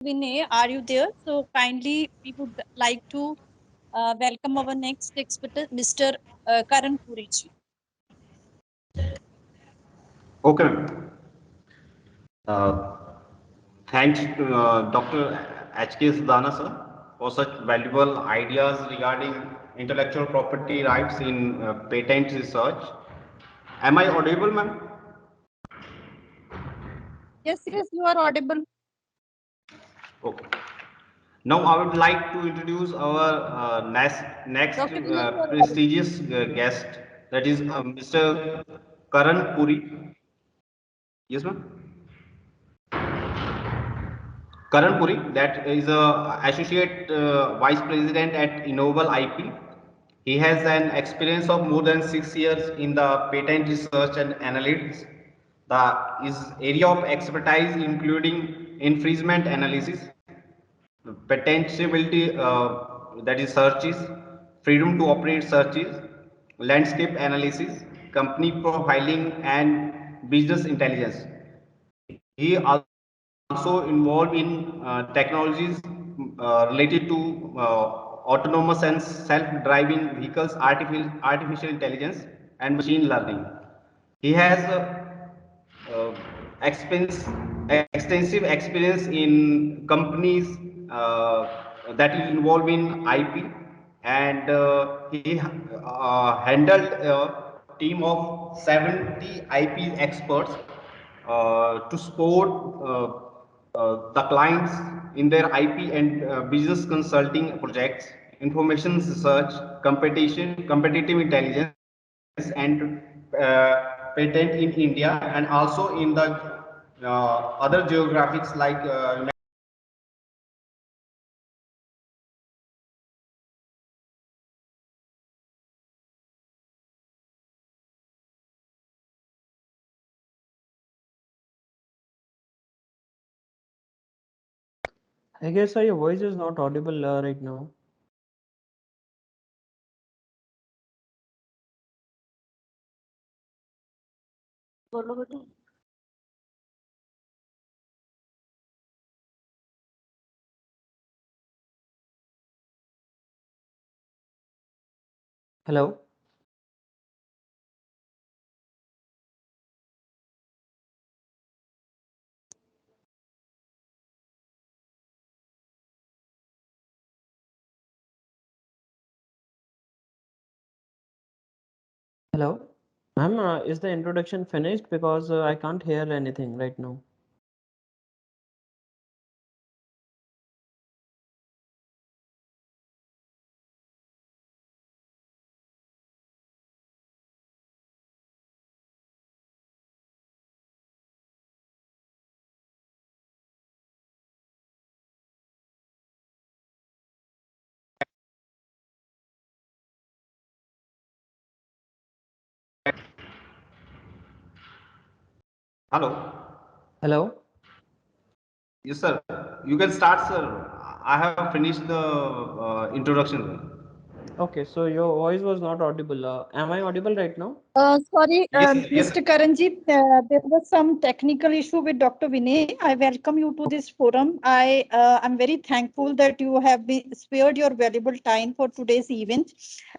Vinay, are you there? So kindly, we would like to welcome our next expert, Mr. Karan Puri ji. Okay, ma'am. Uh, Thanks to Dr. H.K. Sudhana, sir, for such valuable ideas regarding intellectual property rights in patent research. Am I audible, ma'am? Yes, yes, you are audible. Okay. Now I would like to introduce our next Dr. Vinay, you are audible. prestigious guest, that is Mr. Karan Puri. Yes, ma'am. Karan Puri, that is a associate vice president at Innoval IP. He has an experience of more than 6 years in the patent research and analytics. His area of expertise including infringement analysis, patentability, that is searches, freedom to operate searches, landscape analysis, company profiling, and business intelligence. He also involved in technologies related to autonomous and self-driving vehicles, artificial intelligence, and machine learning. He has expense, extensive experience in companies that is involved in IP, and he handled a team of 70 IP experts to support the clients in their IP and business consulting projects, information research, competitive intelligence, and patent in India, and also in the other geographics like I guess your voice is not audible right now. बोलो बेटा. Hello? Hello? Ma'am, is the introduction finished? Because I can't hear anything right now. hello. Hello? Yes, sir. You can start, sir. I have finished the introduction. Okay, so your voice was not audible. Am I audible right now? Sorry, Yes, yes. Mr. Karanji, there was some technical issue with Dr. Vinay. I welcome you to this forum. I am very thankful that you have been spared your valuable time for today's event.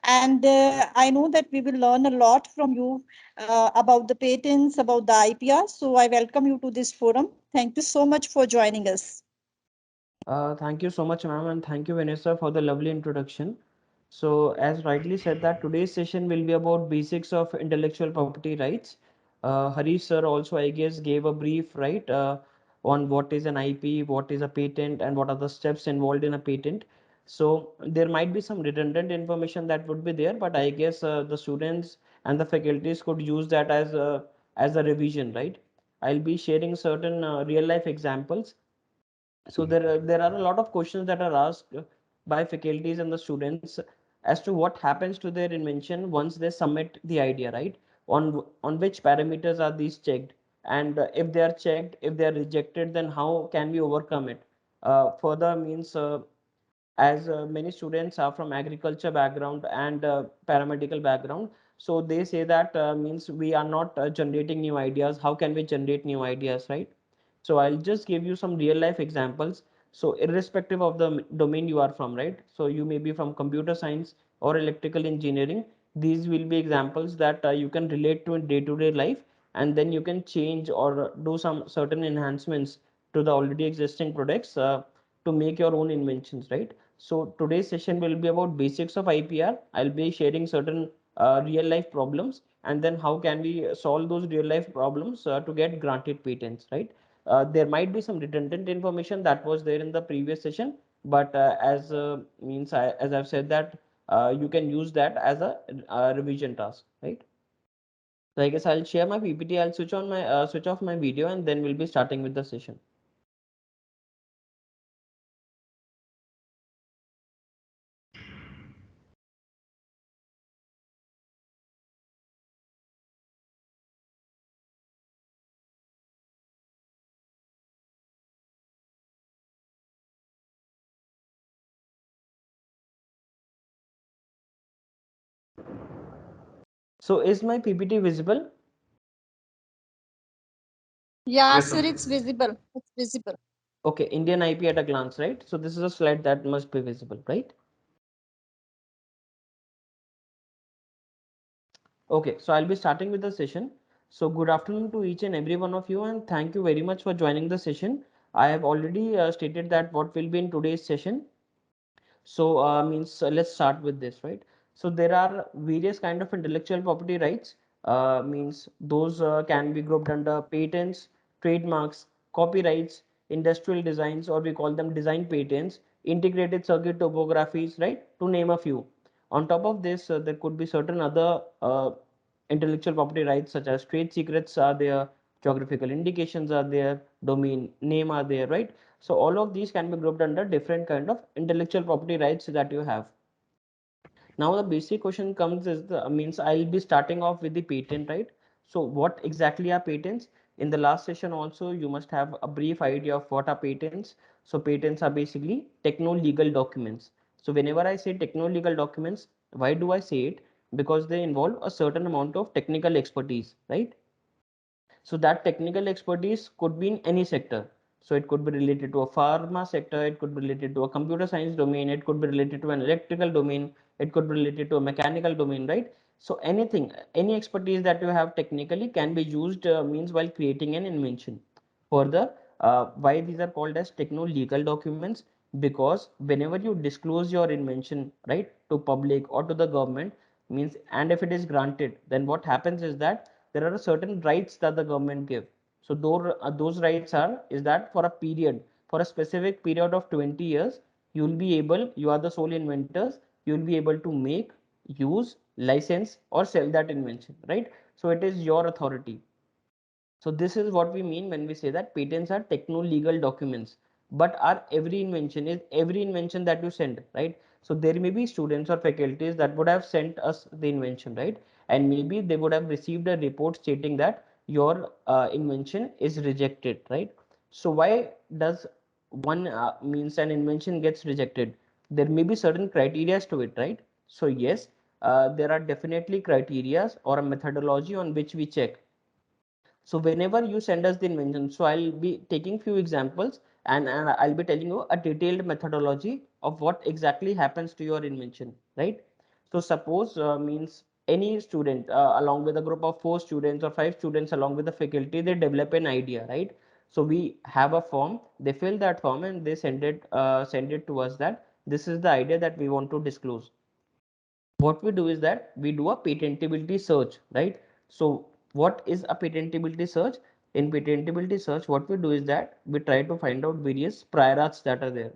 And I know that we will learn a lot from you about the patents, about the IPR. So I welcome you to this forum. Thank you so much for joining us. Thank you so much, ma'am, and thank you, Vanessa, for the lovely introduction. So, as rightly said, that today's session will be about basics of intellectual property rights. Harish sir also, I guess, gave a brief, right, on what is an IP, what is a patent, and what are the steps involved in a patent. So, there might be some redundant information that would be there, but I guess the students and the faculties could use that as a revision, right? I'll be sharing certain real life examples. So there are a lot of questions that are asked by faculties and the students as to what happens to their invention once they submit the idea, right? On which parameters are these checked, and if they are checked, if they are rejected, then how can we overcome it? Further means, as many students are from agriculture background and paramedical background, so they say that means we are not generating new ideas. How can we generate new ideas, right? So I'll just give you some real life examples. So irrespective of the domain you are from, right? So you may be from computer science or electrical engineering. These will be examples that you can relate to in day-to-day life, and then you can change or do some certain enhancements to the already existing products to make your own inventions, right? So today's session will be about basics of IPR. I'll be sharing certain real life problems, and then how can we solve those real life problems to get granted patents, right? There might be some redundant information that was there in the previous session, but as I've said that you can use that as a revision task, right? So I guess I'll share my PPT. I'll switch off my video, and then we'll be starting with the session. So is my PPT visible? Yeah, Yes, sir, sir. it's visible. It's visible. Okay, Indian IP at a glance, right? So this is a slide that must be visible, right? Okay, so I'll be starting with the session. So good afternoon to each and every one of you, and thank you very much for joining the session. I have already stated that what will be in today's session. So let's start with this, right? So there are various kind of intellectual property rights. Means those can be grouped under patents, trademarks, copyrights, industrial designs, or we call them design patents, integrated circuit topographies, right? To name a few. On top of this, there could be certain other intellectual property rights such as trade secrets are there, geographical indications are there, domain name are there, right? So all of these can be grouped under different kind of intellectual property rights that you have. Now the basic question comes is the means I'll be starting off with the patent, right? So what exactly are patents? In the last session also you must have a brief idea of what are patents. So patents are basically techno-legal documents. So whenever I say techno-legal documents, why do I say it? Because they involve a certain amount of technical expertise, right? So that technical expertise could be in any sector. So it could be related to a pharma sector, it could be related to a computer science domain, it could be related to an electrical domain, it could be related to a mechanical domain, right? So anything, any expertise that you have technically can be used means while creating an invention. Further, why these are called as techno-legal documents? Because whenever you disclose your invention, right, to public or to the government, means and if it is granted, then what happens is that there are certain rights that the government give. So those rights are is that for a period, for a specific period of 20 years, you are the sole inventors, you will be able to make, use, license or sell that invention, right? So it is your authority. So this is what we mean when we say that patents are techno-legal documents. But are every invention that you send, right? So there may be students or faculties that would have sent us the invention, right? And maybe they would have received a report stating that your invention is rejected, right? So why does one means an invention gets rejected? There may be certain criterias to it, right? So yes, there are definitely criterias or a methodology on which we check. So whenever you send us the invention, so I'll be taking few examples, and I'll be telling you a detailed methodology of what exactly happens to your invention, right? So suppose means any student along with a group of 4 students or 5 students along with the faculty, they develop an idea, right? So we have a form, they fill that form and they send it to us that this is the idea that we want to disclose. What we do is that we do a patentability search, right? So what is a patentability search? In patentability search, what we do is that we try to find out various prior arts that are there.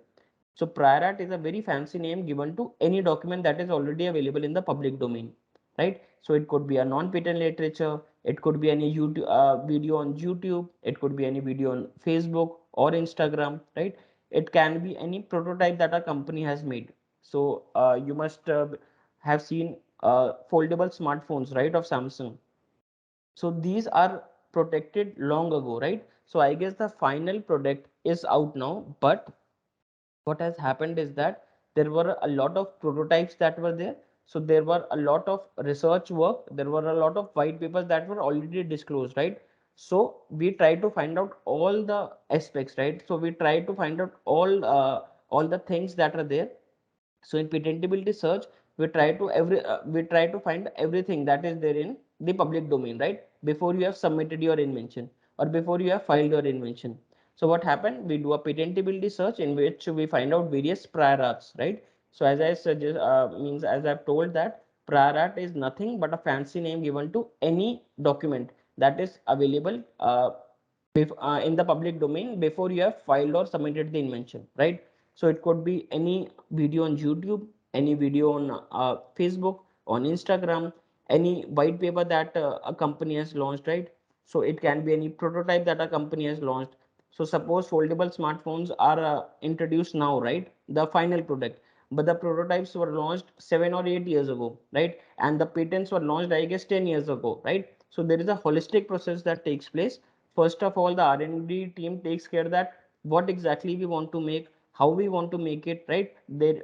So prior art is a very fancy name given to any document that is already available in the public domain, right? So it could be a non-patent literature, it could be any YouTube video on YouTube, it could be any video on Facebook or Instagram, right? It can be any prototype that a company has made. So you must have seen foldable smartphones, right, of Samsung. So these are protected long ago, right? So I guess the final product is out now, but what has happened is that there were a lot of prototypes that were there. So there were a lot of research work, there were a lot of white papers that were already disclosed, right? So we try to find out all the aspects, right? So we try to find out all the things that are there. So in patentability search, we try to find everything that is there in the public domain, right? Before you have submitted your invention or before you have filed your invention. So what happened? We do a patentability search in which we find out various prior arts, right? So as I suggest, means as I've told that prior art is nothing but a fancy name given to any document that is available in the public domain before you have filed or submitted the invention, right? So it could be any video on YouTube, any video on Facebook, on Instagram, any white paper that a company has launched, right? So it can be any prototype that a company has launched. So suppose foldable smartphones are introduced now, right? The final product, but the prototypes were launched 7 or 8 years ago, right? And the patents were launched, I guess, 10 years ago, right? So there is a holistic process that takes place. First of all, the R&D team takes care that what exactly we want to make, how we want to make it, right? They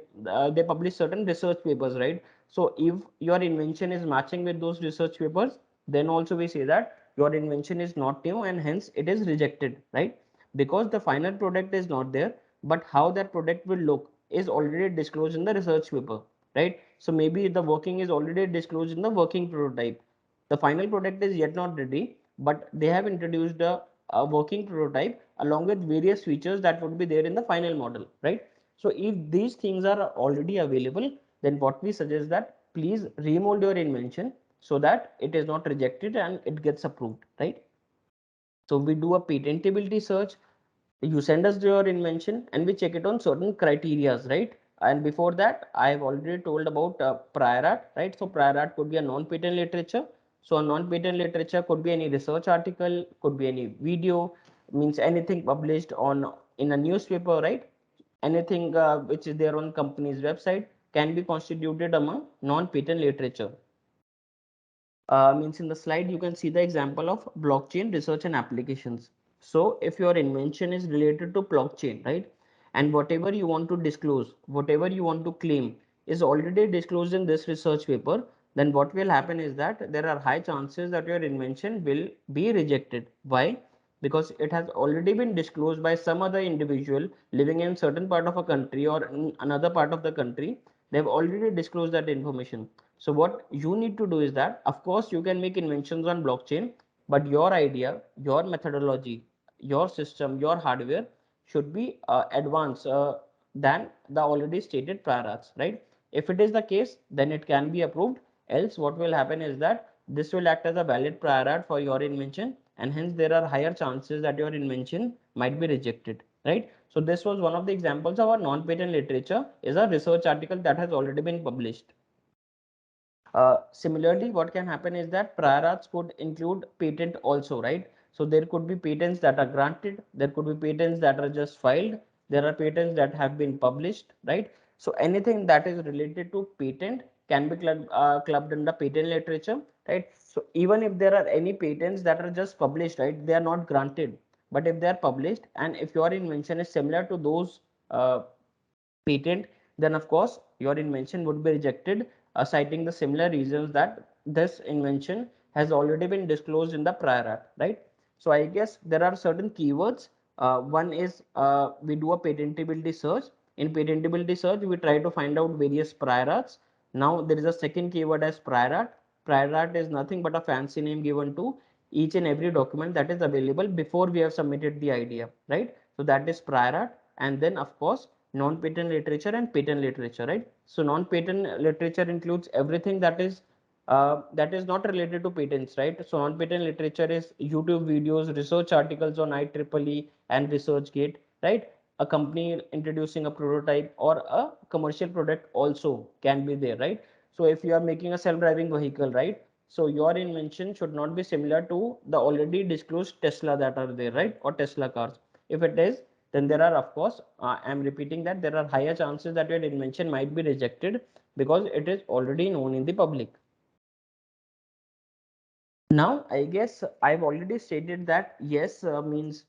publish certain research papers, right? So if your invention is matching with those research papers, then also we say that your invention is not new and hence it is rejected, right? Because the final product is not there, but how that product will look is already disclosed in the research paper, right? So maybe the working is already disclosed in the working prototype. The final product is yet not ready, but they have introduced a working prototype along with various features that would be there in the final model, right? So if these things are already available, then what we suggest that please remold your invention so that it is not rejected and it gets approved, right? So we do a patentability search. You send us your invention and we check it on certain criterias, right? And before that, I have already told about prior art, right? So prior art could be a non-patent literature. So a non-patent literature could be any research article, could be any video, means anything published on in a newspaper, right? Anything which is there on company's website can be constituted among non-patent literature. Means in the slide you can see the example of blockchain research and applications. So if your invention is related to blockchain, right, and whatever you want to disclose, whatever you want to claim is already disclosed in this research paper, then what will happen is that there are high chances that your invention will be rejected. Why? Because it has already been disclosed by some other individual living in certain part of a country or in another part of the country. They've already disclosed that information. So what you need to do is that, of course, you can make inventions on blockchain, but your idea, your methodology, your system, your hardware should be advanced than the already stated prior arts, right? If it is the case, then it can be approved. Else, what will happen is that this will act as a valid prior art for your invention, and hence there are higher chances that your invention might be rejected, right? So this was one of the examples of our non-patent literature is a research article that has already been published. Similarly, what can happen is that prior arts could include patent also, right? So there could be patents that are granted, there could be patents that are just filed, there are patents that have been published, right? So anything that is related to patent can be clubbed in the patent literature, right? So even if there are any patents that are just published, right, they are not granted, but if they are published and if your invention is similar to those patent, then of course your invention would be rejected, citing the similar reasons that this invention has already been disclosed in the prior art, right? So I guess there are certain keywords. One is we do a patentability search. In patentability search, we try to find out various prior arts. Now there is a second keyword as prior art. Prior art is nothing but a fancy name given to each and every document that is available before we have submitted the idea, right? So that is prior art. And then of course non-patent literature and patent literature, right? So non-patent literature includes everything that is not related to patents, right? So non-patent literature is YouTube videos, research articles on IEEE and ResearchGate, right? A company introducing a prototype or a commercial product also can be there, right? So if you are making a self-driving vehicle, right? So your invention should not be similar to the already disclosed Tesla that are there, right? Or Tesla cars. If it is, then there are, of course, I'm repeating that there are higher chances that your invention might be rejected because it is already known in the public. Now, I guess I've already stated that yes, means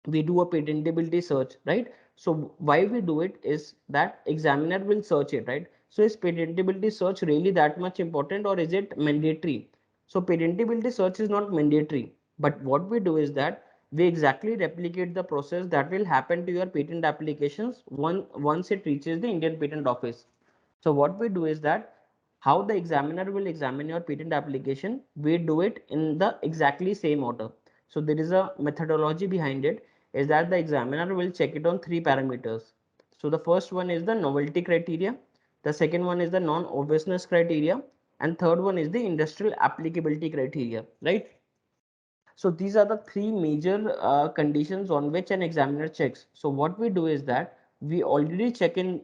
we do a patentability search, right? So why we do it is that examiner will search it, right? So is patentability search really that much important or is it mandatory? So patentability search is not mandatory. But what we do is that we exactly replicate the process that will happen to your patent applications once it reaches the Indian Patent Office. So what we do is that how the examiner will examine your patent application, we do it in the exactly same order. So there is a methodology behind it, is that the examiner will check it on three parameters. So the first one is the novelty criteria, the second one is the non-obviousness criteria, and third one is the industrial applicability criteria, right? So these are the three major conditions on which an examiner checks. So what we do is that we already check in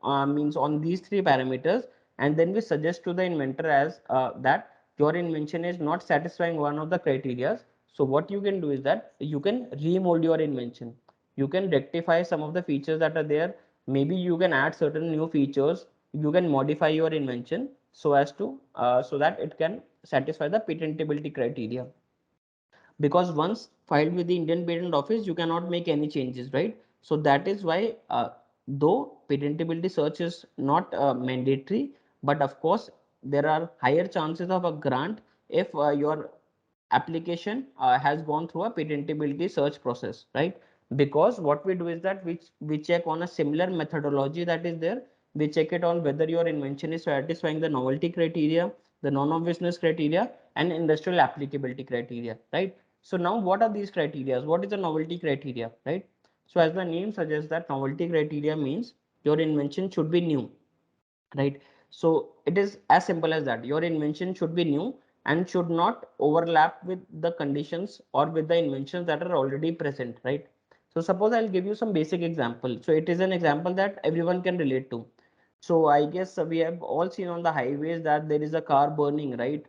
means on these three parameters, and then we suggest to the inventor as that your invention is not satisfying one of the criteria. So what you can do is that you can remold your invention. You can rectify some of the features that are there. Maybe you can add certain new features. You can modify your invention so as to so that it can satisfy the patentability criteria, because once filed with the Indian Patent Office, you cannot make any changes, right? So that is why, though patentability search is not mandatory, but of course there are higher chances of a grant if your application has gone through a patentability search process, right? Because what we do is that we check on a similar methodology that is there. We check it on whether your invention is satisfying the novelty criteria, the non-obviousness criteria, and industrial applicability criteria, right? So now what are these criteria? What is the novelty criteria, right? So as the name suggests, that novelty criteria means your invention should be new, right? So it is as simple as that. Your invention should be new and should not overlap with the conditions or with the inventions that are already present, right? So suppose I'll give you some basic example. So it is an example that everyone can relate to. So I guess we have all seen on the highways that there is a car burning, right?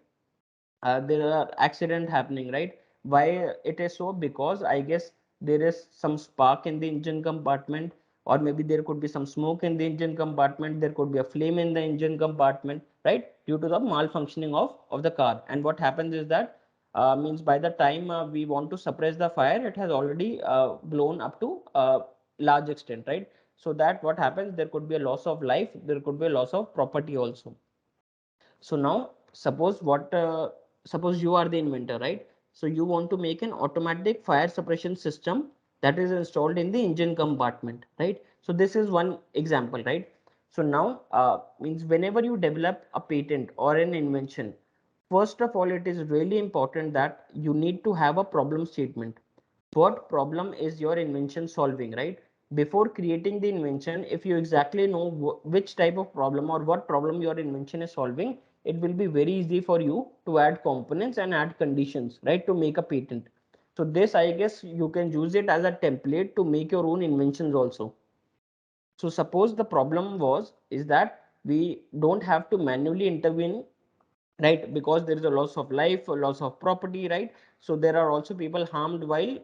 There are accident happening, right? Why it is so? Because I guess there is some spark in the engine compartment, or maybe there could be some smoke in the engine compartment, there could be a flame in the engine compartment, right, due to the malfunctioning of the car. And what happens is that means by the time we want to suppress the fire, it has already blown up to large extent, right? So that what happens, there could be a loss of life, there could be a loss of property also. So now suppose you are the inventor, right? So you want to make an automatic fire suppression system that is installed in the engine compartment, right? So this is one example, right? So now means whenever you develop a patent or an invention, first of all, it is really important that you need to have a problem statement. What problem is your invention solving, right? Before creating the invention, if you exactly know which type of problem or what problem your invention is solving, it will be very easy for you to add components and add conditions, right, to make a patent. So this, I guess, you can use it as a template to make your own inventions also. So suppose the problem was is that we don't have to manually intervene, right? Because there is a loss of life, a loss of property, right? So there are also people harmed while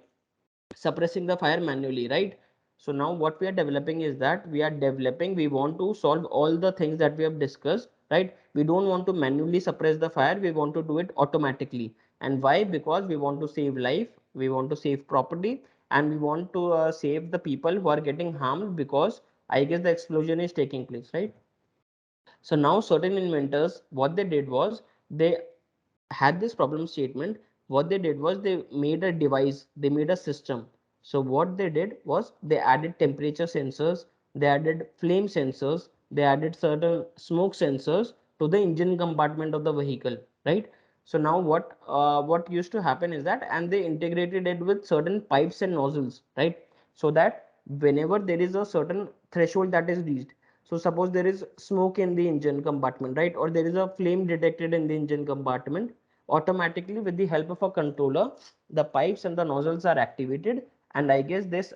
suppressing the fire manually, right? So now what we are developing is that we want to solve all the things that we have discussed, right? We don't want to manually suppress the fire, we want to do it automatically. And why? Because we want to save life, we want to save property, and we want to save the people who are getting harmed, because I guess the explosion is taking place, right? So now certain inventors, what they did was they had this problem statement. What they did was they made a device, they made a system. So what they did was they added temperature sensors, they added flame sensors, they added certain smoke sensors to the engine compartment of the vehicle, right? So now what used to happen is that, and they integrated it with certain pipes and nozzles, right? So that whenever there is a certain threshold that is reached, so suppose there is smoke in the engine compartment, right? Or there is a flame detected in the engine compartment, automatically with the help of a controller, the pipes and the nozzles are activated. And I guess this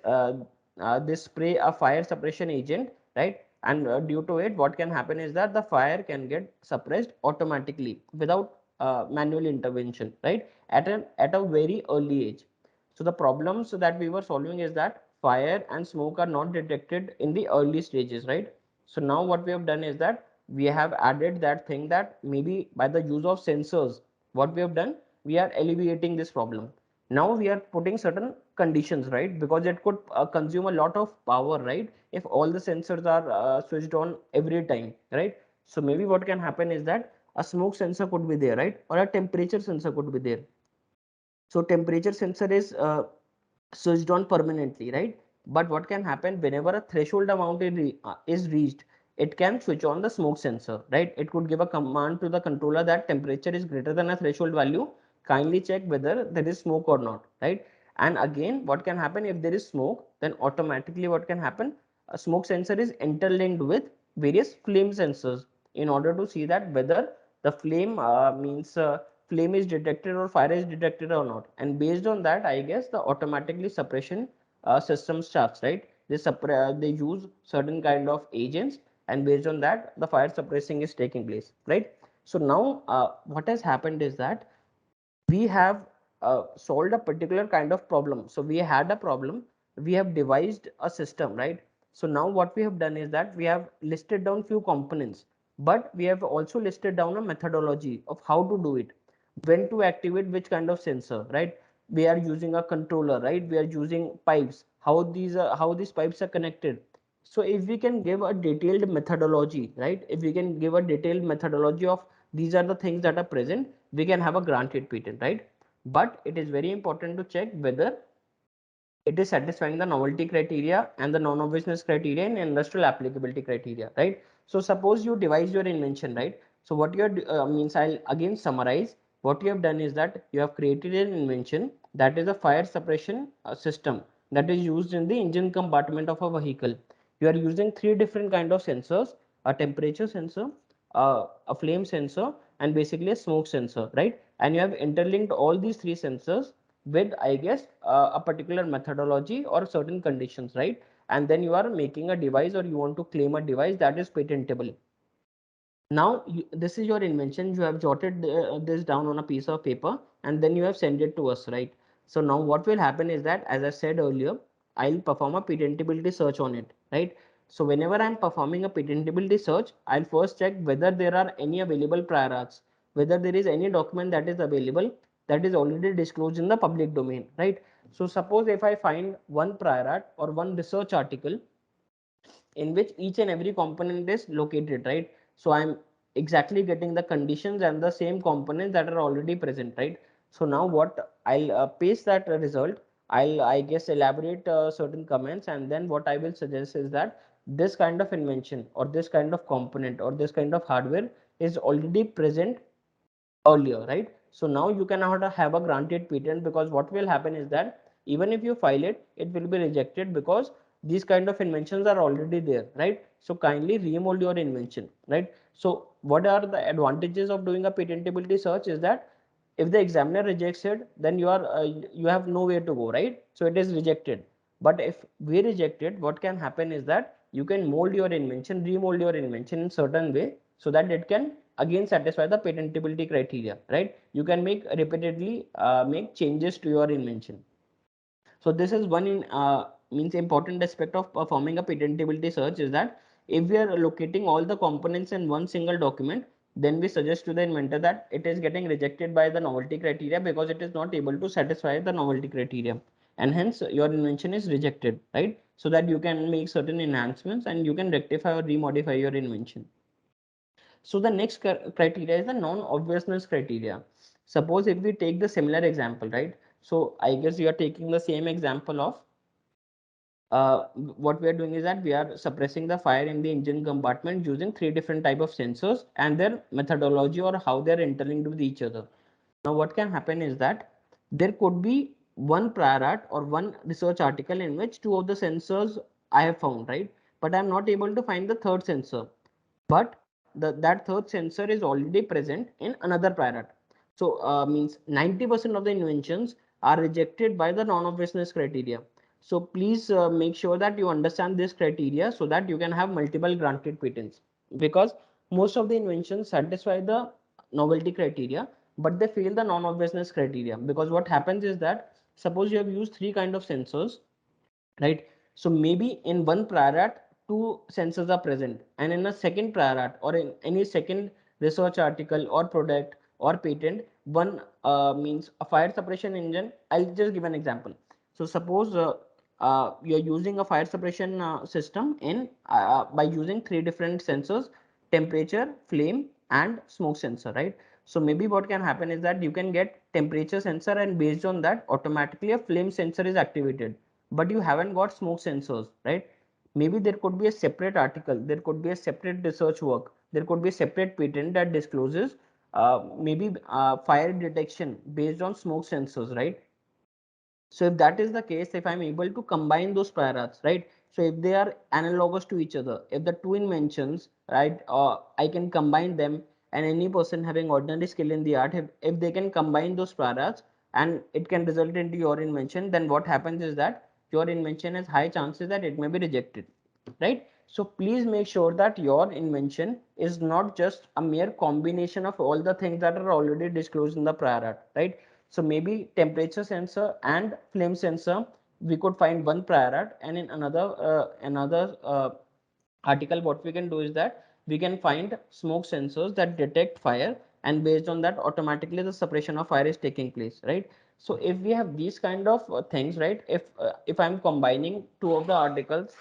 spray a fire suppression agent, right? And due to it, what can happen is that the fire can get suppressed automatically without manual intervention, right? At a very early age. So the problems that we were solving is that fire and smoke are not detected in the early stages, right? So now what we have done is that we have added that thing, that maybe by the use of sensors, what we have done, we are alleviating this problem. Now we are putting certain conditions, right? Because it could consume a lot of power, right? If all the sensors are switched on every time, right? So maybe what can happen is that a smoke sensor could be there, right? Or a temperature sensor could be there. So temperature sensor is switched on permanently, right? But what can happen whenever a threshold amount is reached, it can switch on the smoke sensor, right? It could give a command to the controller that temperature is greater than a threshold value. Kindly check whether there is smoke or not, right? And again, what can happen if there is smoke, then automatically what can happen? A smoke sensor is interlinked with various flame sensors in order to see that whether the flame means flame is detected or fire is detected or not, and based on that I guess the automatically suppression system starts, right? They use certain kind of agents, and based on that the fire suppressing is taking place, right? So now what has happened is that we have solved a particular kind of problem. So we had a problem, we have devised a system, right? So now what we have done is that we have listed down few components, but we have also listed down a methodology of how to do it, when to activate which kind of sensor, right? We are using a controller, right? We are using pipes, how these pipes are connected. So if we can give a detailed methodology, right? If we can give a detailed methodology of these are the things that are present, we can have a granted patent, right? But it is very important to check whether it is satisfying the novelty criteria and the non-obviousness criteria and industrial applicability criteria, right? So suppose you devise your invention, right? So what you are means I'll again summarize. What you have done is that you have created an invention that is a fire suppression system that is used in the engine compartment of a vehicle. You are using three different kind of sensors: a temperature sensor, a flame sensor, and basically a smoke sensor, right? And you have interlinked all these three sensors with I guess a particular methodology or certain conditions, right? And then you are making a device, or you want to claim a device that is patentable. Now this is your invention, you have jotted this down on a piece of paper, and then you have sent it to us, right? So now what will happen is that, as I said earlier, I'll perform a patentability search on it, right? So whenever I'm performing a patentability search, I'll first check whether there are any available prior arts, whether there is any document that is available that is already disclosed in the public domain, right? So suppose if I find one prior art or one research article in which each and every component is located, right? So I'm exactly getting the conditions and the same components that are already present, right? So now what I'll paste that result, I'll I guess elaborate certain comments, and then what I will suggest is that this kind of invention or this kind of component or this kind of hardware is already present earlier, right? So now you cannot have a granted patent, because what will happen is that even if you file it, it will be rejected because these kind of inventions are already there, right? So kindly remold your invention, right? So what are the advantages of doing a patentability search is that if the examiner rejects it, then you have nowhere to go, right? So it is rejected. But if we reject it, what can happen is that you can mold your invention, remold your invention in certain way, so that it can again satisfy the patentability criteria, right? You can make repeatedly make changes to your invention. So this is one means important aspect of performing a patentability search, is that if we are locating all the components in one single document, then we suggest to the inventor that it is getting rejected by the novelty criteria because it is not able to satisfy the novelty criteria, and hence your invention is rejected, right? So that you can make certain enhancements and you can rectify or remodify your invention. So the next criteria is the non-obviousness criteria. Suppose if we take the similar example, right? So I guess you are taking the same example of what we are doing is that we are suppressing the fire in the engine compartment using three different type of sensors and their methodology or how they are interlinked with each other. Now what can happen is that there could be one prior art or one research article in which two of the sensors I have found, right? But I'm not able to find the third sensor. But that third sensor is already present in another prior art. So means 90% of the inventions are rejected by the non-obviousness criteria. So please make sure that you understand this criteria so that you can have multiple granted patents, because most of the inventions satisfy the novelty criteria, but they fail the non-obviousness criteria. Because what happens is that suppose you have used three kind of sensors, right? So maybe in one prior art two sensors are present, and in a second prior art or in any second research article or product or patent, one means a fire suppression engine. I'll just give an example. So suppose you're using a fire suppression system in by using three different sensors: temperature, flame, and smoke sensor, right? So maybe what can happen is that you can get temperature sensor, and based on that automatically a flame sensor is activated, but you haven't got smoke sensors, right? Maybe there could be a separate article, there could be a separate research work, there could be a separate patent that discloses maybe fire detection based on smoke sensors, right? So if that is the case, if I'm able to combine those prior arts, right? So if they are analogous to each other, if the two inventions, right, I can combine them, and any person having ordinary skill in the art, if they can combine those prior arts and it can result into your invention, then what happens is that your invention has high chances that it may be rejected, right? So please make sure that your invention is not just a mere combination of all the things that are already disclosed in the prior art, right? So maybe temperature sensor and flame sensor, we could find one prior art, and in another article, what we can do is that we can find smoke sensors that detect fire, and based on that automatically the suppression of fire is taking place, right? So if we have these kind of things, right, if I'm combining two of the articles,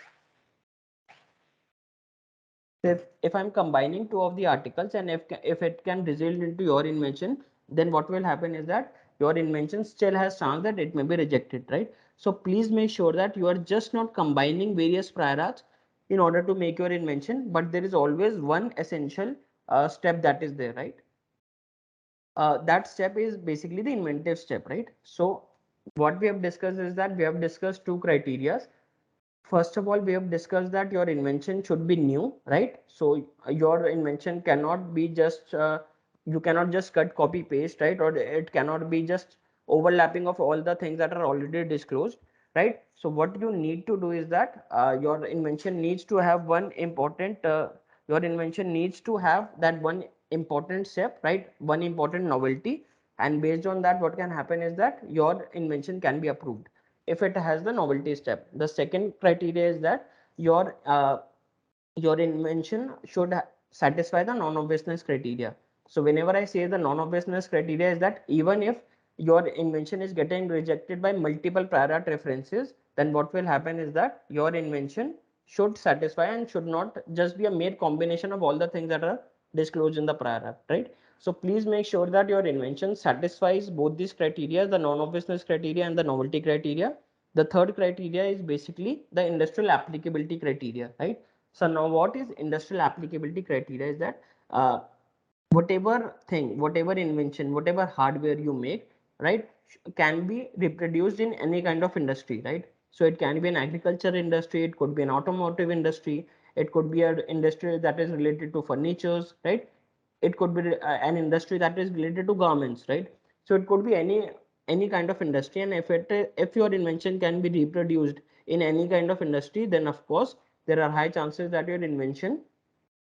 if I'm combining two of the articles, and if it can result into your invention, then what will happen is that your invention still has chance that it may be rejected, right? So please make sure that you are just not combining various prior arts in order to make your invention, but there is always one essential step that is there, right? That step is basically the inventive step, right? So what we have discussed is that we have discussed two criteria. First of all, we have discussed that your invention should be new, right? So your invention cannot be just you cannot just cut copy paste, right? Or it cannot be just overlapping of all the things that are already disclosed, right? So what you need to do is that your invention needs to have one important your invention needs to have that one important step, right? One important novelty, and based on that what can happen is that your invention can be approved if it has the novelty step. The second criteria is that your invention should satisfy the non-obviousness criteria. So whenever I say the non-obviousness criteria is that even if your invention is getting rejected by multiple prior art references, then what will happen is that your invention should satisfy and should not just be a mere combination of all the things that are disclosed in the prior art, right? So please make sure that your invention satisfies both these criteria, the non-obviousness criteria and the novelty criteria. The third criteria is basically the industrial applicability criteria, right? So now what is industrial applicability criteria is that whatever thing, whatever invention, whatever hardware you make, right, can be reproduced in any kind of industry, right? So it can be an agriculture industry, it could be an automotive industry, it could be an industry that is related to furnitures, right? It could be an industry that is related to garments, right? So it could be any kind of industry, and if your invention can be reproduced in any kind of industry, then of course there are high chances that your invention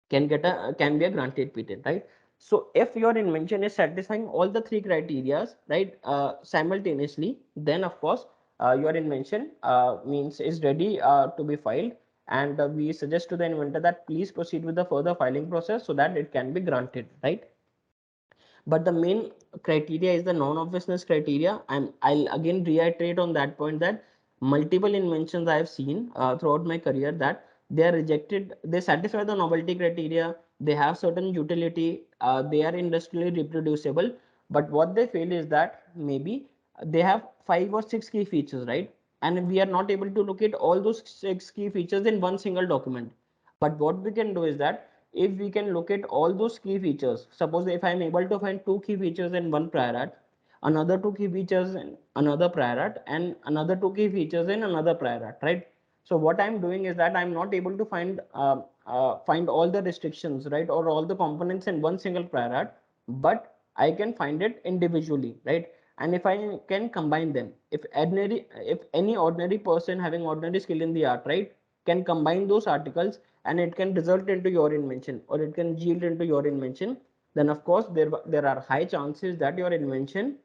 can be a granted patent, right? So if your invention is satisfying all the three criterias, right, simultaneously, then of course your invention means is ready to be filed, and we suggest to the inventor that please proceed with the further filing process so that it can be granted, right? But the main criteria is the non-obviousness criteria. I'll again reiterate on that point that multiple inventions I have seen throughout my career that they are rejected. They satisfy the novelty criteria. They have certain utility. They are industrially reproducible. But what they fail is that maybe they have 5 or 6 key features, right? And we are not able to locate all those 6 key features in one single document. But what we can do is that if we can look at all those key features, suppose if I'm able to find 2 key features in one prior art, another 2 key features in another prior art, and another 2 key features in another prior art, right? So what I'm doing is that I'm not able to find all the restrictions, right, or all the components in one single prior art, but I can find it individually, right? And if I can combine them, if any ordinary person having ordinary skill in the art, right, can combine those articles, and it can result into your invention, or it can yield into your invention, then of course there are high chances that your invention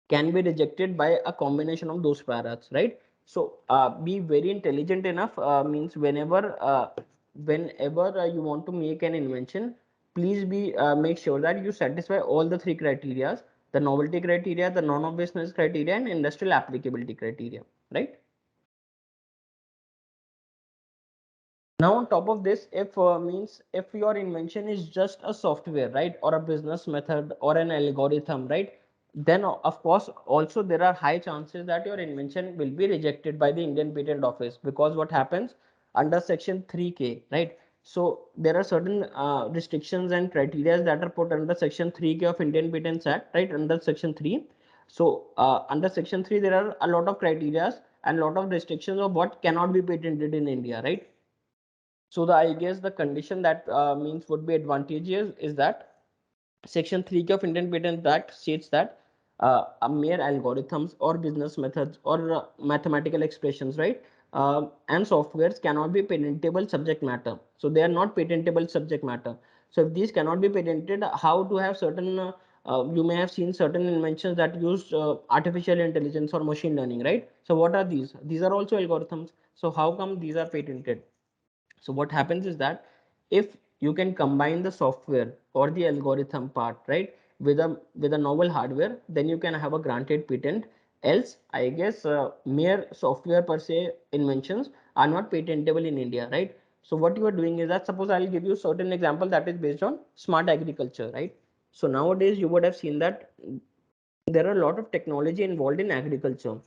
can be rejected by a combination of those parrots, right? So be very intelligent enough, means whenever you want to make an invention, please be make sure that you satisfy all the three criteria: the novelty criteria, the non-obviousness criteria, and industrial applicability criteria, right? Now on top of this, if means if your invention is just a software, right, or a business method or an algorithm, right, then of course also there are high chances that your invention will be rejected by the Indian Patent Office, because what happens under section 3K, right? So there are certain restrictions and criteria that are put under section 3K of Indian Patents Act, right, under section 3. So under section 3 there are a lot of criteria and a lot of restrictions of what cannot be patented in India, right? So the I guess the condition that means would be advantageous is that Section 3K of Indian Patent Act states that a mere algorithms or business methods or mathematical expressions, right, and softwares cannot be patentable subject matter. So they are not patentable subject matter. So if these cannot be patented, how to have certain you may have seen certain inventions that use artificial intelligence or machine learning, right? So what are these? These are also algorithms. So how come these are patented? So what happens is that if you can combine the software or the algorithm part, right, with a novel hardware, then you can have a granted patent. Else, I guess mere software per se inventions are not patentable in India, right? So what you are doing is that, suppose I'll give you certain example that is based on smart agriculture, right? So nowadays you would have seen that there are a lot of technology involved in agriculture.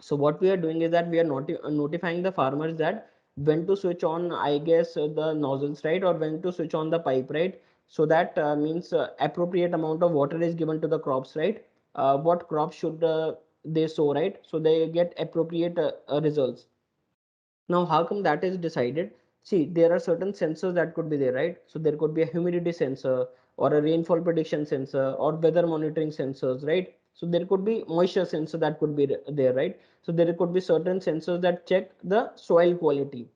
So what we are doing is that we are notifying the farmers that when to switch on, I guess, the nozzles, right, or when to switch on the pipe, right, so that means appropriate amount of water is given to the crops, right, what crops should they sow, right, so they get appropriate results. Now, how come that is decided? See, there are certain sensors that could be there, right? So there could be a humidity sensor or a rainfall prediction sensor or weather monitoring sensors, right? So there could be moisture sensor that could be there, right? So there could be certain sensors that check the soil quality.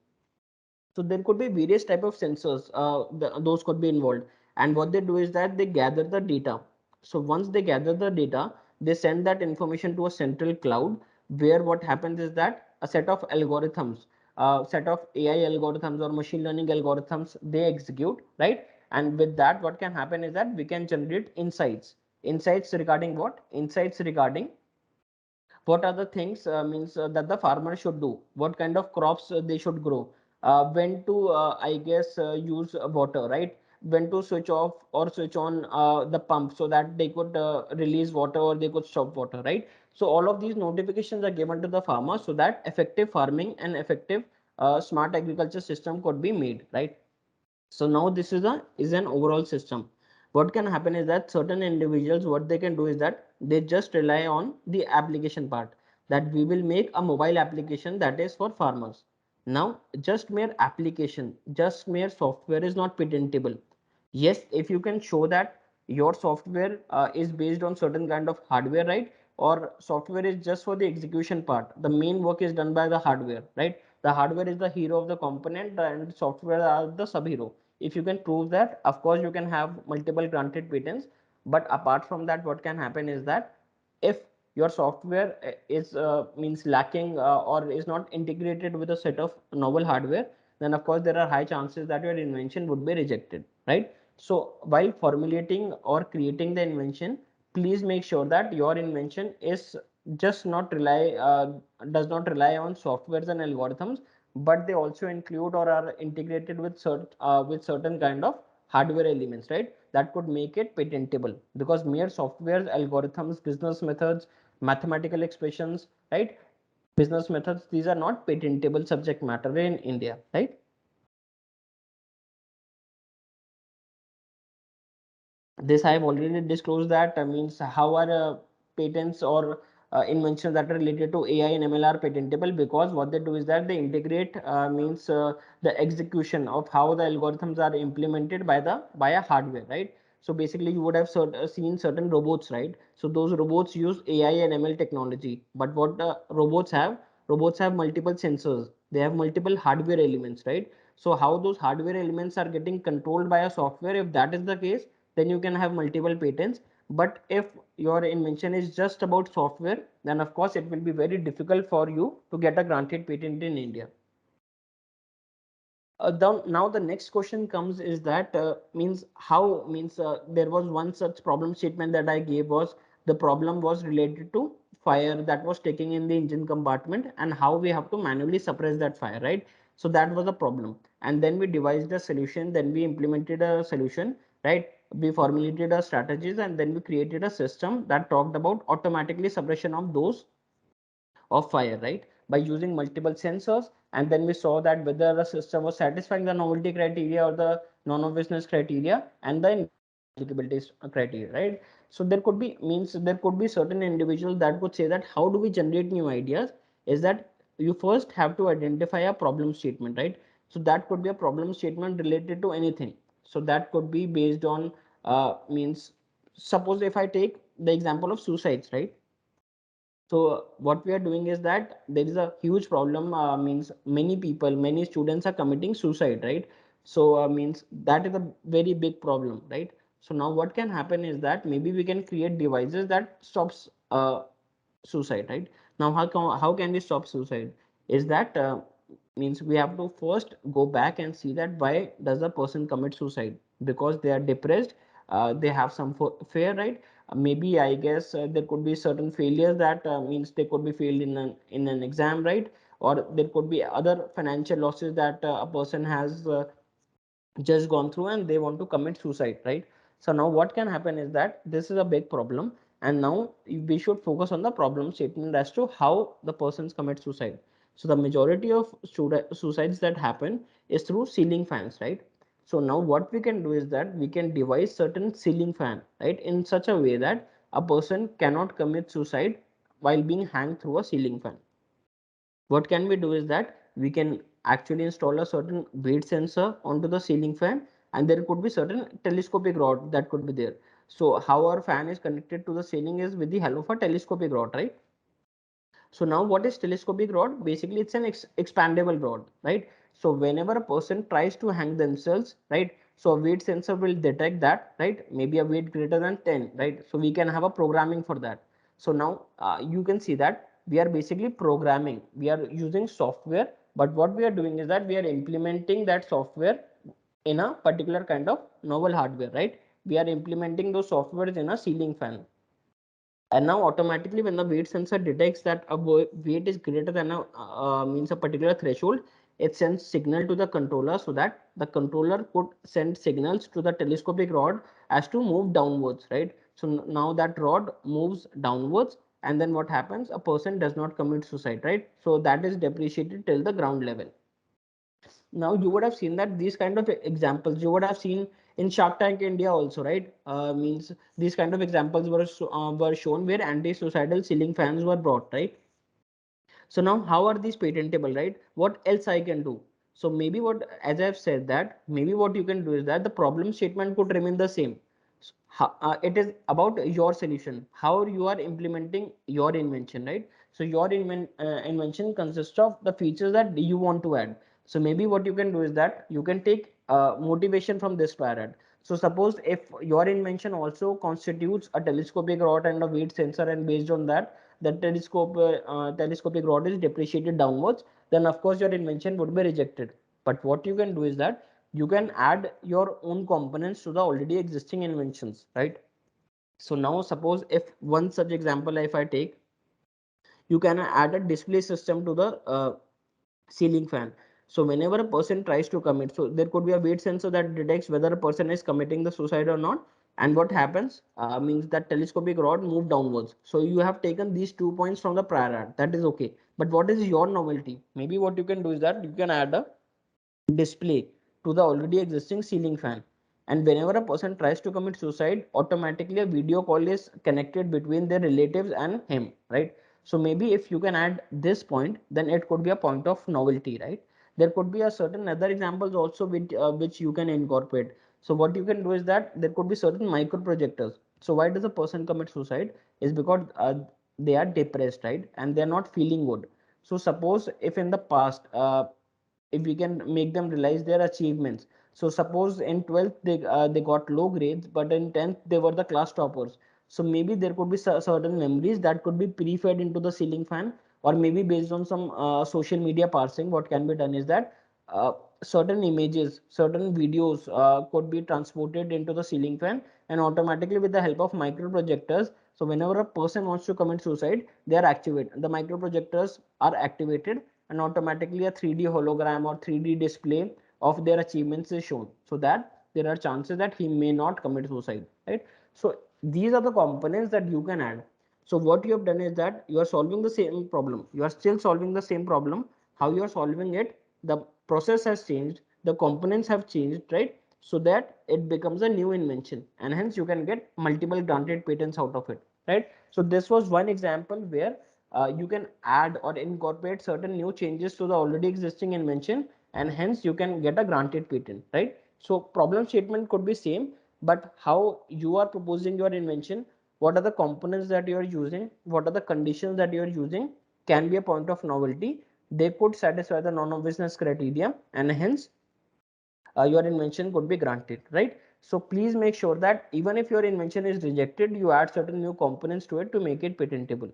So there could be various type of sensors, those could be involved. And what they do is that they gather the data. So once they gather the data, they send that information to a central cloud, where what happens is that a set of algorithms, set of AI algorithms or machine learning algorithms, they execute, right? And with that, what can happen is that we can generate insights. Insights regarding what? Insights regarding what are the things means that the farmer should do, what kind of crops they should grow, when to I guess use water, right, when to switch off or switch on the pump so that they could release water or they could stop water, right? So all of these notifications are given to the farmer so that effective farming and effective smart agriculture system could be made, right? So now this is an overall system. What can happen is that certain individuals, what they can do is that they just rely on the application part, that we will make a mobile application that is for farmers. Now just mere application, just mere software is not patentable. Yes, if you can show that your software is based on certain kind of hardware, right, or software is just for the execution part, the main work is done by the hardware, right? The hardware is the hero of the component and software are the sub hero. If you can prove that, of course you can have multiple granted patents. But apart from that, what can happen is that if your software is means lacking or is not integrated with a set of novel hardware, then of course there are high chances that your invention would be rejected, right? So while formulating or creating the invention, please make sure that your invention is just not rely does not rely on softwares and algorithms, but they also include or are integrated with certain kind of hardware elements, right, that could make it patentable. Because mere softwares, algorithms, business methods, mathematical expressions, right, business methods, these are not patentable subject matter in India, right? This I have already disclosed that means how are patents or inventions that are related to AI and ML are patentable, because what they do is that they integrate means the execution of how the algorithms are implemented by a hardware, right? So basically you would have seen certain robots, right? So those robots use AI and ML technology, but what robots have multiple sensors, they have multiple hardware elements, right? So how those hardware elements are getting controlled by a software, if that is the case, then you can have multiple patents. But if your invention is just about software, then of course it will be very difficult for you to get a granted patent in India. Now the next question comes is that means how means there was one such problem statement that I gave, was the problem was related to fire that was taking in the engine compartment and how we have to manually suppress that fire, right? So that was the problem, and then we devised a solution, then we implemented a solution, right? We formulated our strategies, and then we created a system that talked about automatically suppression of those of fire, right? By using multiple sensors, and then we saw that whether the system was satisfying the novelty criteria or the non-obviousness criteria and the applicability criteria, right? So there could be means there could be certain individuals that would say that how do we generate new ideas? Is that you first have to identify a problem statement, right? So that could be a problem statement related to anything. So that could be based on means suppose if I take the example of suicides, right? So what we are doing is that there is a huge problem, means many people, many students are committing suicide, right? So means that is a very big problem, right? So now what can happen is that maybe we can create devices that stops suicide, right? Now how can we stop suicide? Is that means we have to first go back and see that why does a person commit suicide? Because they are depressed, they have some fear, right? Maybe I guess there could be certain failures that means they could be failed in an exam, right? Or there could be other financial losses that a person has just gone through and they want to commit suicide, right? So now what can happen is that this is a big problem, and now we should focus on the problem statement as to how the persons commit suicide. So the majority of suicides that happen is through ceiling fans, right? So now what we can do is that we can devise certain ceiling fan, right, in such a way that a person cannot commit suicide while being hanged through a ceiling fan. What can we do is that we can actually install a certain weight sensor onto the ceiling fan, and there could be certain telescopic rod that could be there. So how our fan is connected to the ceiling is with the help of a telescopic rod, right? So now what is telescopic rod? Basically, it's an expandable rod, right? So whenever a person tries to hang themselves, right? So a weight sensor will detect that, right? Maybe a weight greater than 10, right? So we can have a programming for that. So now you can see that we are basically programming. We are using software, but what we are doing is that we are implementing that software in a particular kind of novel hardware, right? We are implementing those softwares in a ceiling fan, and now automatically when the weight sensor detects that a weight is greater than a means a particular threshold, it sends signal to the controller so that the controller could send signals to the telescopic rod as to move downwards, right? So now that rod moves downwards, and then what happens, a person does not commit suicide, right? So that is depreciated till the ground level. Now you would have seen that these kind of examples you would have seen in Shark Tank India also, right? Means these kind of examples were shown where anti-suicidal ceiling fans were brought, right? So now how are these patentable, right? What else I can do? So maybe what, as I've said that maybe what you can do is that the problem statement could remain the same. So, it is about your solution, how you are implementing your invention, right? So your invention consists of the features that you want to add. So maybe what you can do is that you can take motivation from this parrot. So suppose if your invention also constitutes a telescopic rod and a weight sensor, and based on that the telescopic rod is depreciated downwards, then of course your invention would be rejected. But what you can do is that you can add your own components to the already existing inventions, right? So now suppose if one such example if I take, you can add a display system to the ceiling fan. So whenever a person tries to commit, so there could be a weight sensor that detects whether a person is committing the suicide or not, and what happens means that telescopic rod move downwards. So you have taken these 2 points from the prior art, that is okay. But what is your novelty? Maybe what you can do is that you can add a display to the already existing ceiling fan, and whenever a person tries to commit suicide, automatically a video call is connected between their relatives and him, right? So maybe if you can add this point, then it could be a point of novelty, right? There could be a certain other examples also which you can incorporate. So what you can do is that there could be certain micro projectors. So why does a person commit suicide? Is because they are depressed, right, and they are not feeling good. So suppose if in the past if we can make them realize their achievements. So suppose in 12th they got low grades, but in 10th they were the class toppers. So maybe there could be certain memories that could be pre-fed into the ceiling fan, or maybe based on some social media parsing. What can be done is that certain images, certain videos could be transported into the ceiling fan, and automatically with the help of micro projectors, so whenever a person wants to commit suicide, they are activated, the micro projectors are activated, and automatically a 3D hologram or 3D display of their achievements is shown, so that there are chances that he may not commit suicide, right? So these are the components that you can add. So what you have done is that you are solving the same problem, you are still solving the same problem. How you are solving it, the process has changed, the components have changed, right? So that it becomes a new invention, and hence you can get multiple granted patents out of it, right? So this was one example where you can add or incorporate certain new changes to the already existing invention, and hence you can get a granted patent, right? So problem statement could be same, but how you are proposing your invention, what are the components that you are using, what are the conditions that you are using, can be a point of novelty. They could satisfy the non-obviousness criteria, and hence your invention could be granted, right? So please make sure that even if your invention is rejected, you add certain new components to it to make it patentable.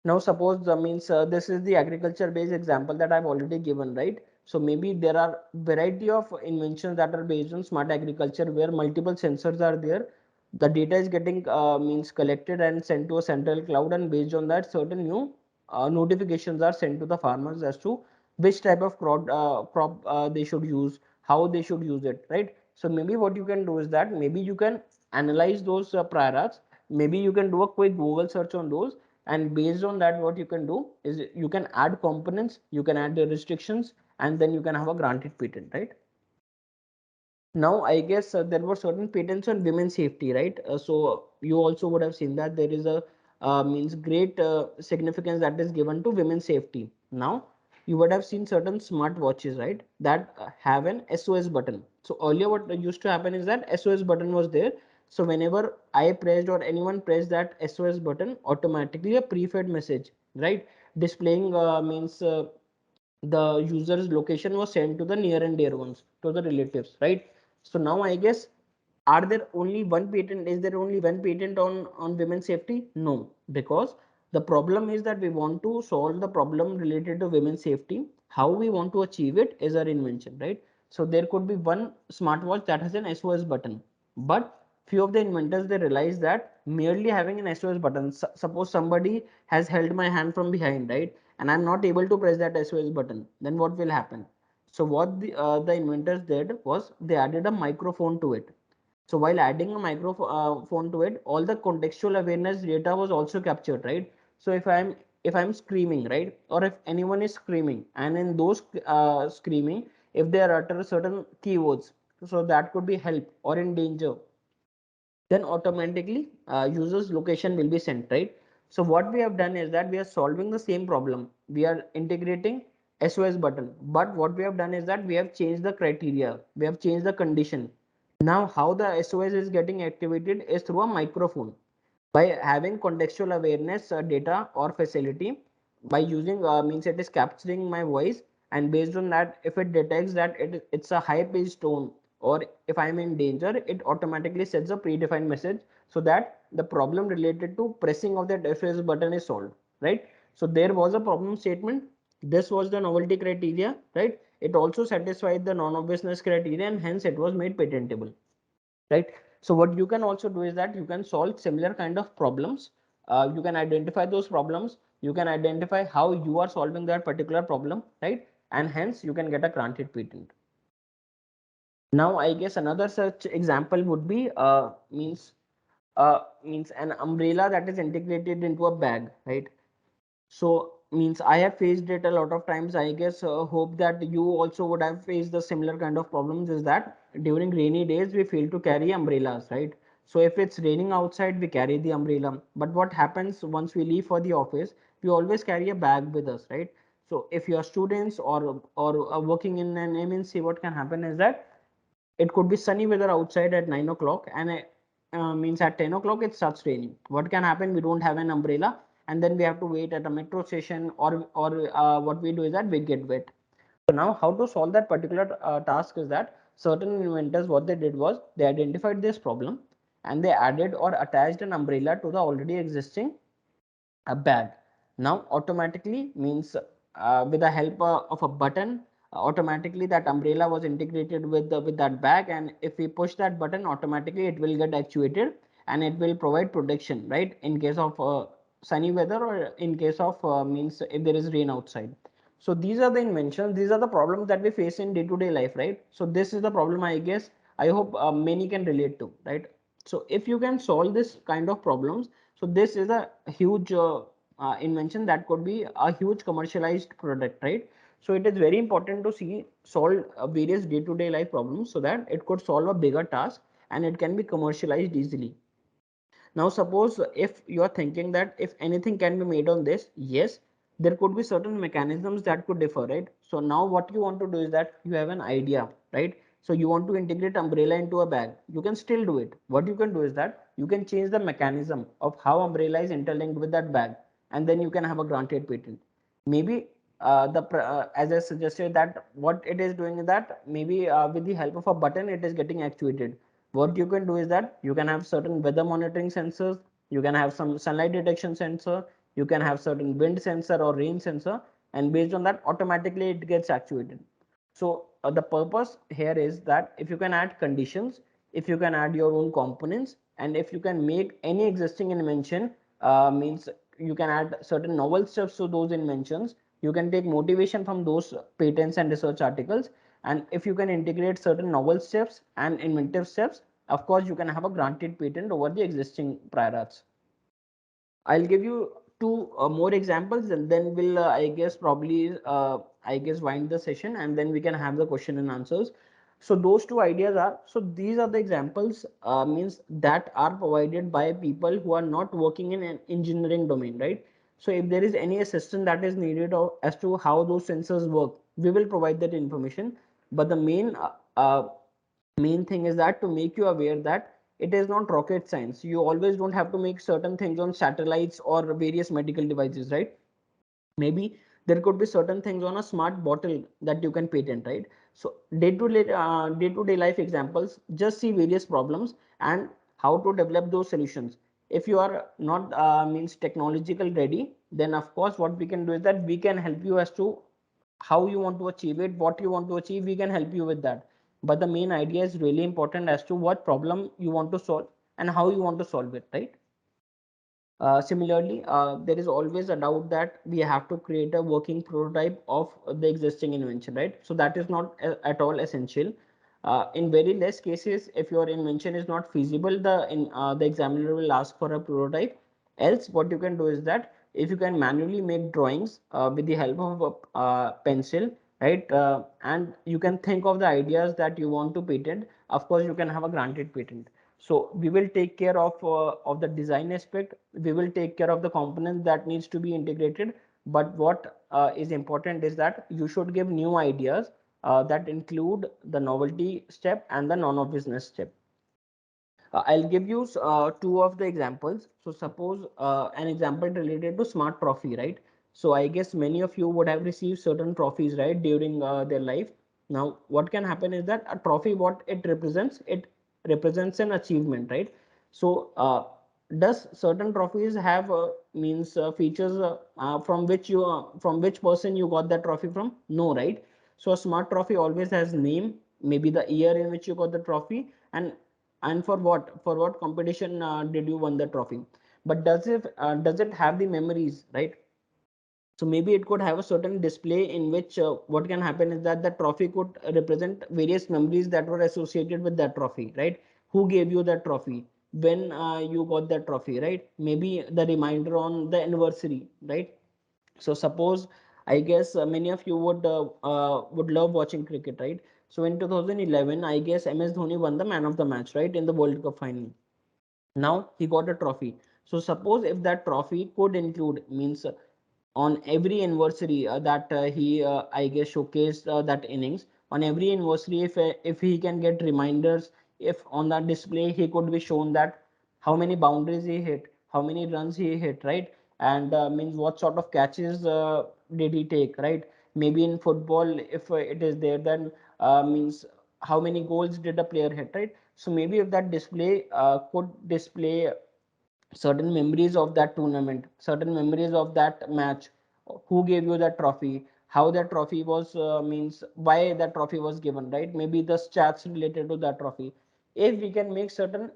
Now suppose means this is the agriculture based example that I've already given, right? So maybe there are variety of inventions that are based on smart agriculture where multiple sensors are there. The data is getting means collected and sent to a central cloud, and based on that certain new notifications are sent to the farmers as to which type of crop they should use, how they should use it, right? So maybe what you can do is that maybe you can analyze those prior arts, maybe you can do a quick Google search on those, and based on that what you can do is you can add components, you can add the restrictions, and then you can have a granted patent, right? Now I guess there were certain patents on women's safety, right? So you also would have seen that there is a means great significance that is given to women's safety. Now you would have seen certain smart watches, right, that have an SOS button. So earlier what used to happen is that SOS button was there. So whenever I pressed or anyone pressed that SOS button, automatically a pre-fed message, right, displaying means the user's location was sent to the near and dear ones, to the relatives, right? So now I guess, are there only one patent, is there only one patent on women's safety? No, because the problem is that we want to solve the problem related to women's safety. How we want to achieve it is our invention, right? So there could be one smartwatch that has an SOS button, but few of the inventors, they realize that merely having an SOS button, suppose somebody has held my hand from behind, right, and I'm not able to press that SOS button, then what will happen? So what the inventors did was they added a microphone to it. So while adding a microphone to it, all the contextual awareness data was also captured, right? So if I'm screaming, right, or if anyone is screaming, and in those screaming, if they utter certain keywords, so that could be help or in danger, then automatically user's location will be sent, right? So what we have done is that we are solving the same problem, we are integrating SOS button, but what we have done is that we have changed the criteria, we have changed the condition. Now how the SOS is getting activated is through a microphone, by having contextual awareness data or facility, by using means it is capturing my voice, and based on that, if it detects that it's a high pitched tone, or if I'm in danger, it automatically sets a predefined message, so that the problem related to pressing of that SOS button is solved, right? So there was a problem statement, this was the novelty criteria, right? It also satisfied the non-obviousness criteria, and hence it was made patentable, right? So what you can also do is that you can solve similar kind of problems. You can identify those problems, you can identify how you are solving that particular problem, right, and hence you can get a granted patent. Now I guess another such example would be means an umbrella that is integrated into a bag, right? So means I have faced it a lot of times. I guess hope that you also would have faced the similar kind of problems, is that during rainy days we fail to carry umbrellas, right? So if it's raining outside, we carry the umbrella. But what happens once we leave for the office, we always carry a bag with us, right? So if you are students or working in an MNC, what can happen is that it could be sunny weather outside at 9 o'clock, and means at 10 o'clock it starts raining. What can happen? We don't have an umbrella, and then we have to wait at a metro station, or what we do is that we get wet. So now how to solve that particular task is that certain inventors, what they did was they identified this problem, and they added or attached an umbrella to the already existing a bag. Now automatically means with the help of a button, automatically that umbrella was integrated with that bag, and if we push that button, automatically it will get actuated, and it will provide protection, right, in case of sunny weather, or in case of means if there is rain outside. So these are the inventions, these are the problems that we face in day to day life, right? So this is the problem, I guess, I hope many can relate to, right? So if you can solve this kind of problems, so this is a huge invention that could be a huge commercialized product, right? So it is very important to see solve various day to day life problems so that it could solve a bigger task and it can be commercialized easily. Now, suppose if you are thinking that if anything can be made on this, yes, there could be certain mechanisms that could differ, right? So now what you want to do is that you have an idea, right? So you want to integrate umbrella into a bag. You can still do it. What you can do is that you can change the mechanism of how umbrella is interlinked with that bag, and then you can have a granted patent. Maybe as I suggested that what it is doing is that maybe with the help of a button it is getting actuated. What you can do is that you can have certain weather monitoring sensors, you can have some sunlight detection sensor, you can have certain wind sensor or rain sensor, and based on that automatically it gets actuated. So the purpose here is that if you can add conditions, if you can add your own components, and if you can make any existing invention, means you can add certain novel steps to those inventions, you can take motivation from those patents and research articles, and if you can integrate certain novel steps and inventive steps, of course you can have a granted patent over the existing prior arts. I'll give you two more examples, and then we'll, I guess, probably, I guess, wind the session, and then we can have the question and answers. So those two ideas are, so these are the examples, means that are provided by people who are not working in an engineering domain, right? So if there is any assistance that is needed as to how those sensors work, we will provide that information. But the main thing is that to make you aware that it is not rocket science. You always don't have to make certain things on satellites or various medical devices, right? Maybe there could be certain things on a smart bottle that you can patent, right? So day to day life examples, just see various problems and how to develop those solutions. If you are not means technological ready, then of course what we can do is that we can help you as to how you want to achieve it, what you want to achieve, we can help you with that. But the main idea is really important as to what problem you want to solve and how you want to solve it, right? Similarly, there is always a doubt that we have to create a working prototype of the existing invention, right? So that is not at all essential. In very less cases, if your invention is not feasible, the examiner will ask for a prototype. Else, what you can do is that if you can manually make drawings with the help of a pencil, right, and you can think of the ideas that you want to patent, of course, you can have a granted patent. So we will take care of the design aspect. We will take care of the components that needs to be integrated. But what is important is that you should give new ideas that include the novelty step and the non-business step. I'll give you two of the examples. So suppose an example related to smart trophy, right? So I guess many of you would have received certain trophies, right, during their life. Now, what can happen is that a trophy, what it represents an achievement, right? So, does certain trophies have means features from which person you got that trophy from? No, right? So a smart trophy always has name, maybe the year in which you got the trophy, and for what competition did you won the trophy. But does it have the memories, right? So maybe it could have a certain display in which what can happen is that the trophy could represent various memories that were associated with that trophy, right? Who gave you that trophy, when you got that trophy, right? Maybe the reminder on the anniversary, right? So suppose, I guess, many of you would love watching cricket, right? So in 2011, I guess MS Dhoni won the man of the match, right, in the World Cup final. Now he got a trophy. So suppose if that trophy could include, means on every anniversary that he I guess showcased that innings, on every anniversary, if he can get reminders, if on that display he could be shown that how many boundaries he hit, how many runs he hit, right? And means what sort of catches did he take, right? Maybe in football, if it is there, then means how many goals did a player hit, right? So maybe if that display could display certain memories of that tournament, certain memories of that match, who gave you that trophy, how that trophy was, means why that trophy was given, right? Maybe the stats related to that trophy. If we can make certain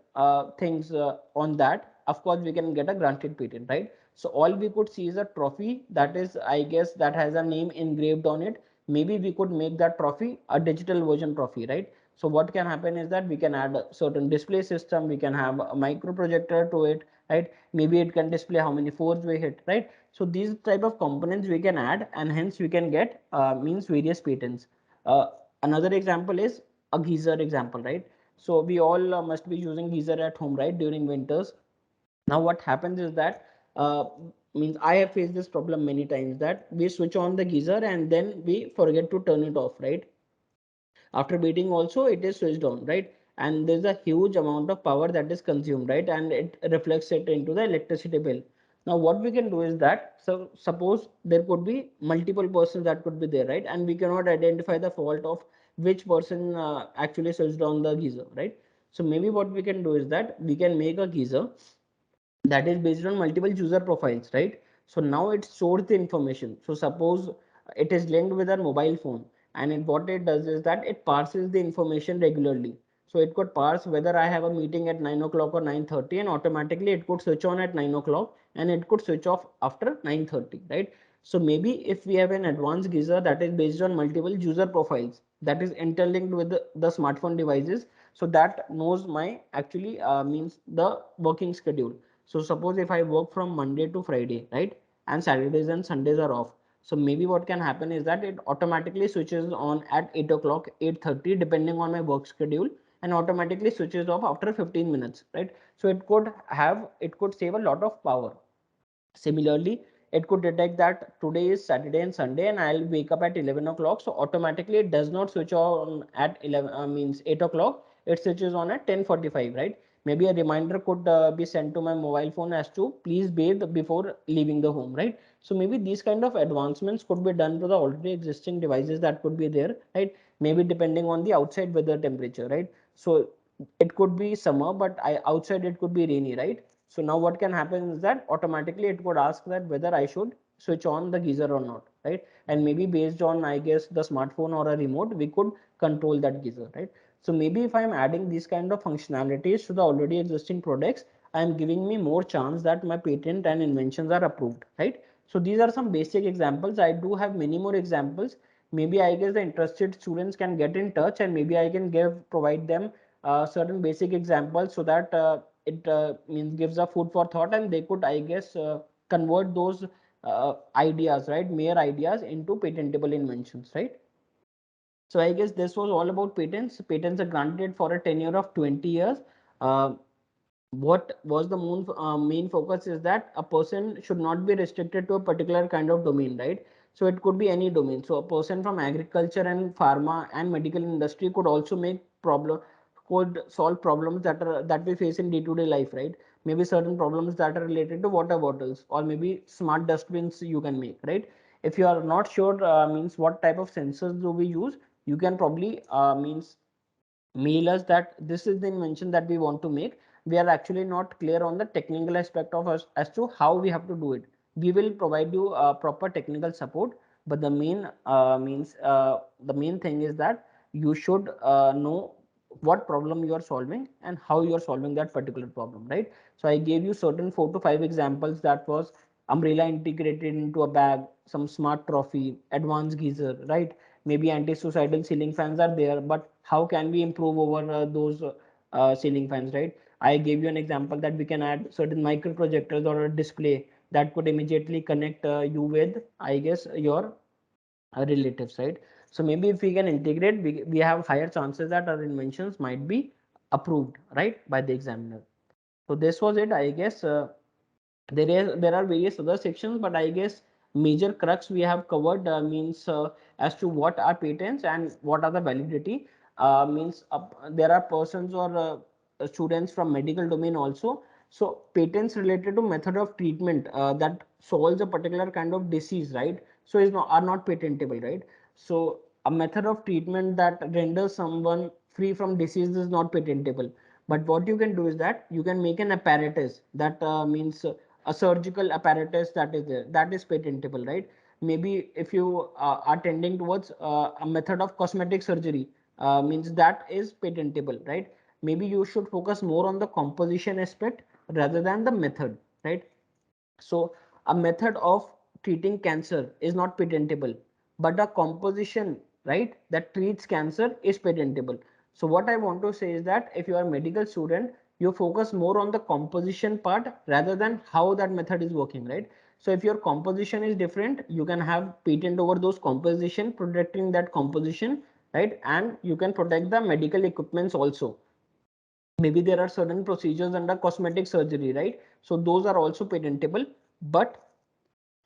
things on that, of course we can get a granted patent, right? So all we could see is a trophy that is, I guess, that has a name engraved on it. Maybe we could make that trophy a digital version trophy, right? So what can happen is that we can add a certain display system, we can have a micro projector to it, right? Maybe it can display how many fours we hit, right? So these type of components we can add, and hence we can get means various patents. uh, Another example is a geyser example, right? So we all must be using geyser at home, right, during winters. Now what happens is that means I have faced this problem many times, that we switch on the geyser and then we forget to turn it off, right? After beating also it is switched on, right? And there's a huge amount of power that is consumed, right? And it reflects it into the electricity bill. Now what we can do is that, so suppose there could be multiple persons that could be there, right? And we cannot identify the fault of which person actually switched on the geyser, right? So maybe what we can do is that we can make a geyser that is based on multiple user profiles, right? So now it stores the information. So suppose it is linked with our mobile phone, and what it does is that it parses the information regularly. So it could parse whether I have a meeting at 9 o'clock or 9:30, and automatically it could switch on at 9 o'clock and it could switch off after 9:30, right? So maybe if we have an advanced geyser that is based on multiple user profiles, that is interlinked with the smartphone devices, so that knows my actually means the working schedule. So suppose if I work from Monday to Friday, right, and Saturdays and Sundays are off. So maybe what can happen is that it automatically switches on at 8 o'clock, 8:30, depending on my work schedule, and automatically switches off after 15 minutes, right? So it could save a lot of power. Similarly, it could detect that today is Saturday and Sunday and I'll wake up at 11 o'clock. So automatically it does not switch on at 11 means 8 o'clock. It switches on at 10:45, right? Maybe a reminder could be sent to my mobile phone as to please bathe before leaving the home, right? So maybe these kind of advancements could be done to the already existing devices that could be there, right? Maybe depending on the outside weather temperature, right? So it could be summer, but outside it could be rainy, right? So now what can happen is that automatically it would ask that whether I should switch on the geyser or not, right? And maybe based on, I guess, the smartphone or a remote, we could control that geyser, right? So maybe if I'm adding these kind of functionalities to the already existing products, I'm giving me more chance that my patent and inventions are approved, right? So these are some basic examples. I do have many more examples. Maybe I guess the interested students can get in touch, and maybe I can provide them certain basic examples, so that it means gives a food for thought, and they could, I guess, convert those ideas, right, mere ideas, into patentable inventions, right? So I guess this was all about patents. Patents are granted for a tenure of 20 years. uh, what was the main focus is that a person should not be restricted to a particular kind of domain, right? So it could be any domain. So a person from agriculture and pharma and medical industry could also make problem, could solve problems that we face in day-to-day life, right? Maybe certain problems that are related to water bottles, or maybe smart dustbins you can make, right? If you are not sure means what type of sensors do we use, you can probably means mail us that this is the invention that we want to make. We are actually not clear on the technical aspect of us as to how we have to do it. We will provide you proper technical support, but the main the main thing is that you should know what problem you are solving and how you are solving that particular problem, right? So I gave you certain 4 to 5 examples. That was umbrella integrated into a bag, some smart trophy, advanced geyser, right? Maybe anti-suicidal ceiling fans are there, but how can we improve over those ceiling fans, right? I gave you an example that we can add certain micro projectors or a display that could immediately connect you with, I guess, your relatives, right? So maybe if we can integrate, we have higher chances that our inventions might be approved, right, by the examiner. So this was it, I guess. There are various other sections, but I guess major crux we have covered, means as to what are patents and what are the validity. Means there are persons or students from medical domain also. So patents related to method of treatment that solves a particular kind of disease, right? So is not, are not patentable, right? So a method of treatment that renders someone free from disease is not patentable. But what you can do is that you can make an apparatus that means a surgical apparatus that is there, that is patentable, right? Maybe if you are tending towards a method of cosmetic surgery, means that is patentable, right? Maybe you should focus more on the composition aspect rather than the method, right? So a method of treating cancer is not patentable, but a composition, right, that treats cancer is patentable. So what I want to say is that if you are a medical student, you focus more on the composition part rather than how that method is working, right? So if your composition is different, you can have patent over those composition, protecting that composition, right? And you can protect the medical equipments also. Maybe there are certain procedures under cosmetic surgery, right? So those are also patentable, but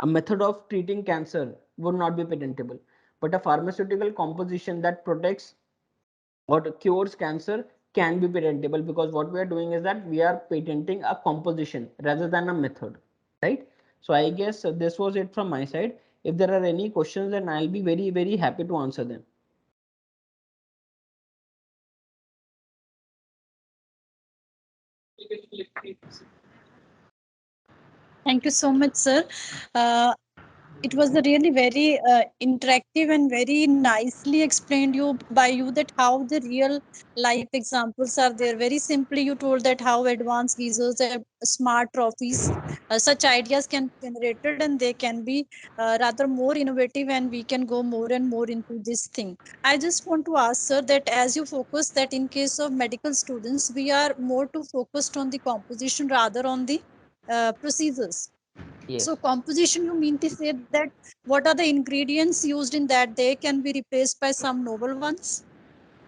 a method of treating cancer would not be patentable. But a pharmaceutical composition that protects or cures cancer can be patentable, because what we are doing is that we are patenting a composition rather than a method, right? So I guess this was it from my side. If there are any questions, then I'll be very, very happy to answer them. Thank you so much, sir. Uh, it was a really very interactive and very nicely explained you by you that how the real life examples are there. Very simply, you told that how advanced visors and smart trophies, such ideas can be generated and they can be rather more innovative, and we can go more and more into this thing. I just want to ask, sir, that as you focus that in case of medical students, we are more to focused on the composition rather on the procedures. So Yes. composition, you mean to say that what are the ingredients used in that they can be replaced by some novel ones?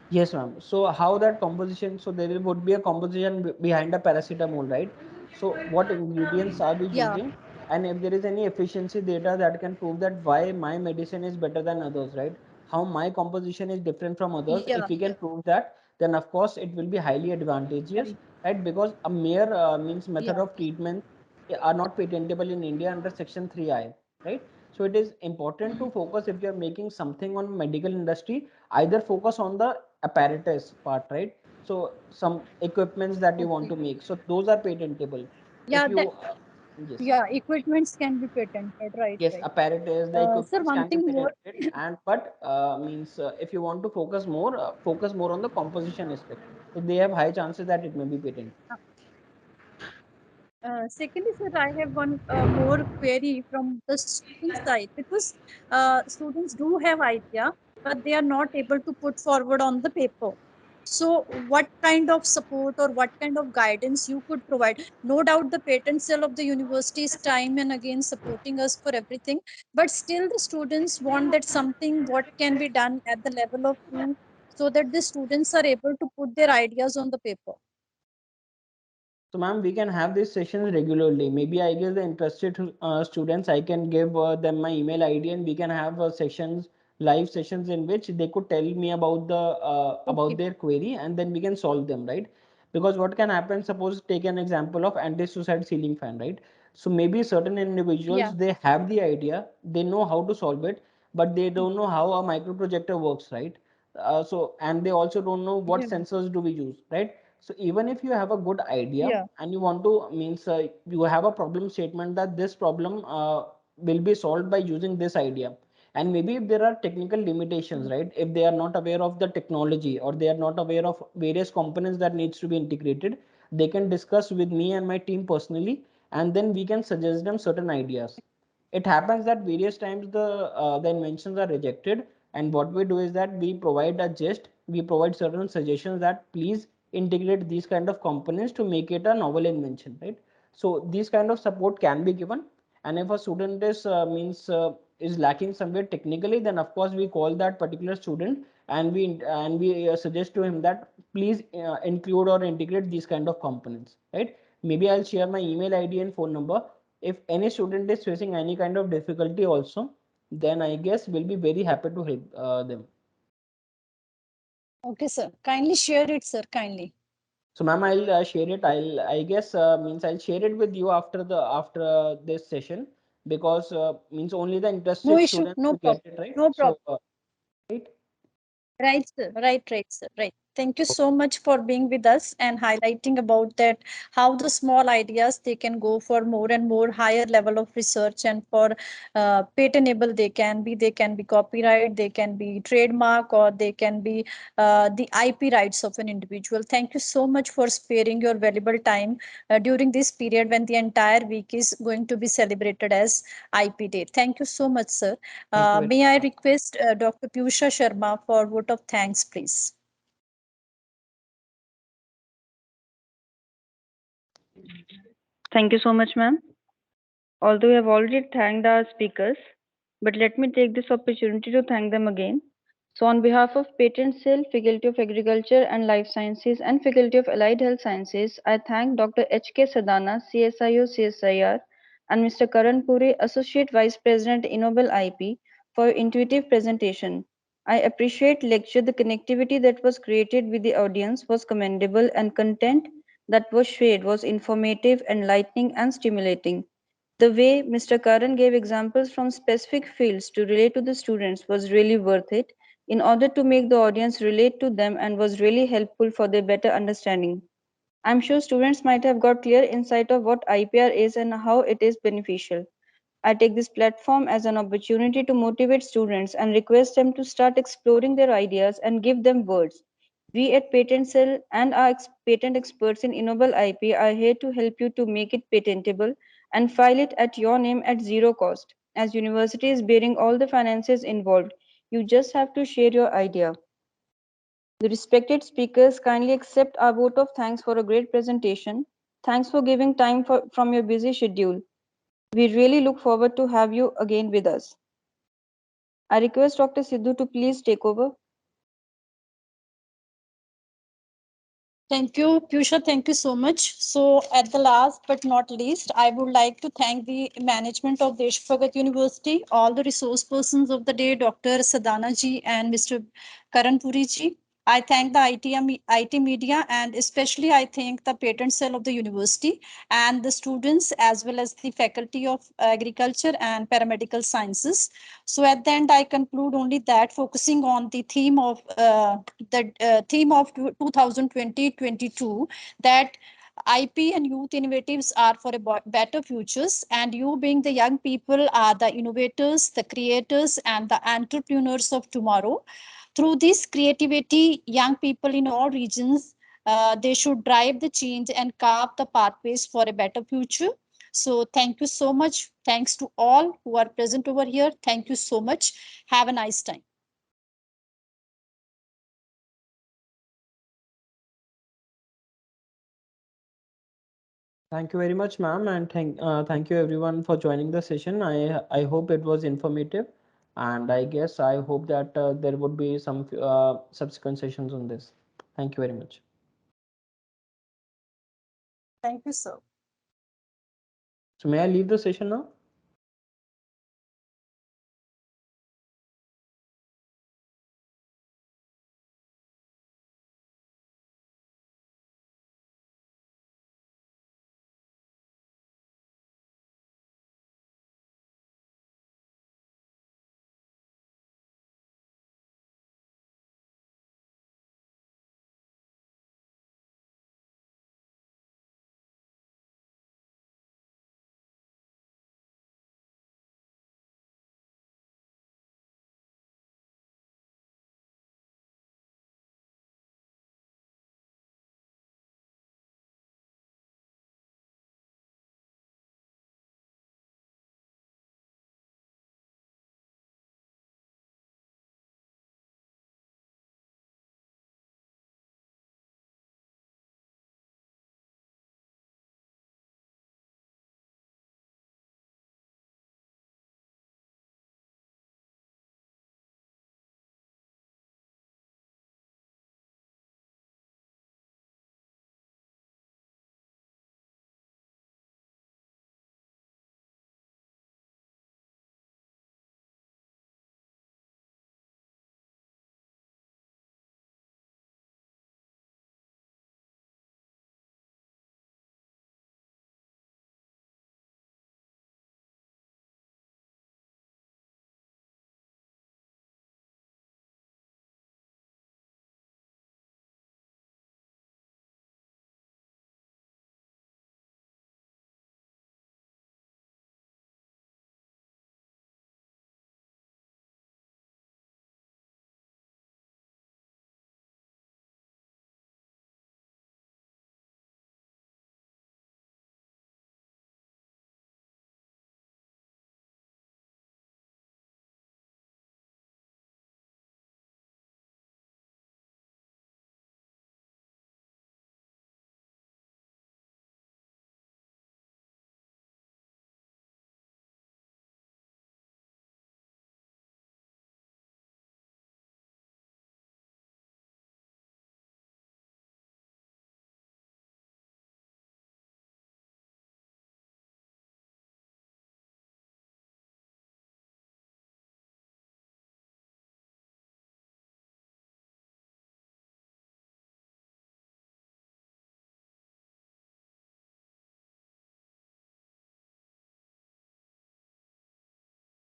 Yes, ma'am. So how that composition? So there would be a composition behind a paracetamol, right? So what ingredients are we Yeah, using? And if there is any efficiency data that can prove that why my medicine is better than others, right? How my composition is different from others. yeah, If we can prove that, then of course it will be highly advantageous, right. right? Because a mere means method Yeah, of treatment are not patentable in India under Section 3I, right? So it is important to focus if you are making something on medical industry, either focus on the apparatus part, right? So some equipments that you want okay. to make, so those are patentable. If Yeah, that, you yes, yeah, equipments can be patented, right, yes, right. apparatus, the Sir, equipments one can be thing more. patented, and but means if you want to focus more on the composition aspect, so they have high chances that it may be patented. Secondly, sir, I have one more query from the student side, because students do have idea, but they are not able to put forward on the paper. So, what kind of support or what kind of guidance you could provide? No doubt the patent cell of the university is time and again supporting us for everything, but still the students want that something what can be done at the level of you, so that the students are able to put their ideas on the paper. So, ma'am, we can have these sessions regularly. Maybe I guess the interested students, I can give them my email ID, and we can have sessions, live sessions in which they could tell me about the about Okay. their query, and then we can solve them, right? Because what can happen? Suppose take an example of anti-suicide ceiling fan, right? So maybe certain individuals, Yeah. they have the idea, they know how to solve it, but they don't know how a micro projector works, right? So and they also don't know what Yeah. sensors do we use, right? So even if you have a good idea Yeah. and you want to means you have a problem statement that this problem will be solved by using this idea, and maybe if there are technical limitations, Yeah. right, if they are not aware of the technology or they are not aware of various components that needs to be integrated, they can discuss with me and my team personally, and then we can suggest them certain ideas. It happens that various times the inventions are rejected, and what we do is that we provide a gist, we provide certain suggestions that please integrate these kind of components to make it a novel invention, right? So these kind of support can be given, and if a student is lacking somewhere technically, then of course we call that particular student, and we suggest to him that please include or integrate these kind of components, right? Maybe I'll share my email ID and phone number. If any student is facing any kind of difficulty also, then I guess we'll be very happy to help them. Okay, sir. Kindly share it, sir. Kindly. So ma'am, I'll share it. I guess I'll share it with you after this session, because means only the No interested issue. students No will get problem. it, right? No So problem. right. Right, sir. Right, right, sir. Right. Thank you so much for being with us and highlighting about that how the small ideas they can go for more and more higher level of research and for patentable they can be copyright, they can be trademark, or they can be the IP rights of an individual. Thank you so much for sparing your valuable time during this period when the entire week is going to be celebrated as IP Day. Thank you so much, sir. Thank you very May I much. request Dr. Piyusha Sharma for vote of thanks, please? Thank you so much, ma'am. Although we have already thanked our speakers, but let me take this opportunity to thank them again. So, on behalf of Patent Cell, Faculty of Agriculture and Life Sciences, and Faculty of Allied Health Sciences, I thank Dr. H.K. Sadana, CSIO, CSIR, and Mr. Karan Puri, Associate Vice President, Innobel IP, for your intuitive presentation. I appreciate lecture. The connectivity that was created with the audience was commendable, and content that was shared was informative, enlightening, and stimulating. The way Mr. Karan gave examples from specific fields to relate to the students was really worth it in order to make the audience relate to them and was really helpful for their better understanding. I'm sure students might have got clear insight of what IPR is and how it is beneficial. I take this platform as an opportunity to motivate students and request them to start exploring their ideas and give them words. We at Patent Cell and our patent experts in Innobel IP are here to help you to make it patentable and file it at your name at zero cost. As university is bearing all the finances involved, you just have to share your idea. The respected speakers kindly accept our vote of thanks for a great presentation. Thanks for giving time from your busy schedule. We really look forward to have you again with us. I request Dr. Sidhu to please take over. Thank you, Piyusha. Thank you so much. So, at the last but not least, I would like to thank the management of Desh Bhagat University, all the resource persons of the day, Dr. Sadana ji and Mr. Karan Puri ji. I thank the IT media, and especially I thank the patent cell of the university and the students as well as the faculty of agriculture and paramedical sciences. So at the end, I conclude only that focusing on the theme of 2020-22, that IP and youth innovatives are for a better futures, and you being the young people are the innovators, the creators, and the entrepreneurs of tomorrow. Through this creativity, young people in all regions they should drive the change and carve the pathways for a better future. So thank you so much. Thanks to all who are present over here. Thank you so much. Have a nice time. Thank you very much, ma'am, and thank you everyone for joining the session. I hope it was informative, and I guess I hope that there would be some subsequent sessions on this. Thank you very much. Thank you, sir. So may I leave the session now?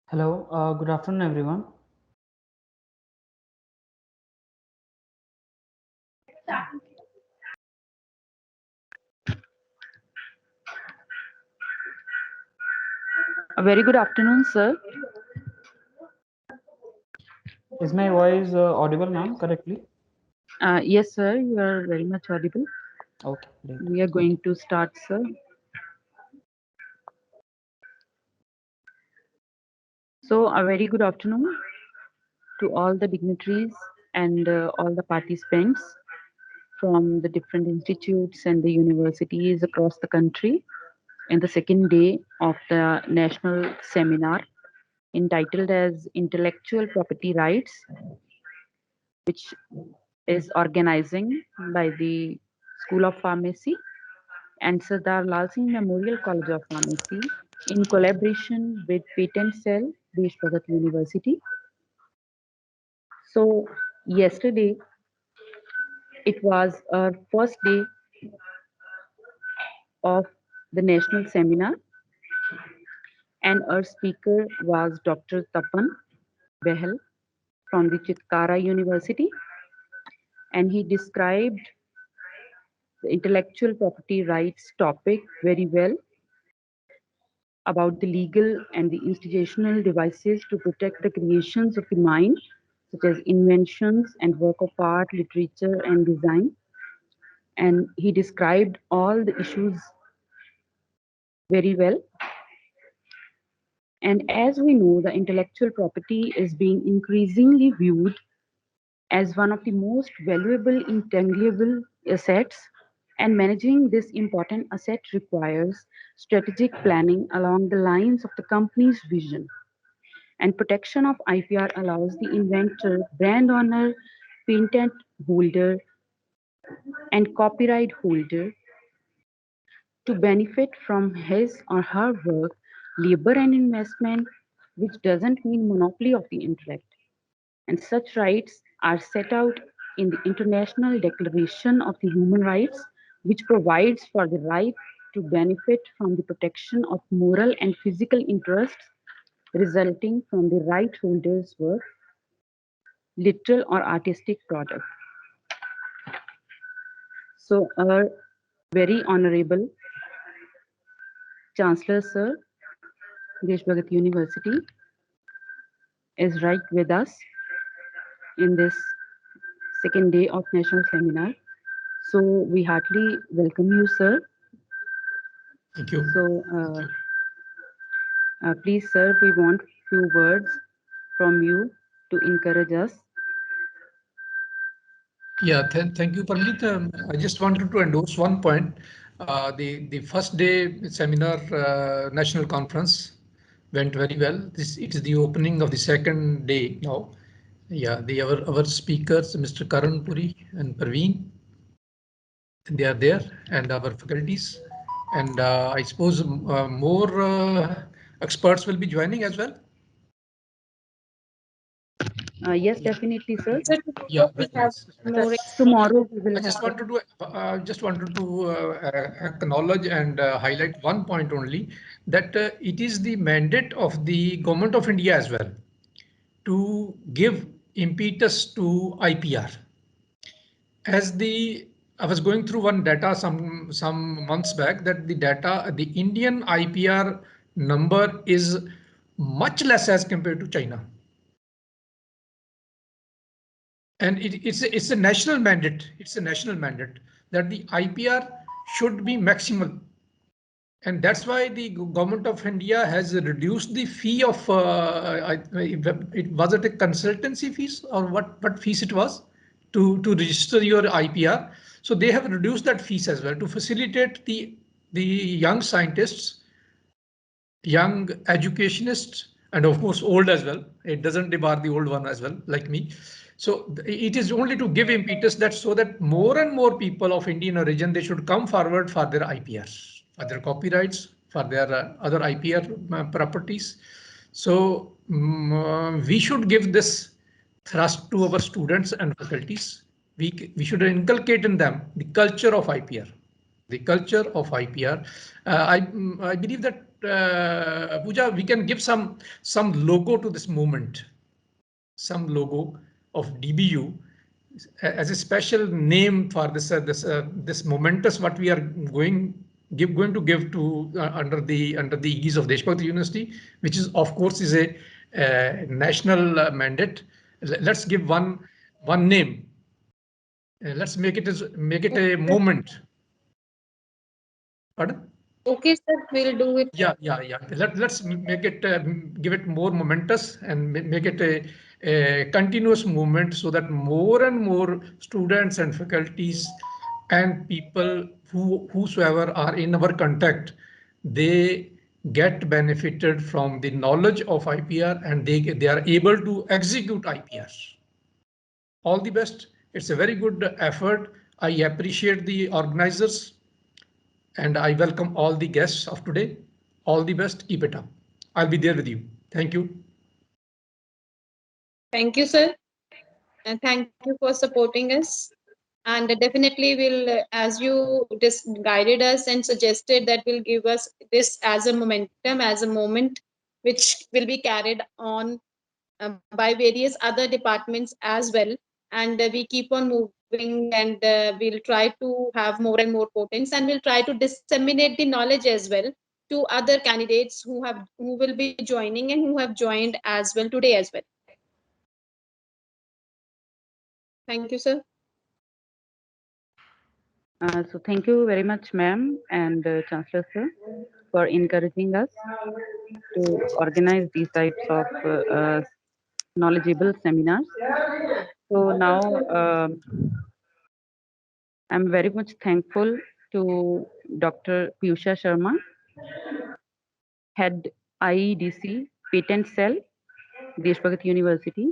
Hello, good afternoon, everyone. A very good afternoon, sir. Is my voice audible, ma'am, correctly? Yes, sir, you are very much audible. Okay, great. We are going to start, sir. So, a very good afternoon to all the dignitaries and all the participants from the different institutes and the universities across the country in the second day of the national seminar entitled as Intellectual Property Rights, which is organizing by the School of Pharmacy and Sardar Lal Singh Memorial College of Pharmacy in collaboration with Patent Cell, Desh Bhagat University. So yesterday it was our first day of the national seminar, and our speaker was Dr. Tapan Behel from the Chitkara University, and he described the intellectual property rights topic very well about the legal and the institutional devices to protect the creations of the mind, such as inventions and work of art, literature, and design. And he described all the issues very well. And as we know, the intellectual property is being increasingly viewed as one of the most valuable intangible assets, and managing this important asset requires strategic planning along the lines of the company's vision. And protection of IPR allows the inventor, brand owner, patent holder, and copyright holder to benefit from his or her work, labor, and investment, which doesn't mean monopoly of the intellect. And such rights are set out in the International Declaration of the Human Rights, which provides for the right to benefit from the protection of moral and physical interests resulting from the right holder's work, literal or artistic product. So our very honorable Chancellor Sir, Desh Bhagat University is right with us in this second day of national seminar. So we heartily welcome you, sir. Thank you. So please, sir, we want few words from you to encourage us. Yeah, thank you, Pandit. I just wanted to endorse one point. The first day seminar national conference went very well. It is the opening of the second day now. Yeah, our speakers, Mr. Karan Puri and Praveen, they are there, and our faculties, and I suppose more experts will be joining as well. Yes, definitely, sir. Yeah, Tomorrow we will I just have. wanted to acknowledge and highlight one point only, that it is the mandate of the Government of India as well to give impetus to IPR. I was going through one data some months back, that the Indian IPR number is much less as compared to China. And it's a national mandate. It's a national mandate that the IPR should be maximal. And that's why the government of India has reduced the fee of, it was it a consultancy fees or what fees it was to register your IPR. So they have reduced that fees as well to facilitate the young scientists, young educationists, and of course old as well. It doesn't debar the old one as well, like me. So it is only to give impetus that so that more and more people of Indian origin, they should come forward for their IPRs, for their copyrights, for their other IPR properties. So we should give this thrust to our students and faculties. We should inculcate in them the culture of IPR. The culture of IPR. I believe that Pooja, we can give some logo to this movement, some logo of DBU as a special name for this momentous what we are going to give to under the aegis of Deshbhakti University, which is of course is a national mandate. Let's give one name. Let's make it a movement. Pardon? Okay, sir, we'll do it. Yeah. Let's make it give it more momentous and make it a continuous movement so that more and more students and faculties and people whosoever are in our contact, they get benefited from the knowledge of IPR and they are able to execute IPRs. All the best. It's a very good effort. I appreciate the organizers and I welcome all the guests of today. All the best. Keep it up. I'll be there with you. Thank you. Thank you, sir. And thank you for supporting us. And definitely will, as you just guided us and suggested that will give us this as a momentum, as a moment, which will be carried on by various other departments as well. And we keep on moving and we'll try to have more and more potence and we'll try to disseminate the knowledge as well to other candidates who will be joining and who have joined as well today as well. Thank you, sir. So thank you very much, ma'am and Chancellor sir, for encouraging us to organize these types of knowledgeable seminars. So now I'm very much thankful to Dr. Piyusha Sharma, Head IEDC Patent Cell, Deshbhakti University,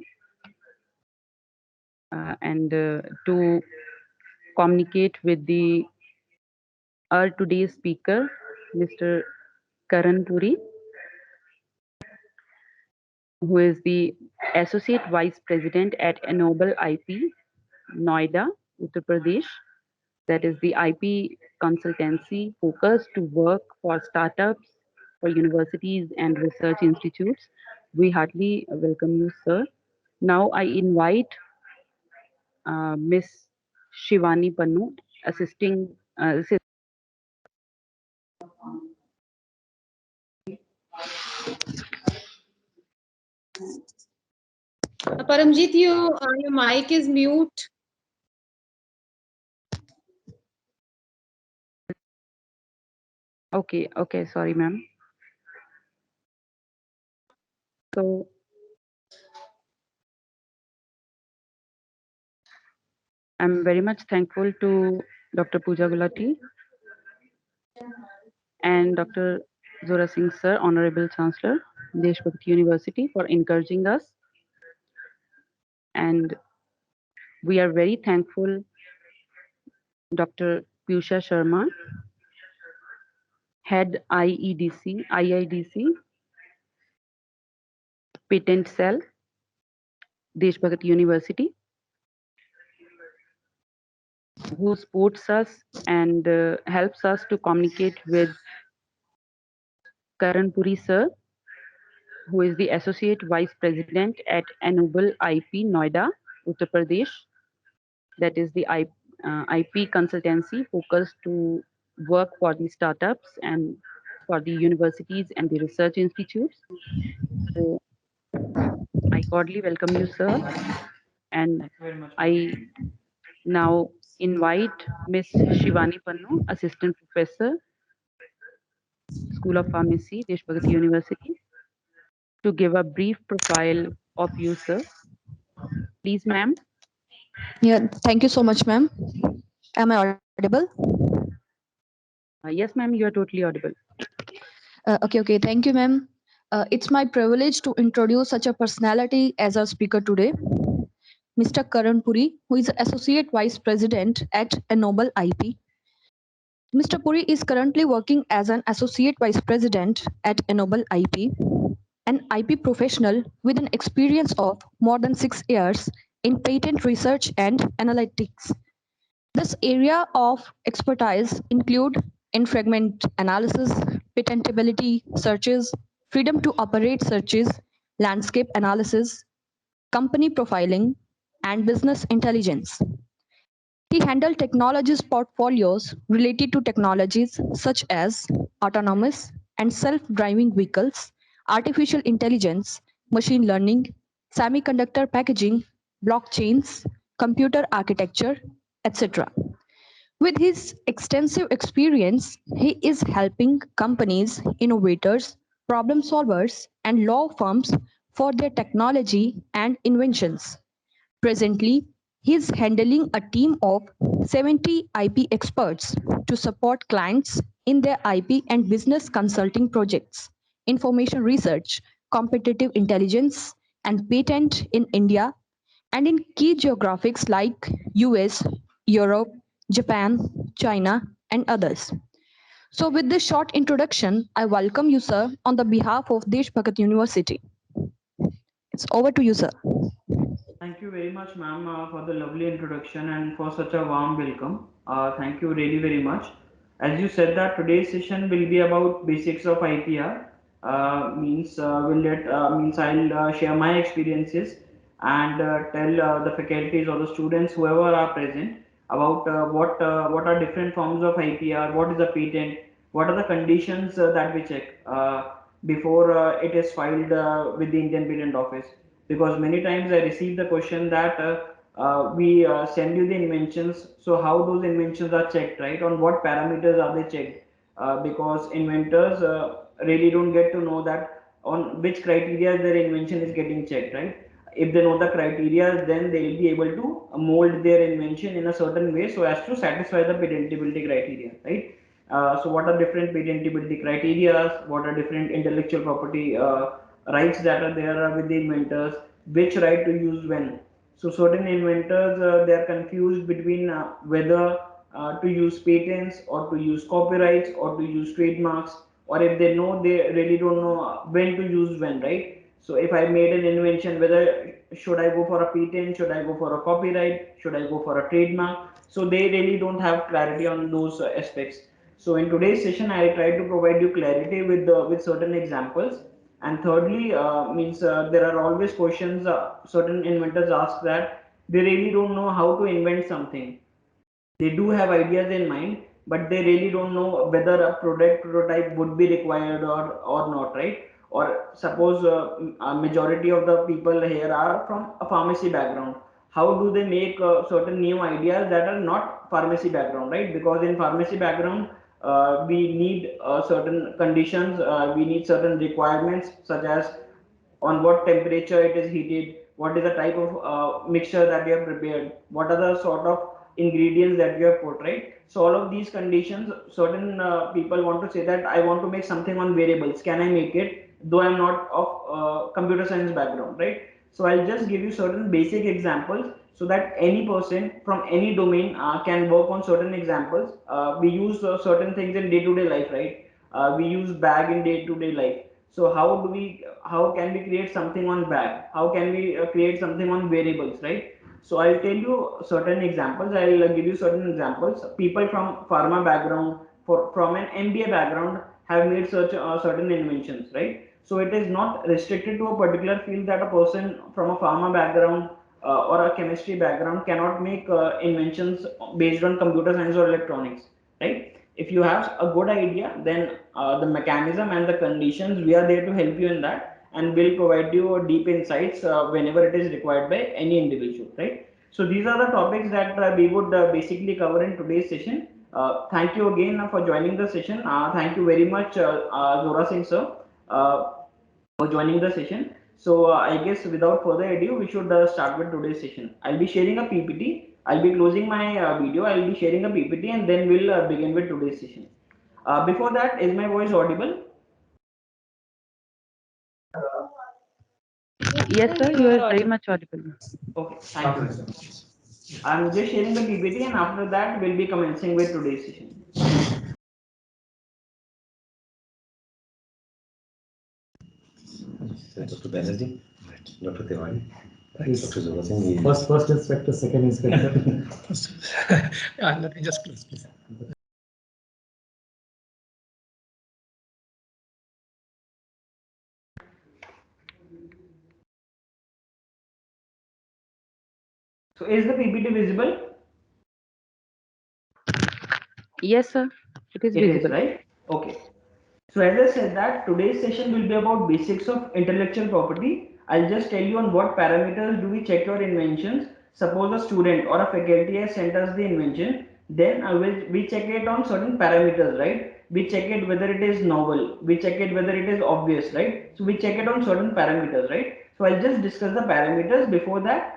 and to communicate with our today's speaker, Mr. Karan Puri, who is the Associate Vice President at Ennoble IP, Noida, Uttar Pradesh. That is the IP consultancy focused to work for startups, for universities and research institutes. We heartily welcome you, sir. Now I invite Miss Shivani Pannu, assisting. Paramjit, your mic is mute. Okay, sorry, ma'am. So I'm very much thankful to Dr. Pooja Gulati and Dr. Zora Singh sir, Honorable Chancellor, Deshbhakti University, for encouraging us. And we are very thankful Dr. Piyusha Sharma, Head IIDC, Patent Cell, Deshbhakti University, who supports us and helps us to communicate with Karan Puri sir, who is the Associate Vice President at Ennoble IP, Noida, Uttar Pradesh. That is the IP consultancy focused to work for the startups and for the universities and the research institutes. So I cordially welcome you, sir. And I now invite Ms. Shivani Pannu, Assistant Professor, School of Pharmacy, Deshbhakti University, to give a brief profile of you, sir. Please, ma'am. Yeah, thank you so much, ma'am. Am I audible? Yes, ma'am, you are totally audible. Okay, thank you, ma'am. It's my privilege to introduce such a personality as our speaker today, Mr. Karan Puri, who is Associate Vice President at Ennoble IP. Mr. Puri is currently working as an Associate Vice President at Ennoble IP, an IP professional with an experience of more than 6 years in patent research and analytics. This area of expertise include infringement analysis, patentability searches, freedom to operate searches, landscape analysis, company profiling, and business intelligence. He handled technologies portfolios related to technologies such as autonomous and self-driving vehicles, artificial intelligence, machine learning, semiconductor packaging, blockchains, computer architecture, etc. With his extensive experience, he is helping companies, innovators, problem solvers, and law firms for their technology and inventions. Presently, he is handling a team of 70 IP experts to support clients in their IP and business consulting projects, information research, competitive intelligence, and patent in India and in key geographies like US, Europe, Japan, China, and others. So with this short introduction, I welcome you, sir, on the behalf of Desh Bhagat University. It's over to you, sir. Thank you very much, ma'am, for the lovely introduction and for such a warm welcome. Thank you really very much. As you said that today's session will be about basics of IPR. Means I'll share my experiences and tell the faculties or the students whoever are present about what are different forms of IPR, what is a patent, what are the conditions that we check before it is filed with the Indian Patent Office, because many times I receive the question that we send you the inventions, so how those inventions are checked, right? On what parameters are they checked? Because inventors really don't get to know that on which criteria their invention is getting checked, right? If they know the criteria, then they will be able to mold their invention in a certain way so as to satisfy the patentability criteria, right? So what are different patentability criteria? What are different intellectual property rights that are there with the inventors? Which right to use when? So certain inventors they are confused between whether to use patents or to use copyrights or to use trademarks, or if they know, they really don't know when to use when, right? So if I made an invention, whether should I go for a patent, should I go for a copyright, should I go for a trademark? So they really don't have clarity on those aspects. So in today's session, I try to provide you clarity with certain examples. And thirdly, there are always questions certain inventors ask that they really don't know how to invent something. They do have ideas in mind, but they really don't know whether a product prototype would be required or not, right? Or suppose a majority of the people here are from a pharmacy background. How do they make certain new ideas that are not pharmacy background, right? Because in pharmacy background we need certain conditions, we need certain requirements, such as on what temperature it is heated, what is the type of mixture that you have prepared, what are the sort of ingredients that you have put, right? So all of these conditions, certain people want to say that I want to make something on variables, can I make it, though I'm not of computer science background, right? So I'll just give you certain basic examples so that any person from any domain can work on certain examples. We use certain things in day-to-day life, right? We use bag in day-to-day life. So how can we create something on bag? How can we create something on variables, right? So I'll tell you certain examples. I'll give you certain examples. People from pharma background, from an MBA background, have made such certain inventions, right? So it is not restricted to a particular field that a person from a pharma background or a chemistry background cannot make inventions based on computer science or electronics, right? If you have a good idea, then the mechanism and the conditions, we are there to help you in that, and will provide you deep insights whenever it is required by any individual, right? So these are the topics that we would basically cover in today's session. Thank you again for joining the session. Thank you very much, Zora Singh sir, for joining the session. So I guess without further ado, we should start with today's session. I'll be sharing a PPT. I'll be closing my video. I'll be sharing a PPT, and then we'll begin with today's session. Before that, is my voice audible? Yes, sir, you are very much audible. Okay, thank you. I'm just sharing the PPT, and after that, we'll be commencing with today's session. Dr. Banerjee, Dr. Tiwari, Dr. Zora Singh. First inspector, second inspector. Let me just close, please. So is the PPT visible? Yes, sir. It is It is, visible. right? Okay. So as I said that today's session will be about basics of intellectual property. I'll just tell you on what parameters do we check your inventions. Suppose a student or a faculty has sent us the invention, then we check it on certain parameters, right? We check it whether it is novel, we check it whether it is obvious, right? So we check it on certain parameters, right? So I'll just discuss the parameters. Before that,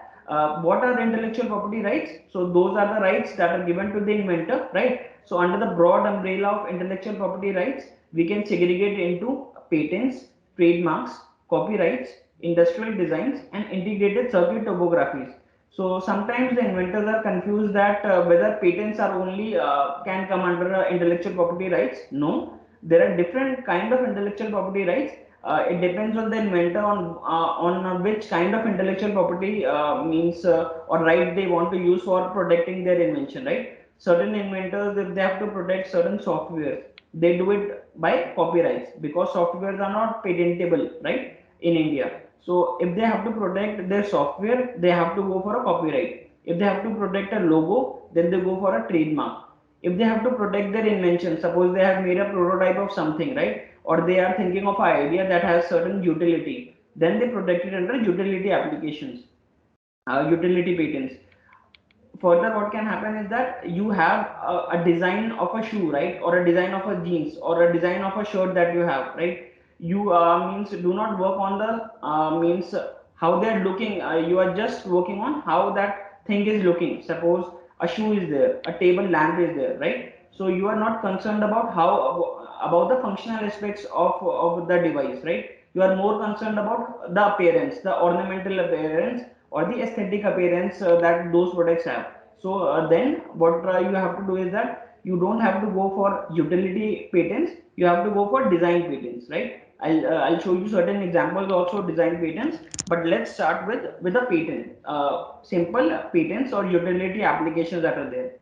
what are intellectual property rights? So those are the rights that are given to the inventor, right? So under the broad umbrella of intellectual property rights, we can segregate into patents, trademarks, copyrights, industrial designs, and integrated circuit topographies. So sometimes the inventors are confused that whether patents are only can come under intellectual property rights. No, there are different kind of intellectual property rights. It depends on the inventor on which kind of intellectual property means or right they want to use for protecting their invention, right? Certain inventors, if they have to protect certain software, they do it by copyrights because softwares are not patentable, right, in India. So if they have to protect their software, they have to go for a copyright. If they have to protect a logo, then they go for a trademark. If they have to protect their invention, suppose they have made a prototype of something, right, or they are thinking of an idea that has certain utility, then they protect it under utility applications, utility patents. Further, what can happen is that you have a design of a shoe, right, or a design of a jeans or a design of a shirt that you have, right? You means do not work on the means how they're looking. You are just working on how that thing is looking. Suppose a shoe is there, a table lamp is there, right? So you are not concerned about how about the functional aspects of the device, right? You are more concerned about the appearance, the ornamental appearance or the aesthetic appearance that those products have. So then what you have to do is that you don't have to go for utility patents, you have to go for design patents, right? I'll show you certain examples also design patents, but let's start with a patent, simple patents or utility applications that are there.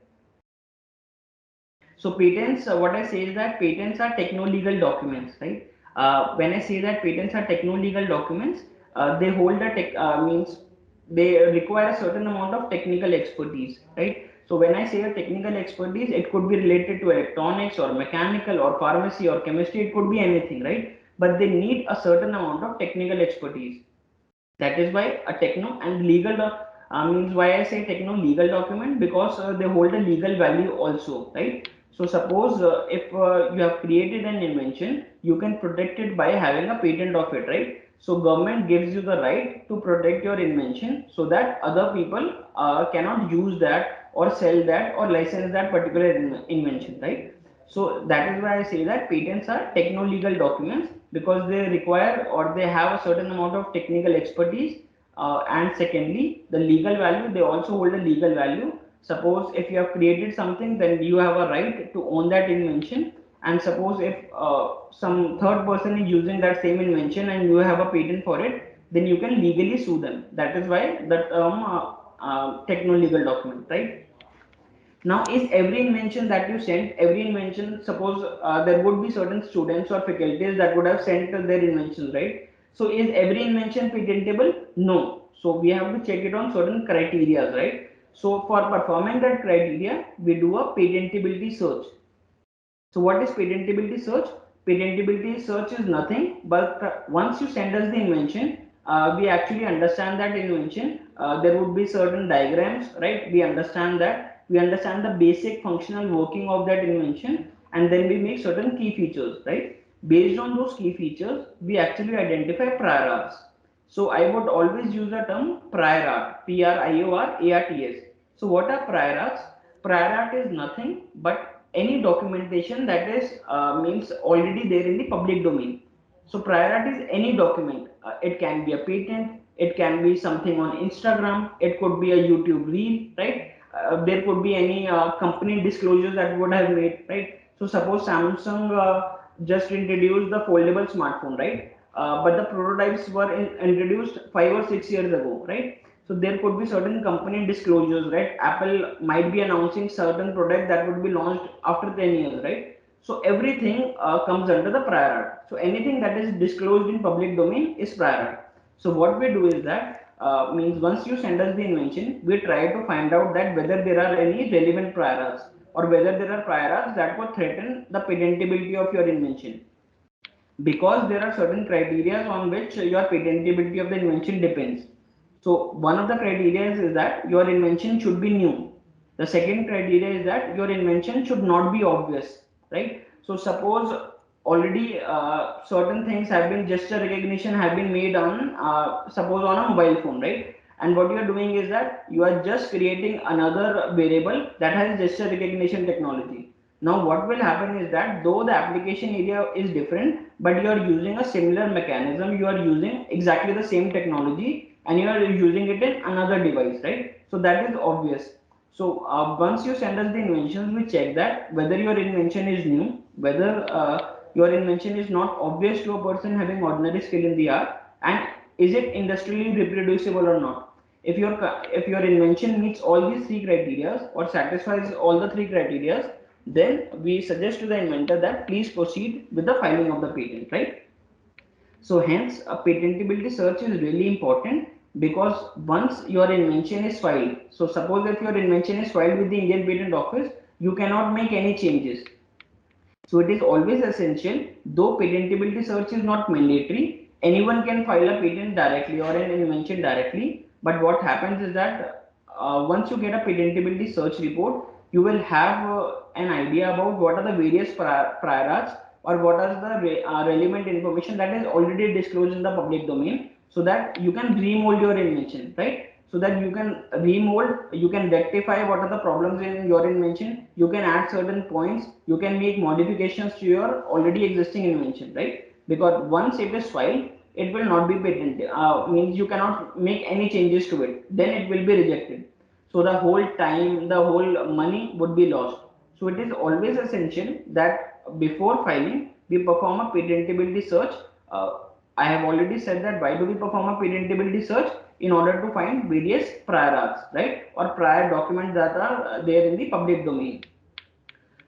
So patents, what I say is that patents are techno-legal documents, right? When I say that patents are techno-legal documents, they hold a means they require a certain amount of technical expertise, right? So when I say a technical expertise, it could be related to electronics or mechanical or pharmacy or chemistry, it could be anything, right? But they need a certain amount of technical expertise. That is why a techno and legal means why I say techno legal document, because they hold a legal value also, right? So suppose if you have created an invention, you can protect it by having a patent of it, right? So government gives you the right to protect your invention so that other people cannot use that or sell that or license that particular invention, right? So that is why I say that patents are techno-legal documents, because they require or they have a certain amount of technical expertise, and secondly the legal value, they also hold a legal value. Suppose if you have created something, then you have a right to own that invention, and suppose if some third person is using that same invention and you have a patent for it, then you can legally sue them. That is why the term techno-legal document, right? Now, is every invention that you sent, every invention, suppose there would be certain students or faculties that would have sent their inventions, right? So, is every invention patentable? No. So, we have to check it on certain criteria, right? So, for performing that criteria, we do a patentability search. So what is patentability search? Patentability search is nothing but once you send us the invention, we actually understand that invention. There would be certain diagrams, right? We understand that. We understand the basic functional working of that invention, and then we make certain key features, right? Based on those key features, we actually identify prior arts. So I would always use the term prior art, PRIORARTS. So what are prior arts? Prior art is nothing but any documentation that is means already there in the public domain. So prior art is any document. It can be a patent, it can be something on Instagram, it could be a YouTube reel, right? There could be any company disclosures that would have made, right? So suppose Samsung just introduced the foldable smartphone, right? But the prototypes were introduced 5 or 6 years ago, right? So there could be certain company disclosures, right? Apple might be announcing certain product that would be launched after 10 years, right? So everything comes under the prior art. So anything that is disclosed in public domain is prior art. So what we do is that means once you send us the invention, we try to find out that whether there are any relevant prior arts or whether there are prior arts that would threaten the patentability of your invention, because there are certain criteria on which your patentability of the invention depends. So one of the criteria is that your invention should be new. The second criteria is that your invention should not be obvious, right? So suppose already certain things have been, gesture recognition have been made on suppose on a mobile phone, right? And what you are doing is that you are just creating another variable that has gesture recognition technology. Now what will happen is that though the application area is different, but you are using a similar mechanism, you are using exactly the same technology, and you are using it in another device, right? So that is obvious. So once you send us the inventions, we check that whether your invention is new, whether your invention is not obvious to a person having ordinary skill in the art, and is it industrially reproducible or not. If your invention meets all these three criteria or satisfies all the three criteria, then we suggest to the inventor that please proceed with the filing of the patent, right? So hence a patentability search is really important, because once your invention is filed, so suppose if your invention is filed with the Indian Patent Office, you cannot make any changes. So it is always essential, though patentability search is not mandatory, anyone can file a patent directly or an invention directly. But what happens is that once you get a patentability search report, you will have an idea about what are the various prior arts or what are the relevant information that is already disclosed in the public domain, so that you can remold your invention, right? So that you can remold, you can rectify what are the problems in your invention, you can add certain points, you can make modifications to your already existing invention, right? Because once it is filed, it will not be patented, means you cannot make any changes to it, then it will be rejected. So the whole time, the whole money would be lost. So it is always essential that before filing, we perform a patentability search. I have already said that why do we perform a patentability search? In order to find various prior arts, right? Or prior documents that are there in the public domain.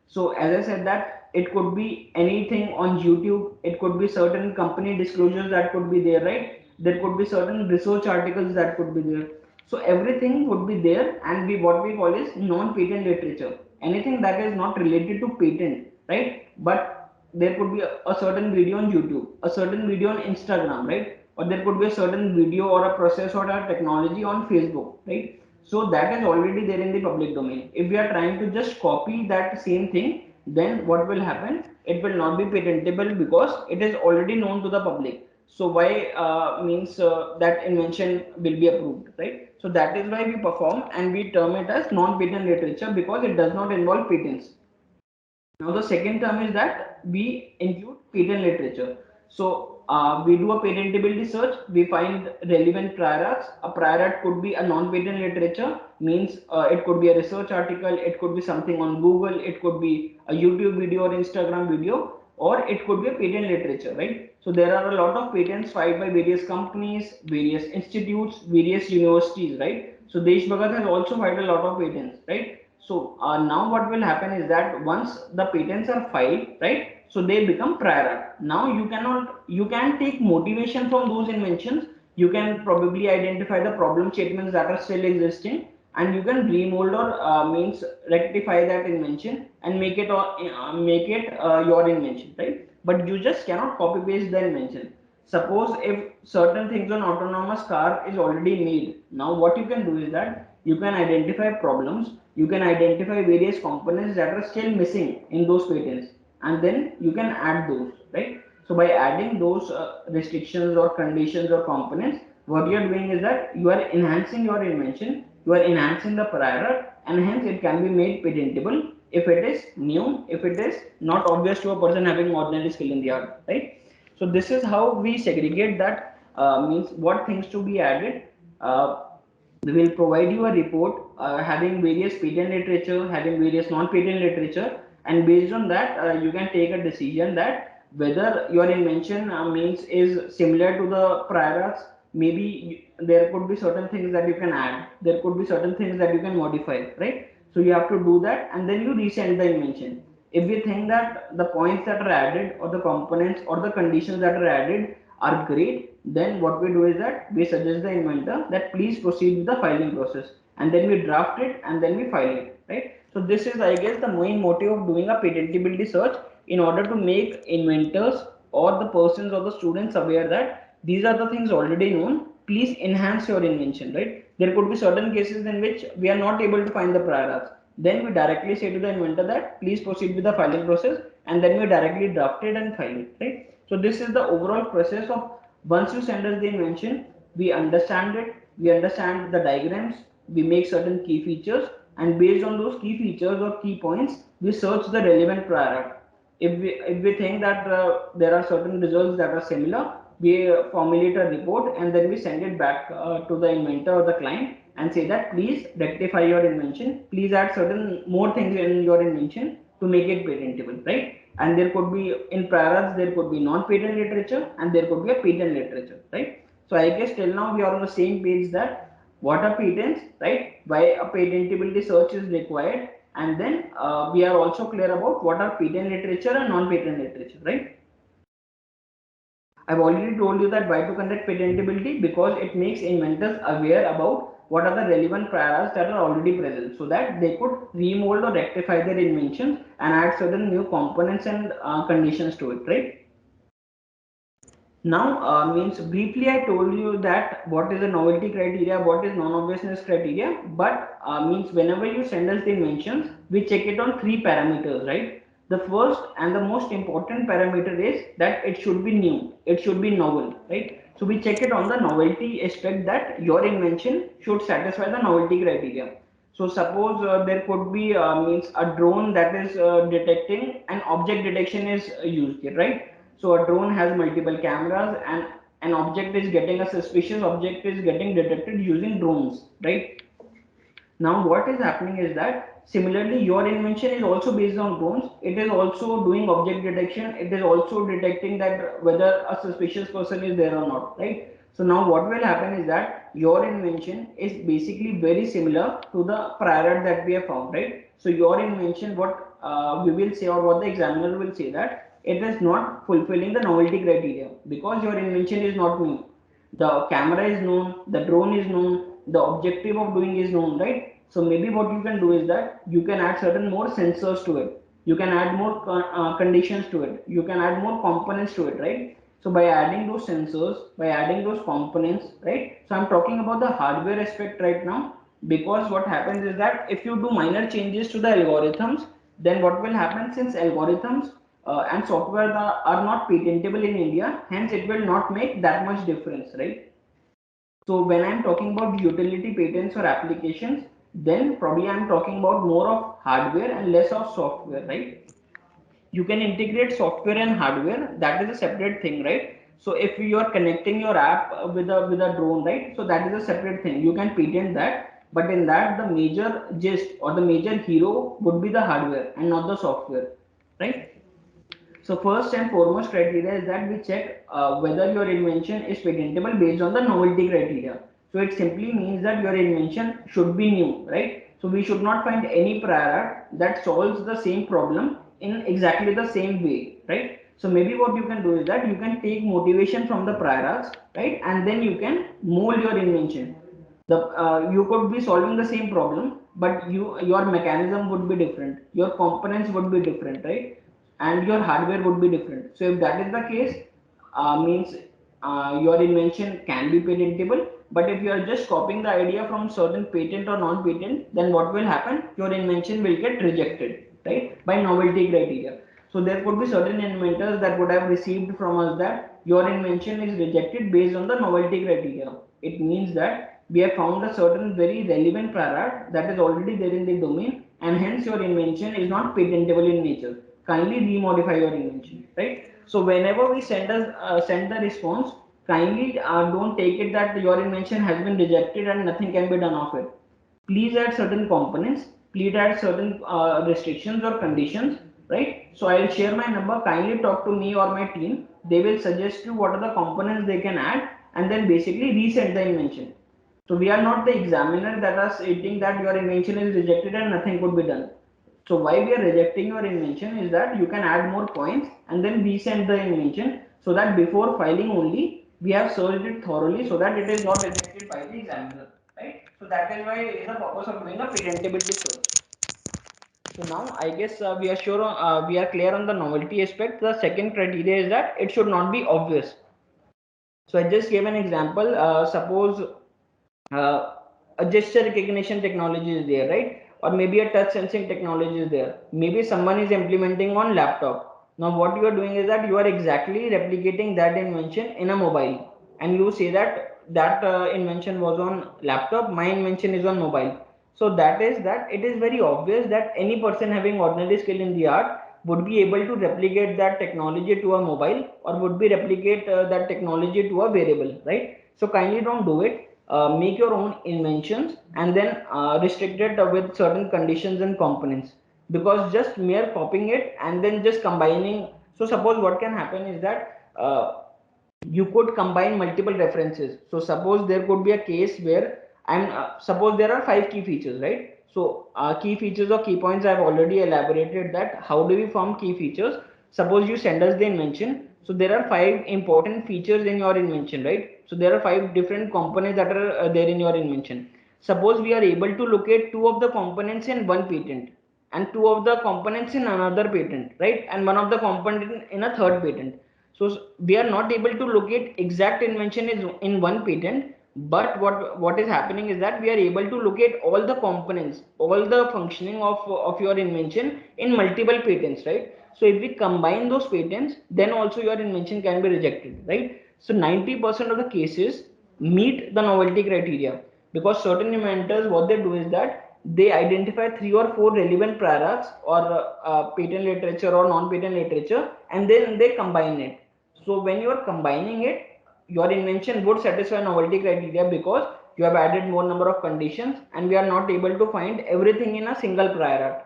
So as I said that it could be anything on YouTube, it could be certain company disclosures that could be there, right? There could be certain research articles that could be there. So everything would be there, and we what we call is non-patent literature. Anything that is not related to patent, right? But there could be a certain video on YouTube, a certain video on Instagram, right? Or there could be a certain video or a process or a technology on Facebook, right? So that is already there in the public domain. If we are trying to just copy that same thing, then what will happen? It will not be patentable because it is already known to the public. So why means that invention will be approved, right? So that is why we perform and we term it as non-patent literature, because it does not involve patents. Now the second term is that we include patent literature. So we do a patentability search, we find relevant prior arts. A prior art could be a non-patent literature, means it could be a research article, it could be something on Google, it could be a YouTube video or Instagram video, or it could be a patent literature, right? So there are a lot of patents filed by various companies, various institutes, various universities, right? So Desh Bhagat has also filed a lot of patents, right? So now what will happen is that once the patents are filed, right? So they become prior art. Now you can take motivation from those inventions. You can probably identify the problem statements that are still existing, and you can remold or means rectify that invention and make it your invention, right? But you just cannot copy paste the invention. Suppose if certain things on autonomous car is already made, now what you can do is that you can identify problems, you can identify various components that are still missing in those patents, and then you can add those, right? So by adding those restrictions or conditions or components, what you are doing is that you are enhancing your invention, you are enhancing the prior art, and hence it can be made patentable if it is new, if it is not obvious to a person having ordinary skill in the art, right? So this is how we segregate that, means what things to be added. We will provide you a report having various patent literature, having various non-patent literature, and based on that, you can take a decision that whether your invention means is similar to the prior arts. Maybe there could be certain things that you can add, there could be certain things that you can modify, right? So you have to do that, and then you resend the invention. If we think that the points that are added or the components or the conditions that are added are great, then what we do is that we suggest the inventor that please proceed with the filing process, and then we draft it and then we file it, right? So this is, I guess, the main motive of doing a patentability search, in order to make inventors or the persons or the students aware that these are the things already known, please enhance your invention, right? There could be certain cases in which we are not able to find the prior arts, then we directly say to the inventor that please proceed with the filing process, and then we directly draft it and file it, right? So this is the overall process of, once you send us the invention, we understand it, we understand the diagrams, we make certain key features, and based on those key features or key points, we search the relevant prior art. If we think that there are certain results that are similar, we formulate a report and then we send it back to the inventor or the client and say that please rectify your invention, please add certain more things in your invention to make it patentable, right? And there could be, in prior arts there could be non-patent literature and there could be a patent literature, right? So I guess till now we are on the same page that what are patents, right? Why a patentability search is required, and then we are also clear about what are patent literature and non-patent literature, right? I've already told you that why to conduct patentability, because it makes inventors aware about what are the relevant prior arts that are already present, so that they could remold or rectify their inventions and add certain new components and conditions to it, right? Now, means briefly I told you that what is a novelty criteria, what is non-obviousness criteria, but means whenever you send us the inventions, we check it on 3 parameters, right? The first and the most important parameter is that it should be new, it should be novel, right? So we check it on the novelty aspect, that your invention should satisfy the novelty criteria. So suppose there could be means a drone that is detecting, an object detection is used here, right? So a drone has multiple cameras and an object is getting, a suspicious object is getting detected using drones, right? Now what is happening is that similarly your invention is also based on drones. It is also doing object detection. It is also detecting that whether a suspicious person is there or not, right? So now what will happen is that your invention is basically very similar to the prior art that we have found, right? So your invention, what we will say, or what the examiner will say, that it is not fulfilling the novelty criteria because your invention is not new. The camera is known, the drone is known, the objective of doing is known, right? So maybe what you can do is that you can add certain more sensors to it, you can add more conditions to it, you can add more components to it, right? So by adding those sensors, by adding those components, right? So I'm talking about the hardware aspect right now, because what happens is that if you do minor changes to the algorithms, then what will happen, since algorithms and software are not patentable in India, hence it will not make that much difference, right? So when I'm talking about utility patents or applications, then probably I'm talking about more of hardware and less of software, right? You can integrate software and hardware, that is a separate thing, right? So if you are connecting your app with a drone, right? So that is a separate thing. You can patent that, but in that the major gist or the major hero would be the hardware and not the software, right? So first and foremost criteria is that we check whether your invention is patentable based on the novelty criteria. So it simply means that your invention should be new, right? So we should not find any prior art that solves the same problem in exactly the same way, right? So maybe what you can do is that you can take motivation from the prior arts, right? And then you can mold your invention. You could be solving the same problem, but your mechanism would be different, your components would be different, right? And your hardware would be different. So if that is the case, means your invention can be patentable. But if you are just copying the idea from certain patent or non-patent, then what will happen, your invention will get rejected, right, by novelty criteria. So there could be certain inventors that would have received from us that your invention is rejected based on the novelty criteria. It means that we have found a certain very relevant prior art that is already there in the domain, and hence your invention is not patentable in nature. Kindly remodify your invention, right? So whenever we send the response, kindly don't take it that your invention has been rejected and nothing can be done of it. Please add certain components, please add certain restrictions or conditions, right? So I'll share my number, kindly talk to me or my team, they will suggest you what are the components they can add, and then basically resend the invention. So we are not the examiner that are stating that your invention is rejected and nothing could be done. So why we are rejecting your invention is that you can add more points and then resend the invention. so that before filing only we have searched it thoroughly so that it is not rejected by the examiner, right? So that is why is the purpose of doing a patentability search. So now I guess we are sure we are clear on the novelty aspect. The second criteria is that it should not be obvious. So I just gave an example. Suppose a gesture recognition technology is there, right? Or maybe a touch sensing technology is there. Maybe someone is implementing on laptop. Now what you are doing is that you are exactly replicating that invention in a mobile, and you say that invention was on laptop, my invention is on mobile. So that is that it is very obvious that any person having ordinary skill in the art would be able to replicate that technology to a mobile, or would be replicate that technology to a wearable, right? So kindly don't do it. Make your own inventions and then restrict it with certain conditions and components, because just mere copying it and then just combining. So suppose what can happen is that you could combine multiple references. So suppose there could be a case where suppose there are 5 key features, right? So key features or key points I have already elaborated that how do we form key features. Suppose you send us the invention, so there are 5 important features in your invention, right? So there are 5 different components that are there in your invention. Suppose we are able to locate 2 of the components in one patent, and 2 of the components in another patent, right? And one of the component in a third patent. So we are not able to locate exact invention is in one patent, but what is happening is that we are able to locate all the components, all the functioning of your invention in multiple patents, right? So if we combine those patents, then also your invention can be rejected, right? So 90% of the cases meet the novelty criteria, because certain inventors, what they do is that they identify 3 or 4 relevant prior arts or patent literature or non-patent literature, and then they combine it. So when you are combining it, your invention would satisfy novelty criteria, because you have added more number of conditions and we are not able to find everything in a single prior art.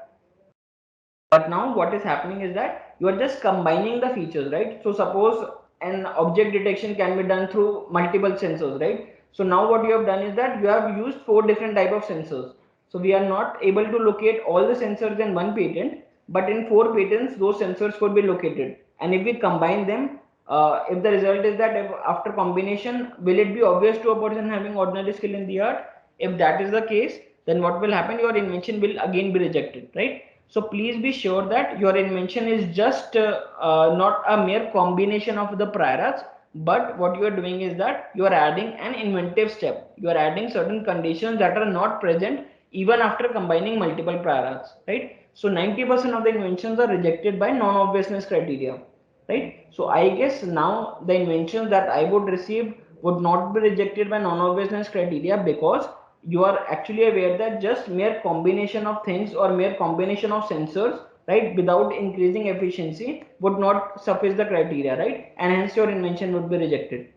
But now what is happening is that you are just combining the features, right? So suppose an object detection can be done through multiple sensors, right? So now what you have done is that you have used 4 different type of sensors. So we are not able to locate all the sensors in one patent, but in 4 patents those sensors could be located. And if we combine them, if the result is that after combination, will it be obvious to a person having ordinary skill in the art? If that is the case, then what will happen? Your invention will again be rejected, right? So please be sure that your invention is just not a mere combination of the prior arts, but what you are doing is that you are adding an inventive step. You are adding certain conditions that are not present even after combining multiple prior arts, right? So 90% of the inventions are rejected by non-obviousness criteria, right? So I guess now the inventions that I would receive would not be rejected by non-obviousness criteria, because you are actually aware that just mere combination of things or mere combination of sensors, right, without increasing efficiency would not suffice the criteria, right? And hence your invention would be rejected.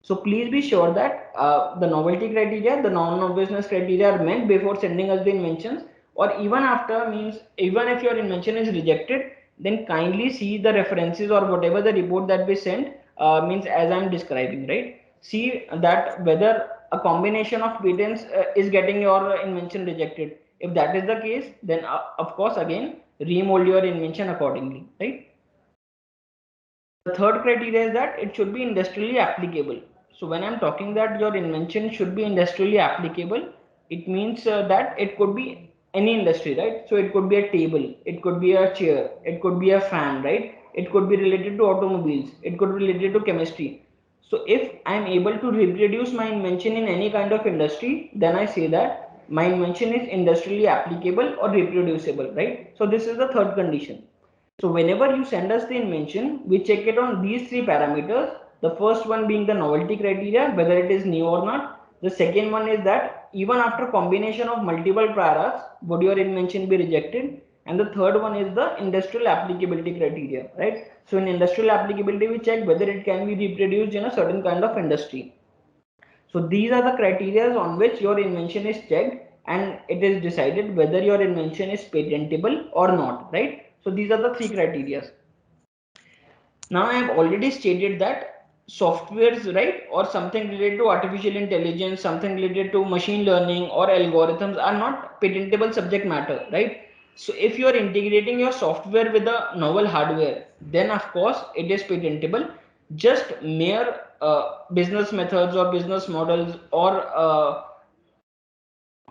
So please be sure that the novelty criteria, the non-obviousness criteria are met before sending us the inventions, or even after, means even if your invention is rejected, then kindly see the references or whatever the report that we sent, means as I am describing, right? See that whether a combination of patents is getting your invention rejected. If that is the case, then of course again remold your invention accordingly, right? The third criteria is that it should be industrially applicable. So when I'm talking that your invention should be industrially applicable, it means that it could be any industry, right? So it could be a table, it could be a chair, it could be a fan, right? It could be related to automobiles, it could be related to chemistry. So if I'm able to reproduce my invention in any kind of industry, then I say that my invention is industrially applicable or reproducible, right? So this is the third condition. So whenever you send us the invention, we check it on these 3 parameters. The first one being the novelty criteria, whether it is new or not. The second one is that even after combination of multiple prior arts, would your invention be rejected? And the third one is the industrial applicability criteria, right? So in industrial applicability, we check whether it can be reproduced in a certain kind of industry. So these are the criteria on which your invention is checked, and it is decided whether your invention is patentable or not, right? So these are the 3 criteria. Now I have already stated that softwares, right, or something related to artificial intelligence, something related to machine learning or algorithms are not patentable subject matter, right? So if you are integrating your software with a novel hardware, then of course it is patentable. Just mere business methods or business models or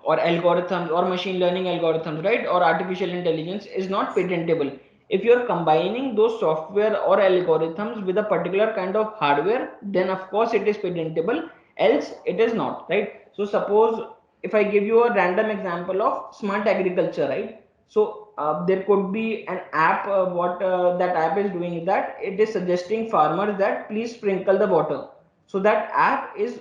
algorithms or machine learning algorithms, right, or artificial intelligence is not patentable. If you are combining those software or algorithms with a particular kind of hardware, then of course it is patentable, else it is not, right? So suppose if I give you a random example of smart agriculture, right? So there could be an app. What that app is doing is that it is suggesting farmers that please sprinkle the water. So that app is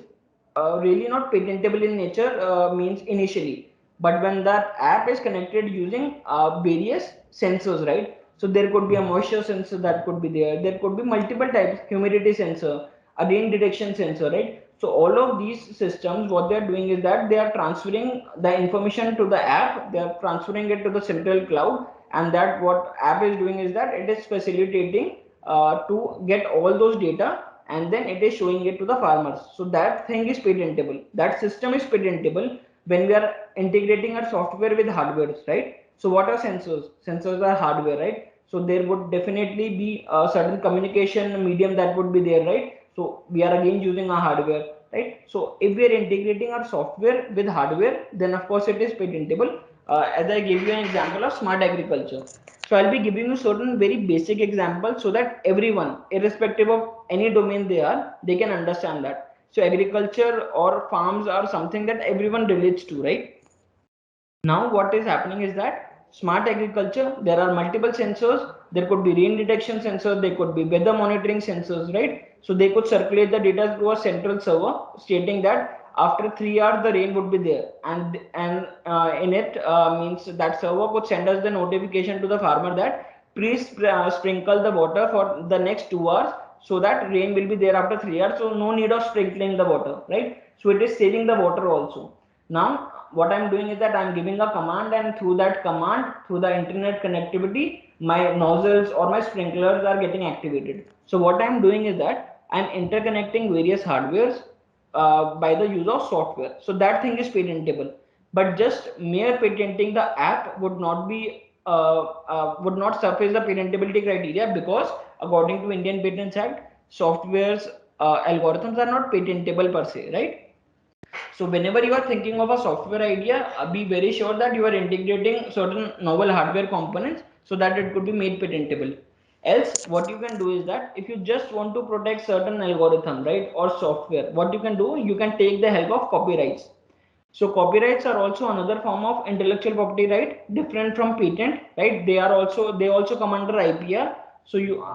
really not patentable in nature, means initially, but when that app is connected using various sensors, right? So there could be a moisture sensor that could be there could be multiple types, humidity sensor, a rain detection sensor, right? So all of these systems, what they are doing is that they are transferring the information to the app, they are transferring it to the central cloud, and that what app is doing is that it is facilitating to get all those data, and then it is showing it to the farmers. So that thing is patentable, that system is patentable when we are integrating our software with hardware, right? So what are sensors? Sensors are hardware, right? So there would definitely be a certain communication medium that would be there, right? So we are again using a hardware, right? So if we are integrating our software with hardware, then of course it is patentable. As I gave you an example of smart agriculture, so I'll be giving you certain very basic examples so that everyone, irrespective of any domain they are, they can understand that. So agriculture or farms are something that everyone relates to, right? Now what is happening is that smart agriculture, there are multiple sensors. There could be rain detection sensors, there could be weather monitoring sensors, right? So they could circulate the data to a central server stating that after 3 hours the rain would be there, and in it means that server could send us the notification to the farmer that please sprinkle the water for the next 2 hours, so that rain will be there after 3 hours, so no need of sprinkling the water, right? So it is saving the water also. Now what I'm doing is that I'm giving a command, and through that command, through the internet connectivity, my nozzles or my sprinklers are getting activated. So what I'm doing is that I'm interconnecting various hardwares by the use of software. So that thing is patentable. But just mere patenting the app would not be would not surface the patentability criteria, because according to Indian Patents Act, software's algorithms are not patentable per se, right? So whenever you are thinking of a software idea, be very sure that you are integrating certain novel hardware components so that it could be made patentable. Else, what you can do is that if you just want to protect certain algorithm, right, or software, what you can do, you can take the help of copyrights. So copyrights are also another form of intellectual property right, different from patent, right? They also come under IPR. So you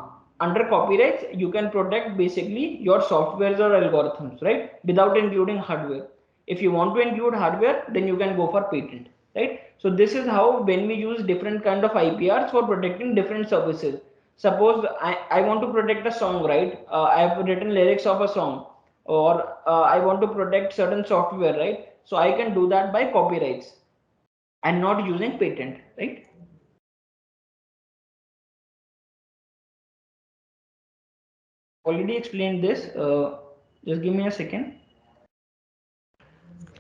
under copyrights, you can protect basically your softwares or algorithms, right, without including hardware. If you want to include hardware, then you can go for patent, right? So this is how when we use different kind of IPRs for protecting different services. Suppose I want to protect a song, right? I have written lyrics of a song, or I want to protect certain software, right? So I can do that by copyrights and not using patent, right? Already explained this. Just give me a second.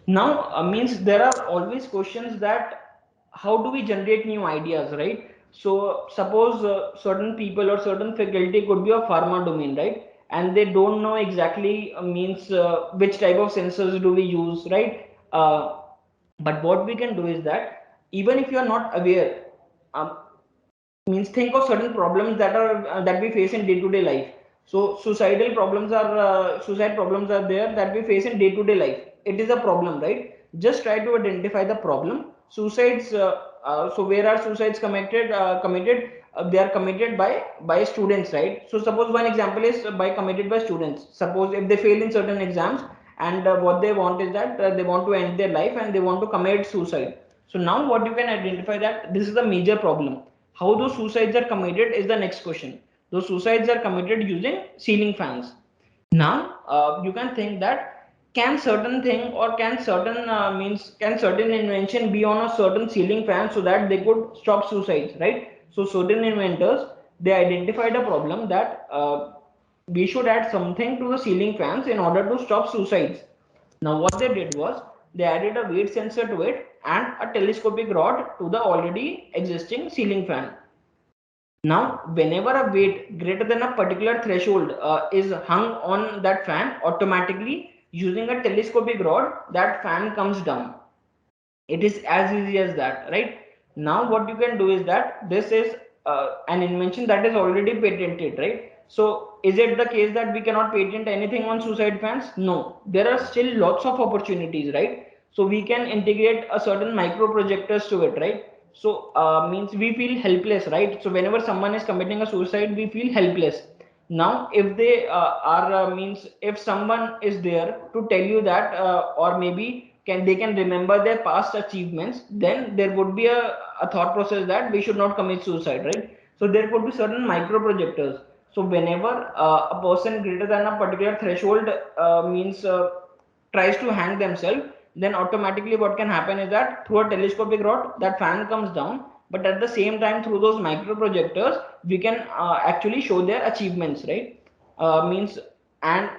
Now means there are always questions that how do we generate new ideas, right? So suppose certain people or certain faculty could be a pharma domain, right, and they don't know exactly means which type of sensors do we use, right? But what we can do is that even if you are not aware, um, means think of certain problems that are that we face in day-to-day life. So suicide problems are there that we face in day-to-day life. It is a problem, right? Just try to identify the problem. Suicides, so where are suicides committed? They are committed by students, right? So suppose one example is by committed by students. Suppose if they fail in certain exams, and what they want is that they want to end their life and they want to commit suicide. So now what you can identify that this is the major problem. How those suicides are committed is the next question. Those suicides are committed using ceiling fans. Now you can think that can certain thing or can certain invention be on a certain ceiling fan so that they could stop suicides, right? So certain inventors, they identified a problem that we should add something to the ceiling fans in order to stop suicides. Now what they did was they added a weight sensor to it and a telescopic rod to the already existing ceiling fan. Now, whenever a weight greater than a particular threshold is hung on that fan, automatically using a telescopic rod, that fan comes down. It is as easy as that, right? Now, what you can do is that this is an invention that is already patented, right? So, is it the case that we cannot patent anything on suicide fans? No, there are still lots of opportunities, right? So, we can integrate a certain micro projectors to it, right? So means we feel helpless, right? So whenever someone is committing a suicide, we feel helpless. Now if they are means if someone is there to tell you that or maybe they can remember their past achievements, then there would be a thought process that we should not commit suicide, right? So there could be certain micro projectors. So whenever a person greater than a particular threshold means tries to hang themselves, then automatically what can happen is that through a telescopic rod, that fan comes down, but at the same time through those micro projectors we can actually show their achievements, right? Means and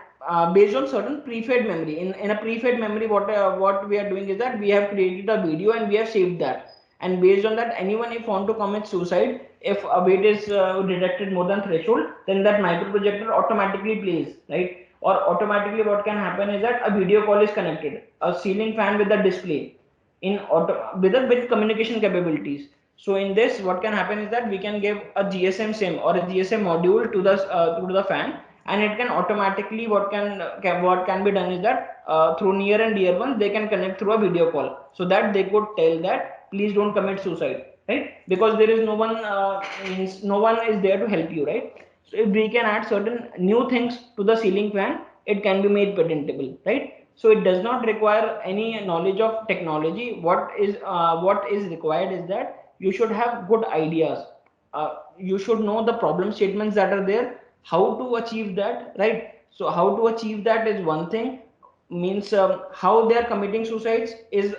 based on certain prefed memory, in a prefed memory, what we are doing is that we have created a video and we have saved that, and based on that, anyone if want to commit suicide, if a weight is detected more than threshold, then that micro projector automatically plays, right? Or automatically what can happen is that a video call is connected, a ceiling fan with a display in with communication capabilities. So in this, what can happen is that we can give a GSM sim or a GSM module to the fan, and it can automatically what can be done is that through near and dear ones they can connect through a video call, so that they could tell that please don't commit suicide, right? Because there is no one means no one is there to help you, right? So if we can add certain new things to the ceiling fan, it can be made patentable, right? So it does not require any knowledge of technology. What is required is that you should have good ideas. You should know the problem statements that are there, how to achieve that, right? So how to achieve that is one thing. Means how they are committing suicides is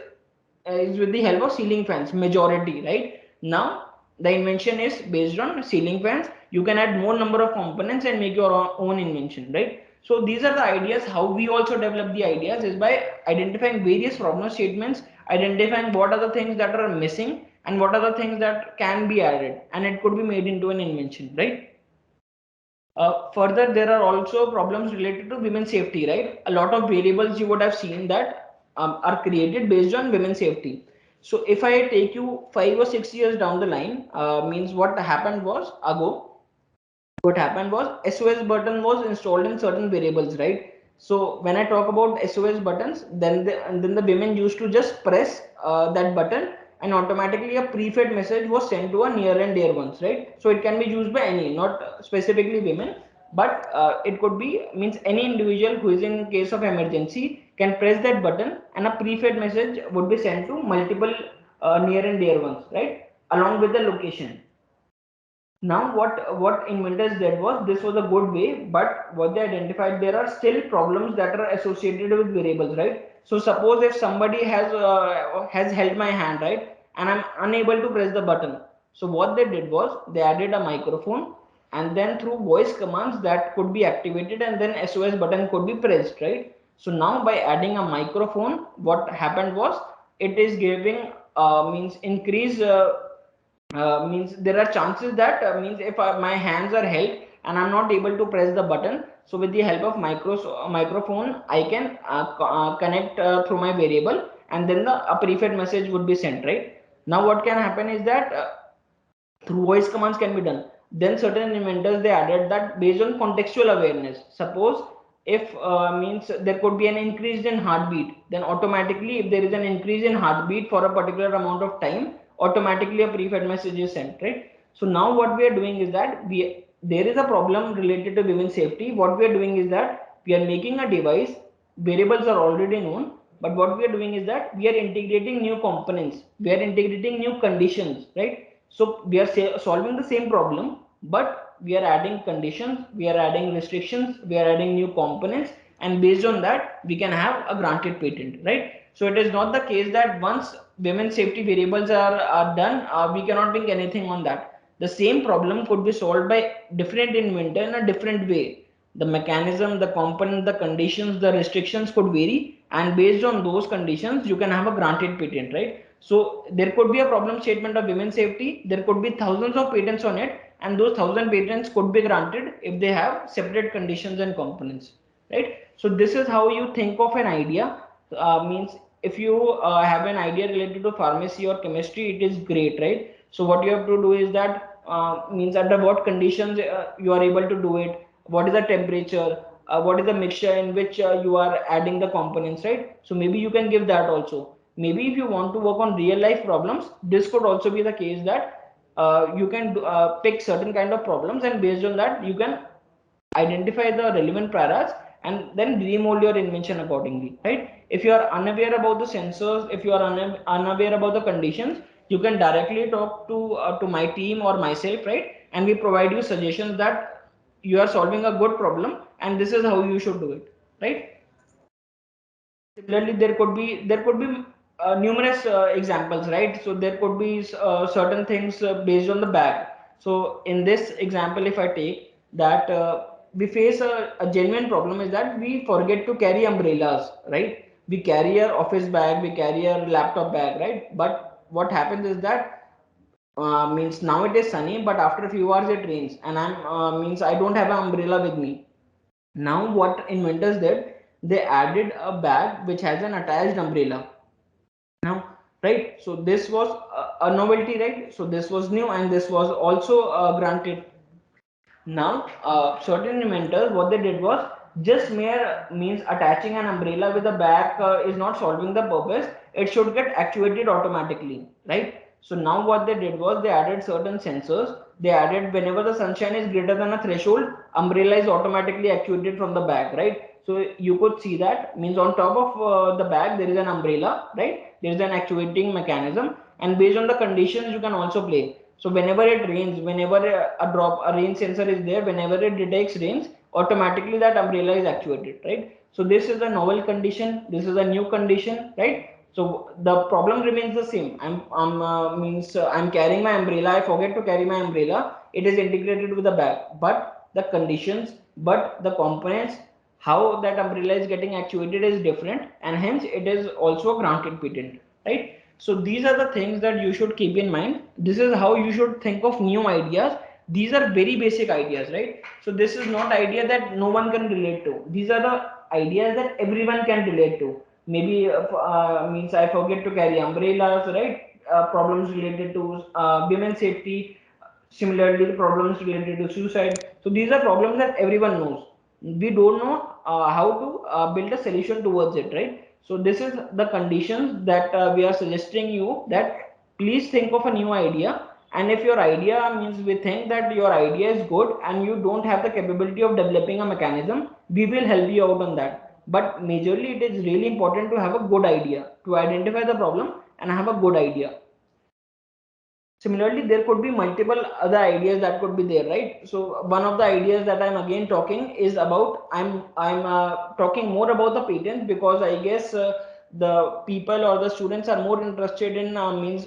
with the help of ceiling fans majority, right? Now the invention is based on ceiling fans. You can add more number of components and make your own invention, right? So these are the ideas. How we also develop the ideas is by identifying various problem statements, identifying what are the things that are missing and what are the things that can be added, and it could be made into an invention, right? Further, there are also problems related to women's safety, right? A lot of variables you would have seen that are created based on women's safety. So if I take you 5 or 6 years down the line, means what happened was SOS button was installed in certain variables, right? So when I talk about SOS buttons, then the women used to just press that button, and automatically a prefed message was sent to a near and dear ones, right? So it can be used by any, not specifically women, but it could be means any individual who is in case of emergency can press that button, and a prefed message would be sent to multiple near and dear ones, right? Along with the location. Now what inventors did was, this was a good way, but what they identified, there are still problems that are associated with variables, right? So suppose if somebody has held my hand, right, and I'm unable to press the button. So what they did was they added a microphone, and then through voice commands that could be activated, and then SOS button could be pressed, right? So now by adding a microphone, what happened was it is giving means increase means there are chances that means if my hands are held and I'm not able to press the button, so with the help of microphone I can connect through my variable, and then a prefed message would be sent, right? Now what can happen is that through voice commands can be done. Then certain inventors they added that based on contextual awareness. Suppose if means there could be an increase in heartbeat, then automatically if there is an increase in heartbeat for a particular amount of time, automatically a prefed message is sent, right? So now what we are doing is that there is a problem related to women's safety. What we are doing is that we are making a device, variables are already known, but what we are doing is that we are integrating new components, we are integrating new conditions, right? So we are solving the same problem, but we are adding conditions, we are adding restrictions, we are adding new components, and based on that we can have a granted patent, right? So it is not the case that once women's safety variables are done, we cannot bring anything on that. The same problem could be solved by different inventor in a different way. The mechanism, the component, the conditions, the restrictions could vary, and based on those conditions you can have a granted patent, right? So there could be a problem statement of women's safety, there could be thousands of patents on it, and those 1000 patents could be granted if they have separate conditions and components, right? So this is how you think of an idea. Means if you have an idea related to pharmacy or chemistry, it is great, right? So what you have to do is that means under what conditions you are able to do it, what is the temperature, what is the mixture in which you are adding the components, right? So maybe you can give that also. Maybe if you want to work on real life problems, this could also be the case that you can pick certain kind of problems, and based on that you can identify the relevant paras and then remold your invention accordingly, right? If you are unaware about the sensors, if you are unaware about the conditions, you can directly talk to my team or myself, right? And we provide you suggestions that you are solving a good problem and this is how you should do it, right? Similarly, there could be numerous examples, right? So there could be certain things based on the bag. So in this example, if I take that we face a genuine problem is that we forget to carry umbrellas, right? We carry our office bag, we carry our laptop bag, right? But what happens is that means now it is sunny, but after a few hours it rains, and I'm means I don't have an umbrella with me. Now what inventors did, they added a bag which has an attached umbrella. Now, right? So this was a novelty, right? So this was new and this was also granted. Now, certain inventors, what they did was just mere means attaching an umbrella with a bag is not solving the purpose. It should get actuated automatically, right? So now what they did was they added certain sensors. They added whenever the sunshine is greater than a threshold, umbrella is automatically actuated from the bag, right? So you could see that means on top of the bag there is an umbrella, right? There is an actuating mechanism, and based on the conditions you can also play. So whenever it rains, whenever a rain sensor is there, whenever it detects rains, automatically that umbrella is actuated, right? So this is a novel condition. This is a new condition, right? So the problem remains the same. I'm carrying my umbrella. I forget to carry my umbrella. It is integrated with the bag, but the conditions, but the components, how that umbrella is getting actuated is different, and hence it is also a granted patent, right? So these are the things that you should keep in mind. This is how you should think of new ideas. These are very basic ideas, right? So this is not idea that no one can relate to. These are the ideas that everyone can relate to. Maybe means I forget to carry umbrellas, right? Problems related to women's safety. Similarly, problems related to suicide. So these are problems that everyone knows. We don't know how to build a solution towards it, right? So this is the conditions that we are suggesting you that please think of a new idea. And if your idea means we think that your idea is good and you don't have the capability of developing a mechanism, we will help you out on that. But majorly it is really important to have a good idea, to identify the problem and have a good idea. Similarly, there could be multiple other ideas that could be there, right? So one of the ideas that I'm again talking is about I'm talking more about the patents because I guess the people or the students are more interested in means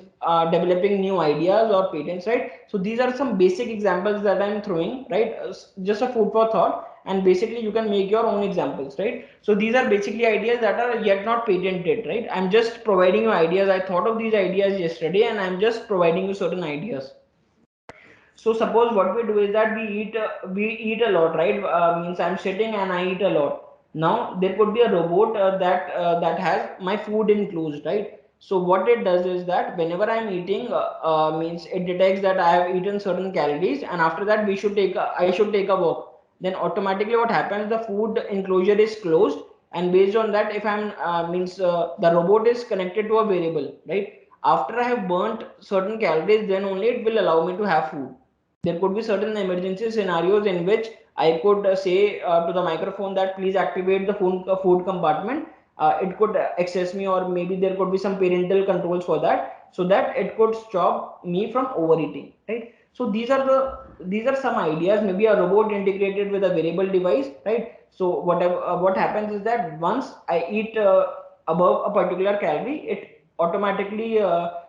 developing new ideas or patents, right? So these are some basic examples that I'm throwing, right? Just a food for thought, and basically you can make your own examples, right? So these are basically ideas that are yet not patented, right? I'm just providing you ideas. I thought of these ideas yesterday and I'm just providing you certain ideas. So suppose what we do is that we eat a lot, right? Means I'm sitting and I eat a lot. Now there could be a robot that has my food enclosed, right? So what it does is that whenever I'm eating, means it detects that I have eaten certain calories, and after that I should take a walk. Then automatically what happens? The food enclosure is closed, and based on that, if I'm means the robot is connected to a variable, right? After I have burnt certain calories, then only it will allow me to have food. There could be certain emergency scenarios in which I could say to the microphone that please activate the food compartment. It could access me, or maybe there could be some parental controls for that, so that it could stop me from overeating, right? So these are some ideas. Maybe a robot integrated with a wearable device, right? So what happens is that once I eat above a particular calorie, it automatically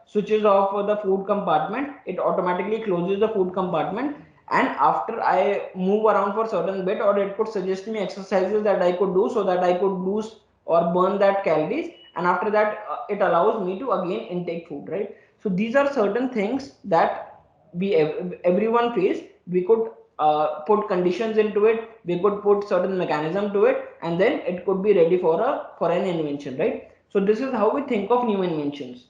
switches off the food compartment. It automatically closes the food compartment, and after I move around for certain bit, or it could suggest me exercises that I could do so that I could lose or burn that calories, and after that it allows me to again intake food, right? So these are certain things that everyone face. We could put conditions into it, we could put certain mechanism to it, and then it could be ready for an invention, right? So this is how we think of new inventions.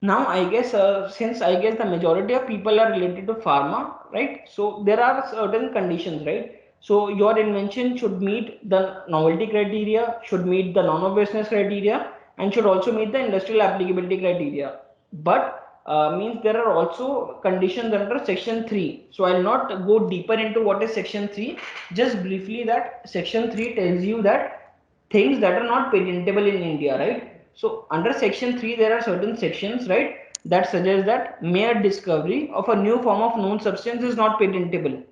Now I guess since I guess the majority of people are related to pharma, right? So there are certain conditions, right? So your invention should meet the novelty criteria, should meet the non-obviousness criteria, and should also meet the industrial applicability criteria. But means there are also conditions under section 3. So I'll not go deeper into what is section 3. Just briefly, that section 3 tells you that things that are not patentable in India, right? So under section 3 there are certain sections, right, that suggest that mere discovery of a new form of known substance is not patentable,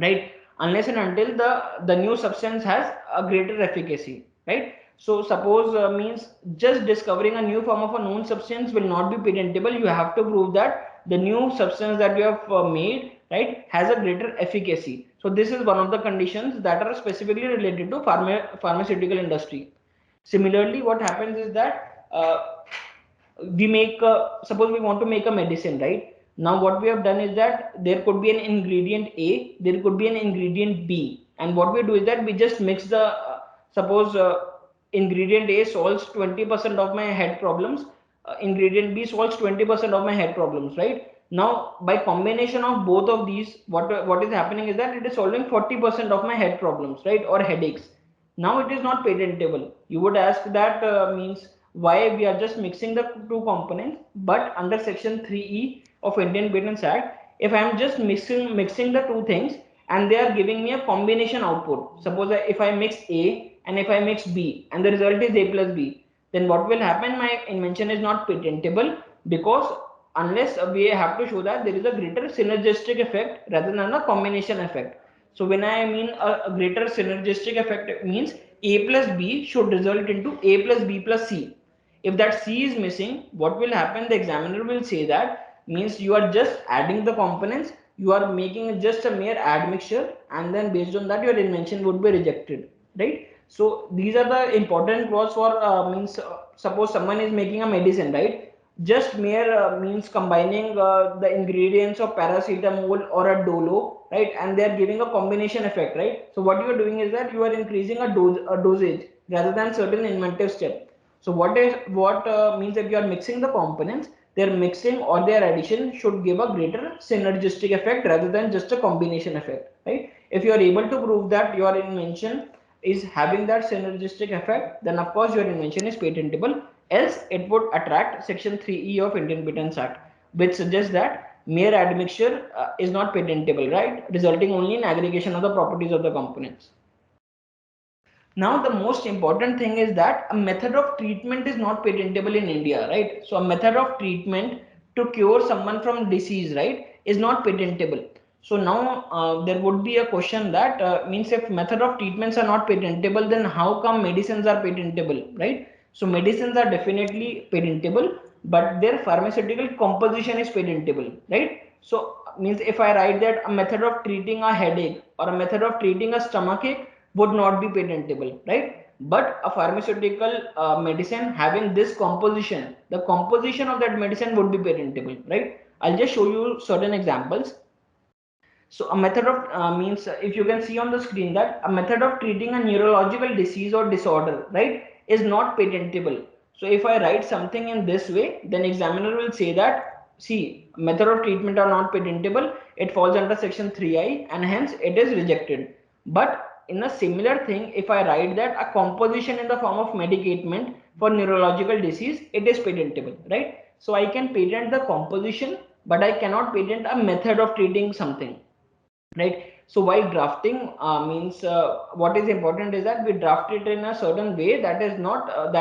right, unless and until the new substance has a greater efficacy, right? So suppose means just discovering a new form of a known substance will not be patentable. You have to prove that the new substance that you have made, right, has a greater efficacy. So this is one of the conditions that are specifically related to pharmaceutical industry. Similarly, what happens is that we make suppose we want to make a medicine, right? Now what we have done is that there could be an ingredient A, there could be an ingredient B, and what we do is that we just mix the suppose ingredient A solves 20% of my head problems, ingredient B solves 20% of my head problems, right? Now by combination of both of these, what is happening is that it is solving 40% of my head problems, right, or headaches. Now it is not patentable. You would ask that means why we are just mixing the two components, but under section 3E of Indian Patents Act, if I am just mixing the two things and they are giving me a combination output, suppose if I mix A and if I mix B and the result is A plus B, then what will happen? My invention is not patentable, because unless we have to show that there is a greater synergistic effect rather than a combination effect. So when I mean a greater synergistic effect, it means A plus B should result into A plus B plus C. If that C is missing, what will happen? The examiner will say that means you are just adding the components, you are making just a mere admixture, and then based on that your invention would be rejected, right? So these are the important clause for means suppose someone is making a medicine, right? Just mere means combining the ingredients of paracetamol or a dolo, right, and they are giving a combination effect, right? So what you are doing is that you are increasing a dosage rather than certain inventive step. So what means that you are mixing the components, their mixing or their addition should give a greater synergistic effect rather than just a combination effect, right? If you are able to prove that your invention is having that synergistic effect, then of course your invention is patentable. Else it would attract section 3E of Indian Patents Act, which suggests that mere admixture is not patentable, right, resulting only in aggregation of the properties of the components. Now the most important thing is that a method of treatment is not patentable in India, right? So a method of treatment to cure someone from disease, right, is not patentable. So now there would be a question that means if method of treatments are not patentable, then how come medicines are patentable, right? So medicines are definitely patentable, but their pharmaceutical composition is patentable, right? So means if I write that a method of treating a headache or a method of treating a stomachache would not be patentable, right? But a pharmaceutical medicine having this composition, the composition of that medicine would be patentable, right? I'll just show you certain examples. So a method of means if you can see on the screen that a method of treating a neurological disease or disorder, right, is not patentable. So if I write something in this way, then examiner will say that see, method of treatment are not patentable, it falls under section 3I and hence it is rejected. But in a similar thing, if I write that a composition in the form of medicament for neurological disease, it is patentable, right? So I can patent the composition, but I cannot patent a method of treating something, right? So while drafting means what is important is that we draft it in a certain way that is not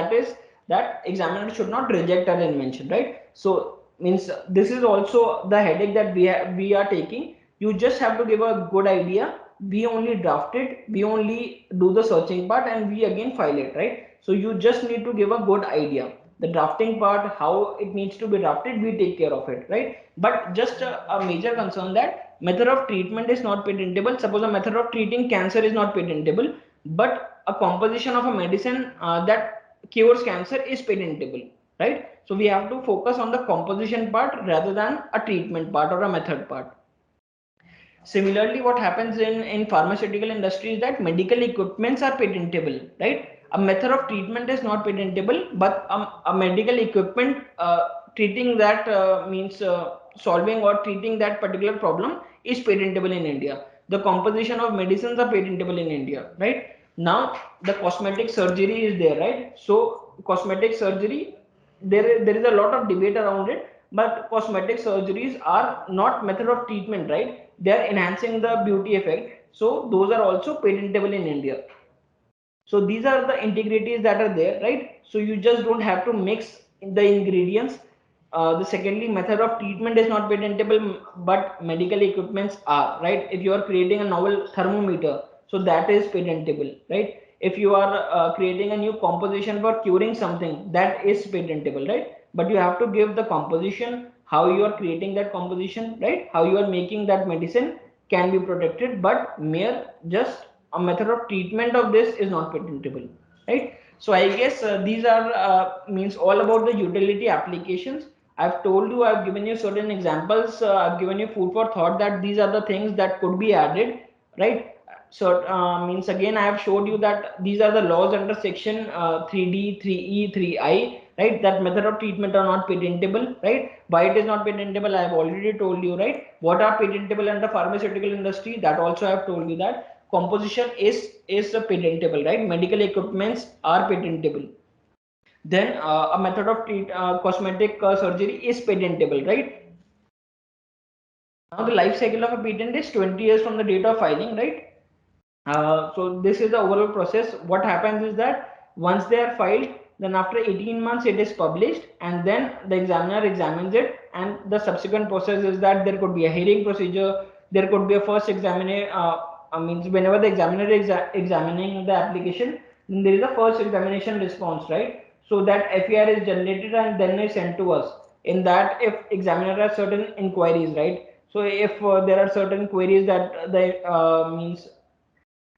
that examiner should not reject our invention, right? So means this is also the headache that we are taking. You just have to give a good idea, we only draft it, we only do the searching part, and we again file it, right? So you just need to give a good idea. The drafting part, how it needs to be drafted, we take care of it, right? But just a major concern that method of treatment is not patentable. Suppose a method of treating cancer is not patentable, but a composition of a medicine that cures cancer is patentable, right? So we have to focus on the composition part rather than a treatment part or a method part. Similarly, what happens in pharmaceutical industry is that medical equipments are patentable, right? A method of treatment is not patentable, but a medical equipment treating that means solving or treating that particular problem is patentable in India. The composition of medicines are patentable in India, right? Now the cosmetic surgery is there, right? So cosmetic surgery, there is a lot of debate around it, but cosmetic surgeries are not method of treatment, right? They are enhancing the beauty effect, so those are also patentable in India. So these are the integrities that are there, right? So you just don't have to mix the ingredients. The secondly, method of treatment is not patentable, but medical equipments are, right? If you are creating a novel thermometer, so that is patentable, right? If you are creating a new composition for curing something, that is patentable, right? But you have to give the composition, how you are creating that composition, right? How you are making that medicine can be protected, but mere just a method of treatment of this is not patentable, right? So I guess these are means all about the utility applications. I've told you, I've given you certain examples, I've given you food for thought that these are the things that could be added, right? So means again I have showed you that these are the laws under section 3D, 3E, 3I, right? That method of treatment are not patentable, right? Why it is not patentable, I have already told you, right? What are patentable under pharmaceutical industry, that also I have told you. That composition is patentable, right? Medical equipments are patentable. Then a method of cosmetic surgery is patentable, right? Now the life cycle of a patent is 20 years from the date of filing, right? So this is the overall process. What happens is that once they are filed, then after 18 months it is published, and then the examiner examines it, and the subsequent process is that there could be a hearing procedure, there could be a first examiner, means whenever the examiner is examining the application, then there is a first examination response, right? So that FER is generated and then is sent to us. In that, if examiner has certain inquiries, right? So if there are certain queries that the means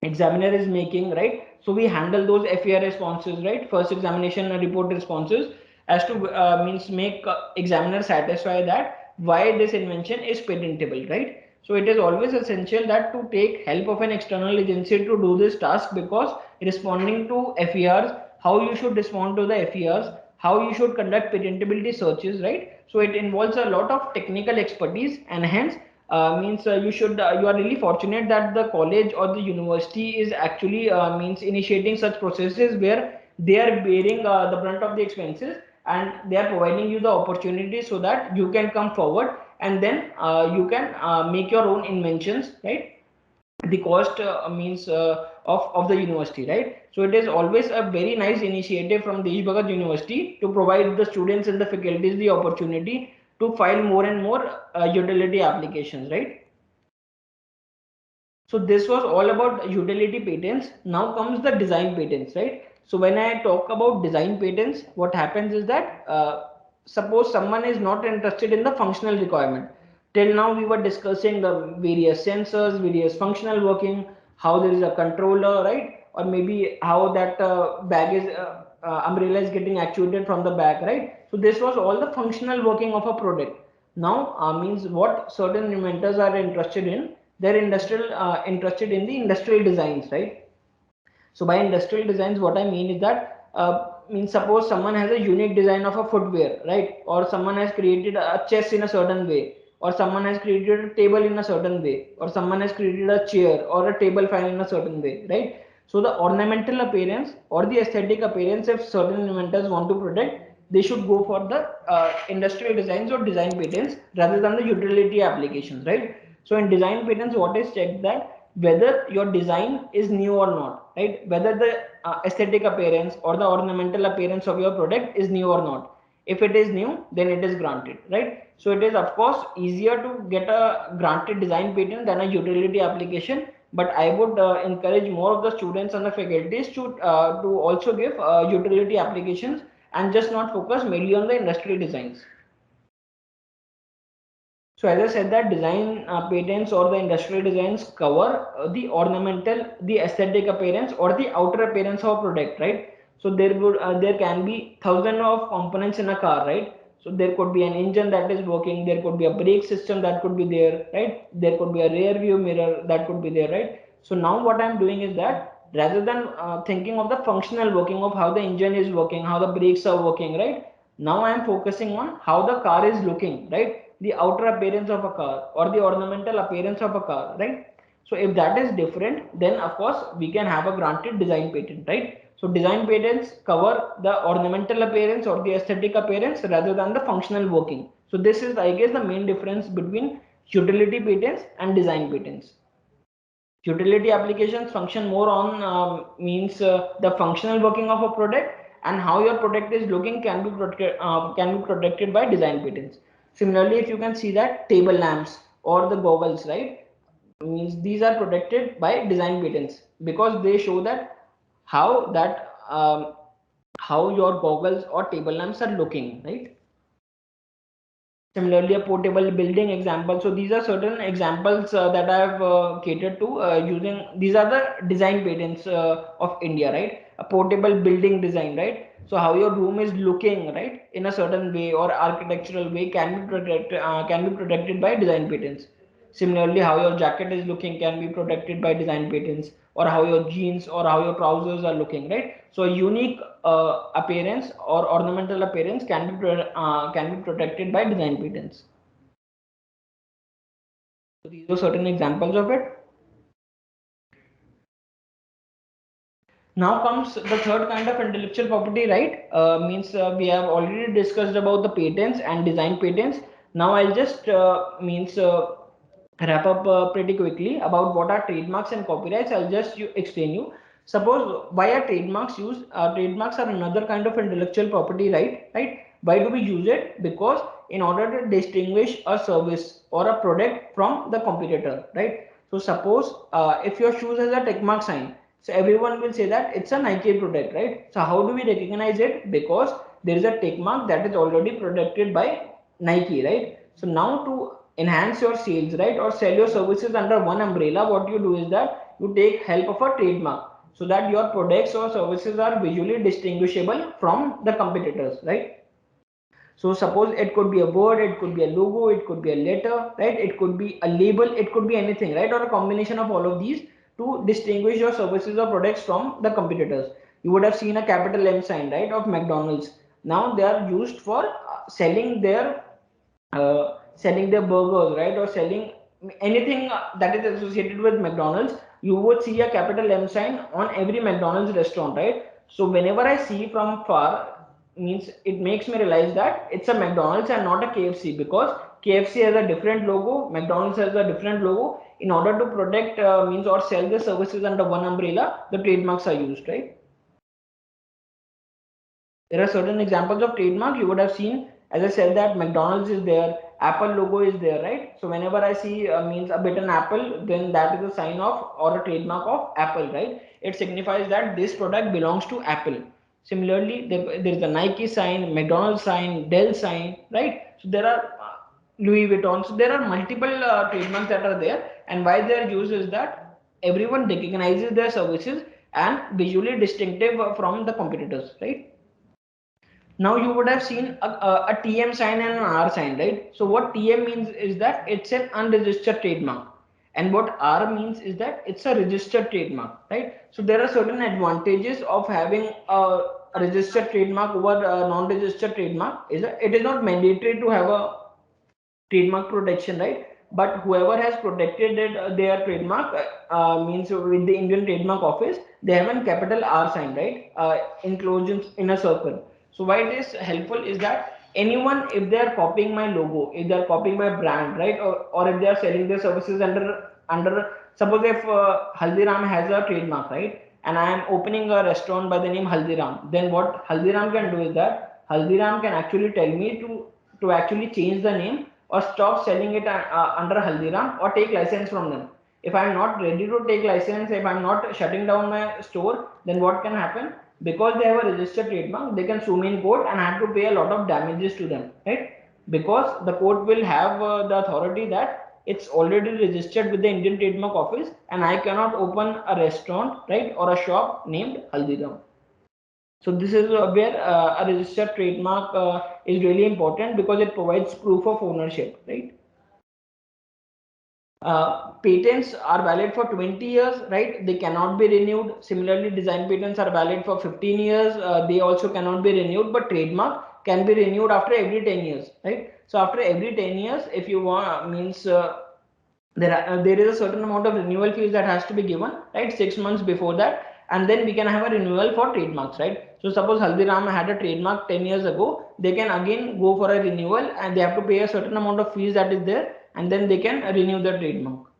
examiner is making, right? So we handle those FER responses, right? First examination report responses, as to means make examiner satisfy that why this invention is patentable, right? So it is always essential that to take help of an external agency to do this task, because responding to FERs, how you should respond to the FERs, how you should conduct patentability searches, right? So it involves a lot of technical expertise, and hence means you are really fortunate that the college or the university is actually means initiating such processes where they are bearing the brunt of the expenses, and they are providing you the opportunity so that you can come forward, and then you can make your own inventions, right? The cost means of the university, right? So it is always a very nice initiative from the Bhagat University to provide the students and the faculties the opportunity to file more and more utility applications, right? So this was all about utility patents. Now comes the design patents, right? So when I talk about design patents, what happens is that suppose someone is not interested in the functional requirement. Till now we were discussing the various sensors, various functional working, how there is a controller, right? Or maybe how that bag is umbrella is getting actuated from the back, right? So this was all the functional working of a product. Now means what certain inventors are interested in, they're industrial interested in the industrial designs, right? So by industrial designs, what I mean is that means suppose someone has a unique design of a footwear, right? Or someone has created a chest in a certain way, or someone has created a table in a certain way, or someone has created a chair or a table fan in a certain way, right? So the ornamental appearance or the aesthetic appearance, if certain inventors want to protect, they should go for the industrial designs or design patents rather than the utility applications, right? So in design patents, what is checked that whether your design is new or not, right? Whether the aesthetic appearance or the ornamental appearance of your product is new or not. If it is new, then it is granted, right? So it is of course easier to get a granted design patent than a utility application, but I would encourage more of the students and the faculties to also give utility applications and just not focus mainly on the industrial designs. So as I said that design patents or the industrial designs cover the ornamental, the aesthetic appearance or the outer appearance of a product, right? So there can be thousands of components in a car, right? So there could be an engine that is working, there could be a brake system that could be there, right? There could be a rear view mirror that could be there, right? So now what I'm doing is that rather than thinking of the functional working of how the engine is working, how the brakes are working, right? Now I am focusing on how the car is looking, right? The outer appearance of a car or the ornamental appearance of a car, right? So if that is different, then of course we can have a granted design patent, right? So design patents cover the ornamental appearance or the aesthetic appearance rather than the functional working. So this is, I guess, the main difference between utility patents and design patents. Utility applications function more on means the functional working of a product, and how your product is looking can be protected by design patents. Similarly, if you can see that table lamps or the goggles, right, means these are protected by design patents because they show that how your goggles or table lamps are looking, right? Similarly, a portable building example. So these are certain examples that I have catered to using. These are the design patents of India, right? A portable building design, right? So how your room is looking, right, in a certain way or architectural way can be protected by design patents. Similarly, how your jacket is looking can be protected by design patents, or how your jeans or how your trousers are looking, right? So a unique appearance or ornamental appearance can be protected by design patents. So these are certain examples of it. Now comes the third kind of intellectual property right. Means we have already discussed about the patents and design patents. Now I'll just wrap up pretty quickly about what are trademarks and copyrights. I'll just explain you. Suppose why are trademarks used? Trademarks are another kind of intellectual property right. Why do we use it? Because in order to distinguish a service or a product from the competitor, right? So suppose if your shoes has a tick mark sign, so everyone will say that it's a Nike product, right? So how do we recognize it? Because there is a tick mark that is already protected by Nike, right? So now to enhance your sales, right, or sell your services under one umbrella, what you do is that you take help of a trademark so that your products or services are visually distinguishable from the competitors, right? So suppose it could be a word, it could be a logo, it could be a letter, right? It could be a label, it could be anything, right? Or a combination of all of these to distinguish your services or products from the competitors. You would have seen a capital M sign, right, of McDonald's. Now they are used for selling their burgers, right, or selling anything that is associated with McDonald's. You would see a capital M sign on every McDonald's restaurant, right? So whenever I see from far, means it makes me realize that it's a McDonald's and not a KFC, because KFC has a different logo, McDonald's has a different logo. In order to protect means or sell the services under one umbrella, the trademarks are used, right? There are certain examples of trademark you would have seen. As I said that McDonald's is there, Apple logo is there, right? So whenever I see means a bitten apple, then that is a sign of or a trademark of Apple, right? It signifies that this product belongs to Apple. Similarly, there is a Nike sign, McDonald's sign, Dell sign, right? So there are Louis Vuitton. So there are multiple trademarks that are there, and why they are used is that everyone recognizes their services and visually distinctive from the competitors, right? Now you would have seen a TM sign and an R sign, right? So what TM means is that it's an unregistered trademark, and what R means is that it's a registered trademark, right? So there are certain advantages of having a registered trademark over a non-registered trademark. Is that it is not mandatory to have a trademark protection, right? But whoever has protected it, their trademark means with the Indian Trademark Office, they have a capital R sign, right? Enclosed in a circle. So why it is helpful is that anyone, if they are copying my logo, if they are copying my brand, right, or if they are selling their services under suppose if Haldiram has a trademark, right, and I am opening a restaurant by the name Haldiram, then what Haldiram can do is that Haldiram can actually tell me to actually change the name or stop selling it under Haldiram or take license from them. If I am not ready to take license, if I am not shutting down my store, then what can happen? Because they have a registered trademark, they can sue me in court and I have to pay a lot of damages to them, right? because the court will have the authority that it's already registered with the Indian Trademark Office, and I cannot open a restaurant, right, or a shop named Haldiram. So this is where a registered trademark is really important, because it provides proof of ownership, right? Patents are valid for 20 years, right? They cannot be renewed. Similarly, design patents are valid for 15 years. They also cannot be renewed, but trademark can be renewed after every 10 years, right? So after every 10 years, if you want, there is a certain amount of renewal fees that has to be given, right? 6 months before that, and then we can have a renewal for trademarks, right? So suppose Haldiram had a trademark 10 years ago, they can again go for a renewal, and they have to pay a certain amount of fees that is there, and then they can renew the trademark.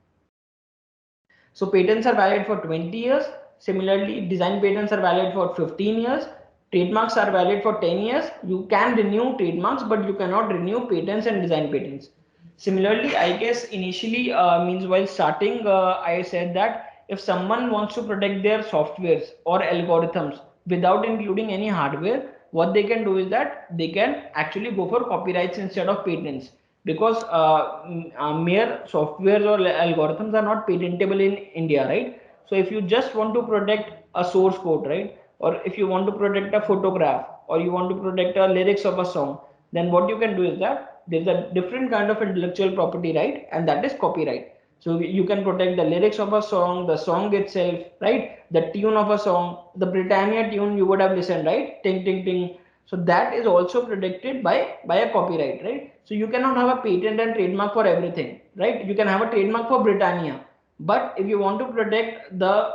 So patents are valid for 20 years. Similarly, design patents are valid for 15 years. Trademarks are valid for 10 years. You can renew trademarks, but you cannot renew patents and design patents. Similarly, I guess initially means while starting, I said that if someone wants to protect their softwares or algorithms without including any hardware, what they can do is that they can actually go for copyrights instead of patents, because mere softwares or algorithms are not patentable in India, right? So if you just want to protect a source code, right, or if you want to protect a photograph, or you want to protect a lyrics of a song, then what you can do is that there's a different kind of intellectual property right, and that is copyright. So you can protect the lyrics of a song, the song itself, right, the tune of a song, the Britannia tune you would have listened, right, ting ting ting. So that is also protected by a copyright, right? So you cannot have a patent and trademark for everything, right? You can have a trademark for Britannia, but if you want to protect the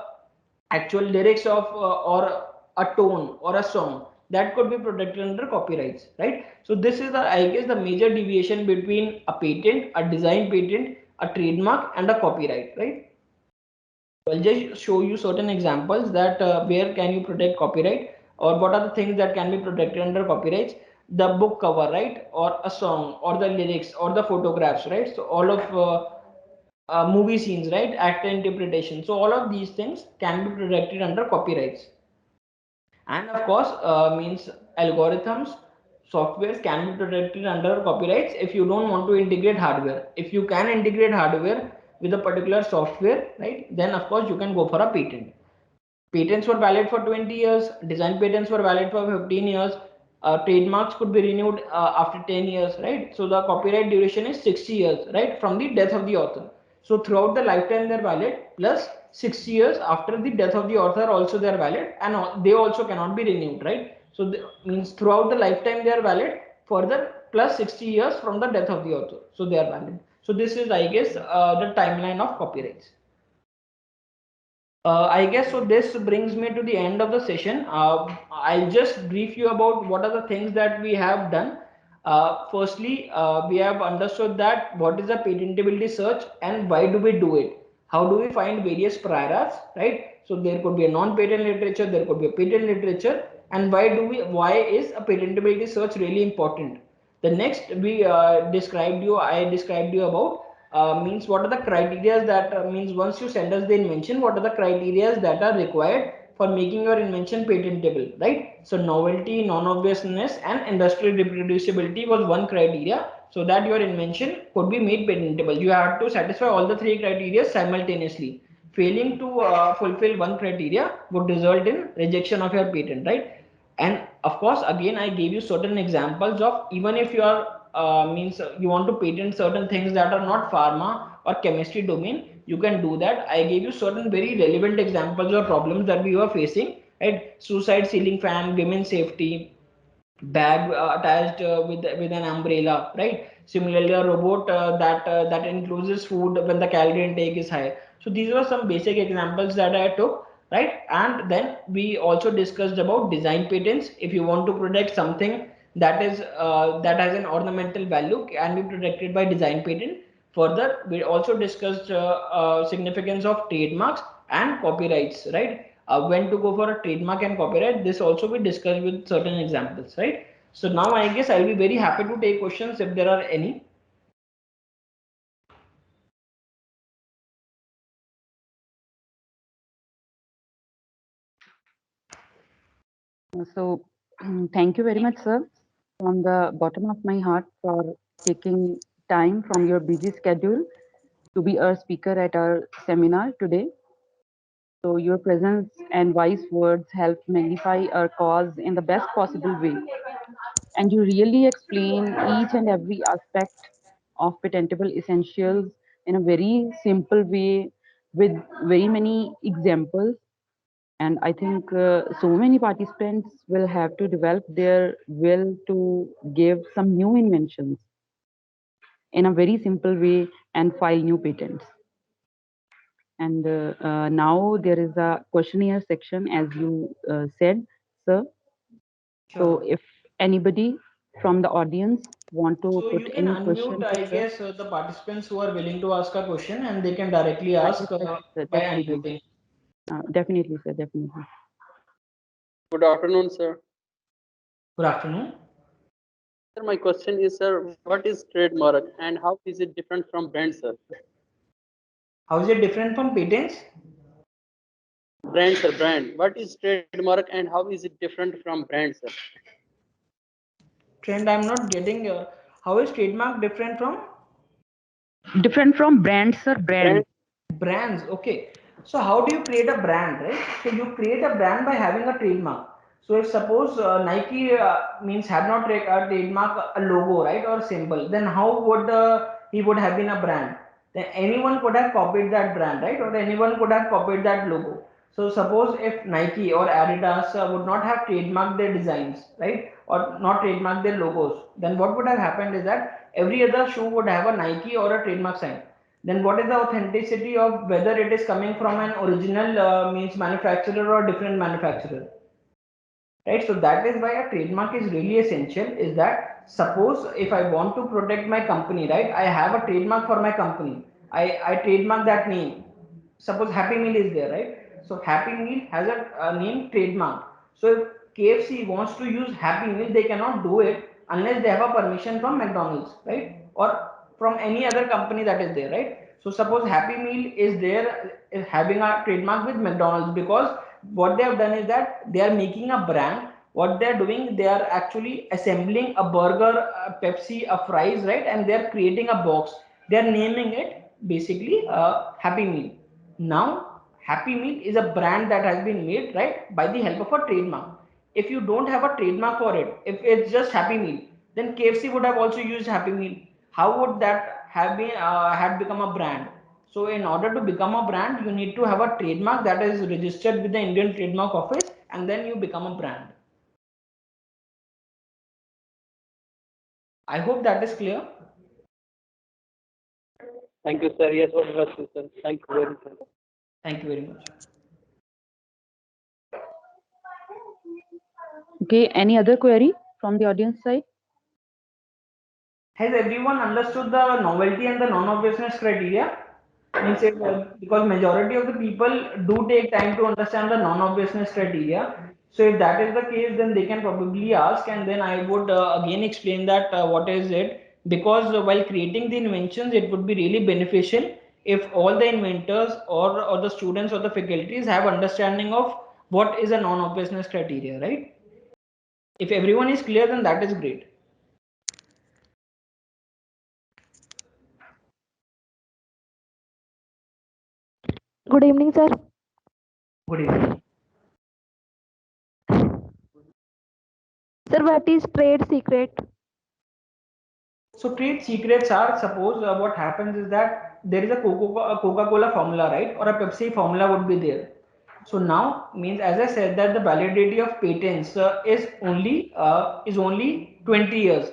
actual lyrics of or a tone or a song, that could be protected under copyrights, right? So this is the, I guess, the major deviation between a patent, a design patent, a trademark, and a copyright, right? I'll just show you certain examples that where can you protect copyright, or what are the things that can be protected under copyrights. The book cover, right, or a song, or the lyrics, or the photographs, right? So all of movie scenes, right, actor interpretation. So all of these things can be protected under copyrights. And of course, means algorithms, softwares can be protected under copyrights if you don't want to integrate hardware. If you can integrate hardware with a particular software, right, then of course you can go for a patent. Patents were valid for 20 years, design patents were valid for 15 years, trademarks could be renewed after 10 years, right? So the copyright duration is 60 years, right, from the death of the author. So throughout the lifetime they're valid, plus 60 years after the death of the author also they're valid, and they also cannot be renewed, right? So means throughout the lifetime they are valid, further plus 60 years from the death of the author, so they are valid. So this is, I guess, the timeline of copyrights. I guess so. This brings me to the end of the session. I'll just brief you about what are the things that we have done. Firstly, we have understood that what is a patentability search and why do we do it? How do we find various prior arts, right? So there could be a non-patent literature, there could be a patent literature, and why is a patentability search really important? The next we I described you about means what are the criteria that means once you send us the invention, what are the criteria that are required for making your invention patentable, right? So novelty, non-obviousness, and industrial reproducibility was one criteria, so that your invention could be made patentable. You have to satisfy all the three criteria simultaneously. Failing to fulfill one criteria would result in rejection of your patent, right? And of course, again, I gave you certain examples of, even if you are means you want to patent certain things that are not pharma or chemistry domain, you can do that. I gave you certain very relevant examples of problems that we were facing, right? Suicide ceiling fan, women's safety, bag attached with an umbrella, right? Similarly, a robot that encloses food when the calorie intake is high. So these were some basic examples that I took, right? And then we also discussed about design patents. If you want to protect something that has an ornamental value, can be protected by design patent. Further, we also discussed significance of trademarks and copyrights, right? When to go for a trademark and copyright, this also we discussed with certain examples, right? So now I guess I'll be very happy to take questions if there are any. So thank you very much, sir. from the bottom of my heart for taking time from your busy schedule to be a speaker at our seminar today. So your presence and wise words help magnify our cause in the best possible way. And you really explain each and every aspect of patentable essentials in a very simple way with very many examples. And I think so many participants will have to develop their will to give some new inventions in a very simple way and file new patents. And now there is a questionnaire section, as you said, sir. So Sure. if anybody from the audience want to So put you can any unmute, question to I sir, guess, the participants who are willing to ask a question, and they can directly ask definitely, sir, by definitely, unmuting. definitely, sir, definitely. Good afternoon, sir. Good afternoon. Sir, my question is, sir, what is trademark and how is it different from brand, sir? How is it different from patents? Brand, sir, brand. What is trademark and how is it different from brand, sir? Trend, I'm not getting. How is trademark different from Different from brands, sir, Brand, brand. brands? Okay. So how do you create a brand, right? So you create a brand by having a trademark. So if suppose Nike means had not trademark a logo, right, or symbol, then how would he would have been a brand? Then anyone could have copied that brand, right, or anyone could have copied that logo. So suppose if Nike or Adidas would not have trademarked their designs, right, or not trademarked their logos, then what would have happened is that every other shoe would have a Nike or a trademark sign. Then what is the authenticity of whether it is coming from an original means manufacturer or different manufacturer, right? So that is why a trademark is really essential, is that suppose if I want to protect my company, right, I have a trademark for my company, I trademark that name. Suppose Happy Meal is there, right? So Happy Meal has a name trademark. So if KFC wants to use Happy Meal, they cannot do it unless they have a permission from McDonald's, right, or from any other company that is there, right? So suppose Happy Meal is there, is having a trademark with McDonald's, because what they have done is that they are making a brand. What they are doing, they are actually assembling a burger, a Pepsi, a fries, right, and they are creating a box. They are naming it basically Happy Meal. Now Happy Meal is a brand that has been made, right, by the help of a trademark. If you don't have a trademark for it, if it's just Happy Meal, then KFC would have also used Happy Meal. How would that have been had become a brand? So in order to become a brand, you need to have a trademark that is registered with the Indian Trademark Office, and then you become a brand. I hope that is clear. thank you, sir. Yes, obviously, sir. Thank you very much. Thank you very much. Okay, any other query from the audience side? Has everyone understood the novelty and the non-obviousness criteria? Means it, because majority of the people do take time to understand the non-obviousness criteria. So if that is the case, then they can probably ask, and then I would again explain that what is it. Because while creating the inventions, it would be really beneficial if all the inventors or the students or the faculties have understanding of what is a non-obviousness criteria, right? If everyone is clear, then that is great. Good evening, sir. Good evening. Sir, what is trade secret? So trade secrets are, suppose what happens is that there is a Coca-Cola formula, right, or a Pepsi formula would be there. So now means, as I said, that the validity of patents is only 20 years.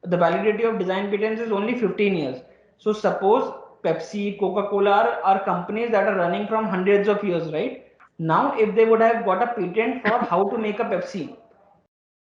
The validity of design patents is only 15 years. So suppose Pepsi, Coca-Cola are companies that are running from hundreds of years, right? Now if they would have got a patent for how to make a Pepsi,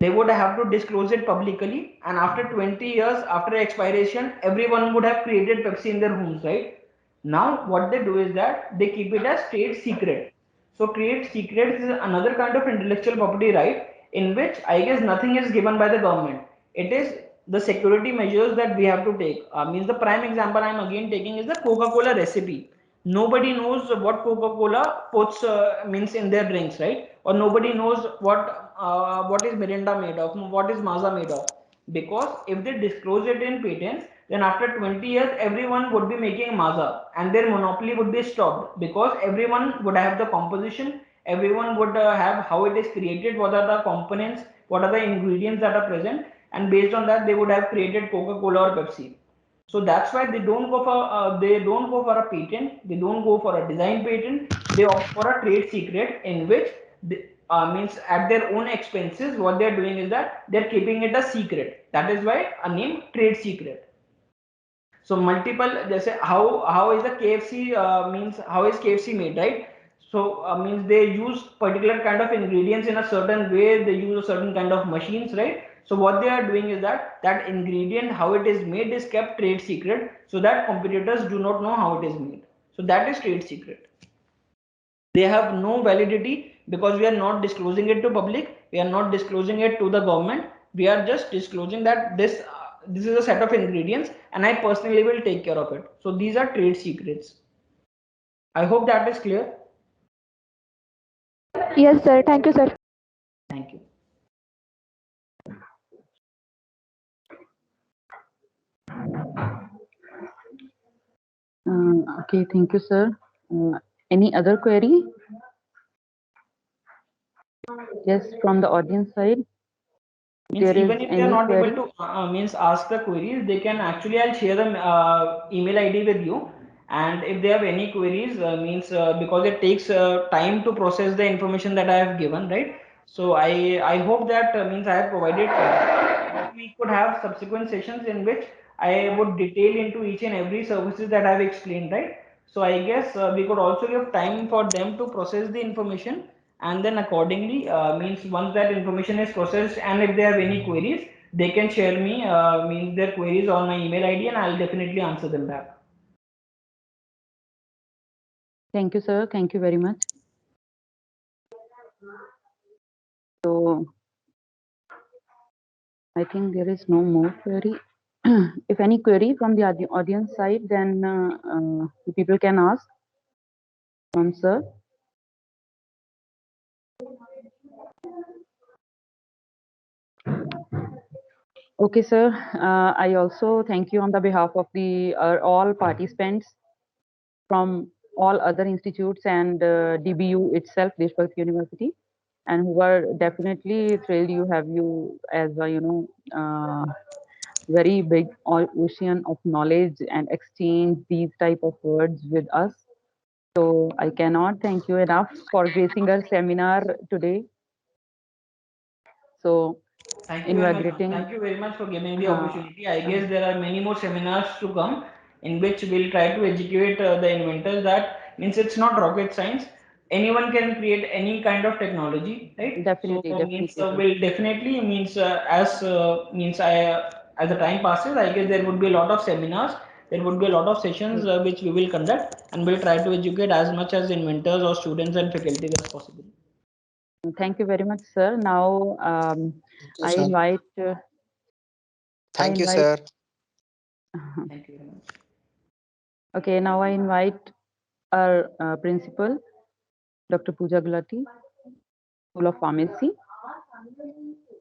they would have to disclose it publicly, and after 20 years after expiration, everyone would have created Pepsi in their homes, right? Now what they do is that they keep it as trade secret. So trade secrets is another kind of intellectual property right, in which I guess nothing is given by the government. It is the security measures that we have to take. Means the prime example I am again taking is the Coca-Cola recipe. Nobody knows what Coca-Cola puts means in their drinks, right? Or nobody knows what is Mirinda made of, what is Mazda made of. because if they disclose it in patents, then after 20 years everyone would be making Maza and their monopoly would be stopped, because everyone would have the composition, everyone would have how it is created, what are the components, what are the ingredients that are present, and based on that they would have created Coca-Cola or Pepsi. So that's why they don't go for a patent, they don't go for a design patent, they opt for a trade secret in which means at their own expenses what they're doing is that they're keeping it a secret. That is why a name trade secret. So multiple, just how is the KFC means how is KFC made, right? So means they use particular kind of ingredients in a certain way, they use a certain kind of machines, right? So what they are doing is that that ingredient how it is made is kept trade secret, so that competitors do not know how it is made. So that is trade secret. They have no validity because we are not disclosing it to public, we are not disclosing it to the government, we are just disclosing that this is a set of ingredients and I personally will take care of it. So these are trade secrets. I hope that is clear. Yes, sir. Thank you, sir. Thank you. Okay, thank you, sir. Any other query? Yes, from the audience side. Means There is even if they are any not query? able to means ask the queries, they can actually, I'll share the email ID with you, and if they have any queries means because it takes time to process the information that I have given, right? So I hope that means I have provided we could have subsequent sessions in which I would detail into each and every services that I have explained, right? So I guess we could also give time for them to process the information, and then accordingly means once that information is processed and if they have any queries, they can share me means their queries on my email ID and I'll definitely answer them back. Thank you, sir. Thank you very much. So I think there is no more query. If any query from the audience side, then the people can ask from sir. Okay, sir. I also thank you on the behalf of the all participants from all other institutes and DBU itself, Desh University, and who are definitely thrilled you have you as a very big ocean of knowledge and exchange these type of words with us. So I cannot thank you enough for gracing our seminar today. So Thank you very much, ma'am. inaugurating. Thank you very much for giving the opportunity. I guess there are many more seminars to come in which we'll try to educate the inventors. That means it's not rocket science. Anyone can create any kind of technology, right? Definitely, So means definitely. will definitely means as the time passes, I guess there would be a lot of seminars. There would be a lot of sessions which we will conduct, and we'll try to educate as much as inventors or students and faculty as possible. Thank you very much, sir. Now I sir. invite. Thank you, sir. Thank you very much. Okay, now I invite our principal, Dr. Pooja Gulati, School of Pharmacy,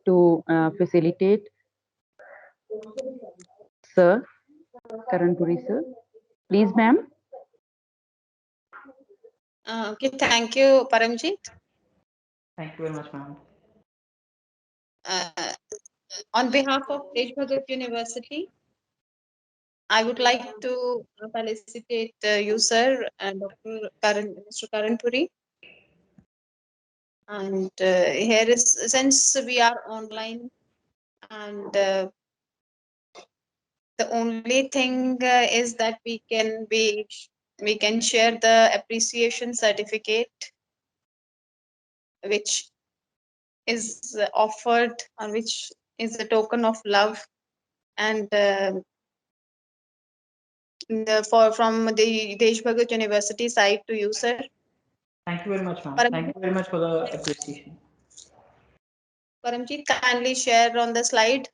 to facilitate Sir Karan Puri, sir. Please, ma'am. Okay, thank you, Paramjit. Thank you very much, ma'am. On behalf of Desh Bhagat University, I would like to felicitate you, sir, and Mr. Karan Puri. And here is, since we are online, and the only thing is that we can share the appreciation certificate, which is offered, or which is a token of love, and from the Desh Bhagat University side to you, sir. Thank you very much, ma'am. Thank you very much for the appreciation. Paramjit, kindly share on the slide.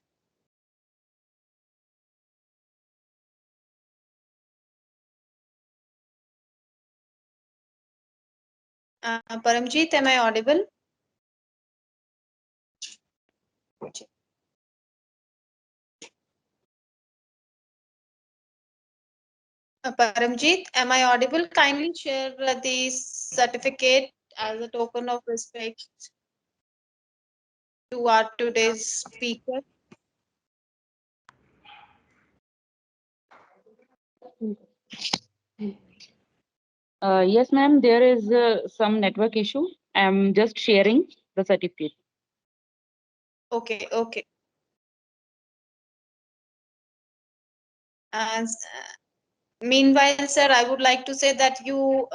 Paramjit, am I audible? Paramjit, am I audible? Kindly share the certificate as a token of respect to our today's speaker. Yes, ma'am, there is some network issue. I'm just sharing the certificate. Okay, okay. And meanwhile, sir, I would like to say that you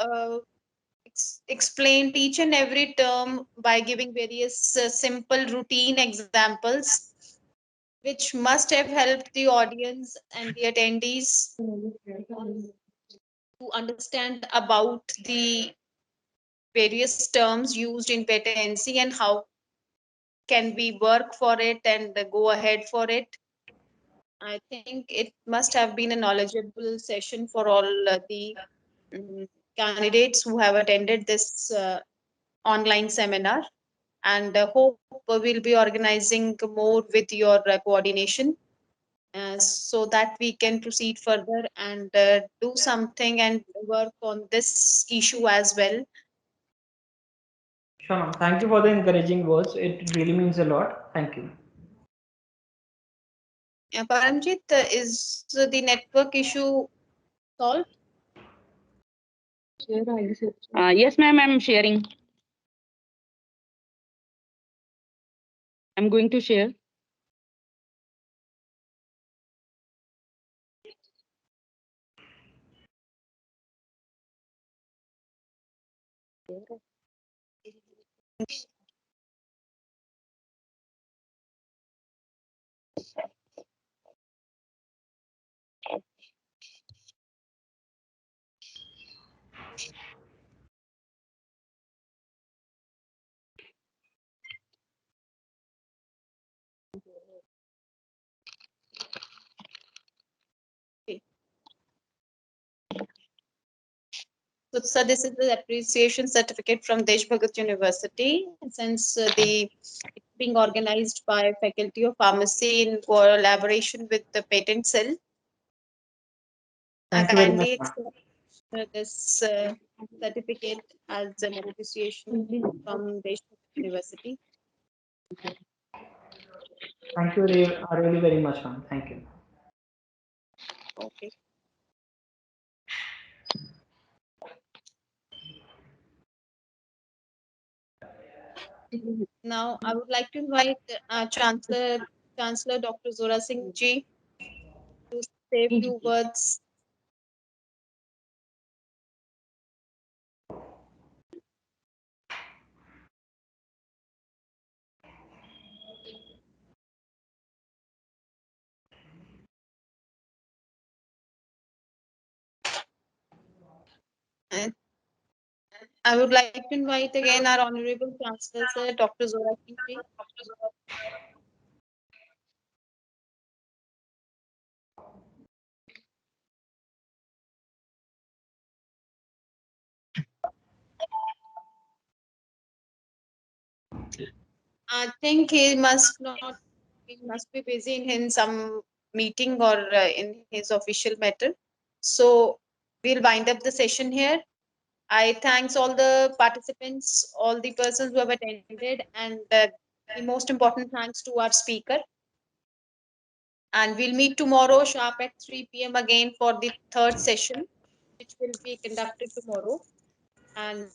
explained each and every term by giving various simple routine examples, which must have helped the audience and the attendees to understand about the various terms used in patency and how can we work for it and go ahead for it. I think it must have been a knowledgeable session for all the mm, candidates who have attended this online seminar, and hope we'll be organizing more with your coordination so that we can proceed further and do something and work on this issue as well. Sure, ma'am. Thank you for the encouraging words. It really means a lot. Thank you. Paramjit, is the network issue solved? Yes, ma'am, I'm sharing. I'm going to share. Okay. So this is the appreciation certificate from Desh Bhagat University, since it's being organized by Faculty of Pharmacy in collaboration with the Patent Cell. I Thank you very much, kindly ma'am. accept this certificate as an appreciation from Desh Bhagat University. Thank you really very much, ma'am. Thank you. Okay. Now I would like to invite Chancellor Dr. Zora Singh Ji to say a few words. And I would like to invite again our Honorable Chancellor, Sir, Dr. Zora Singh Ji. I think he must be busy in some meeting or in his official matter. So we'll wind up the session here. I thanks all the participants, all the persons who have attended, and the most important thanks to our speaker. And we'll meet tomorrow sharp at 3 p.m. again for the third session, which will be conducted tomorrow. And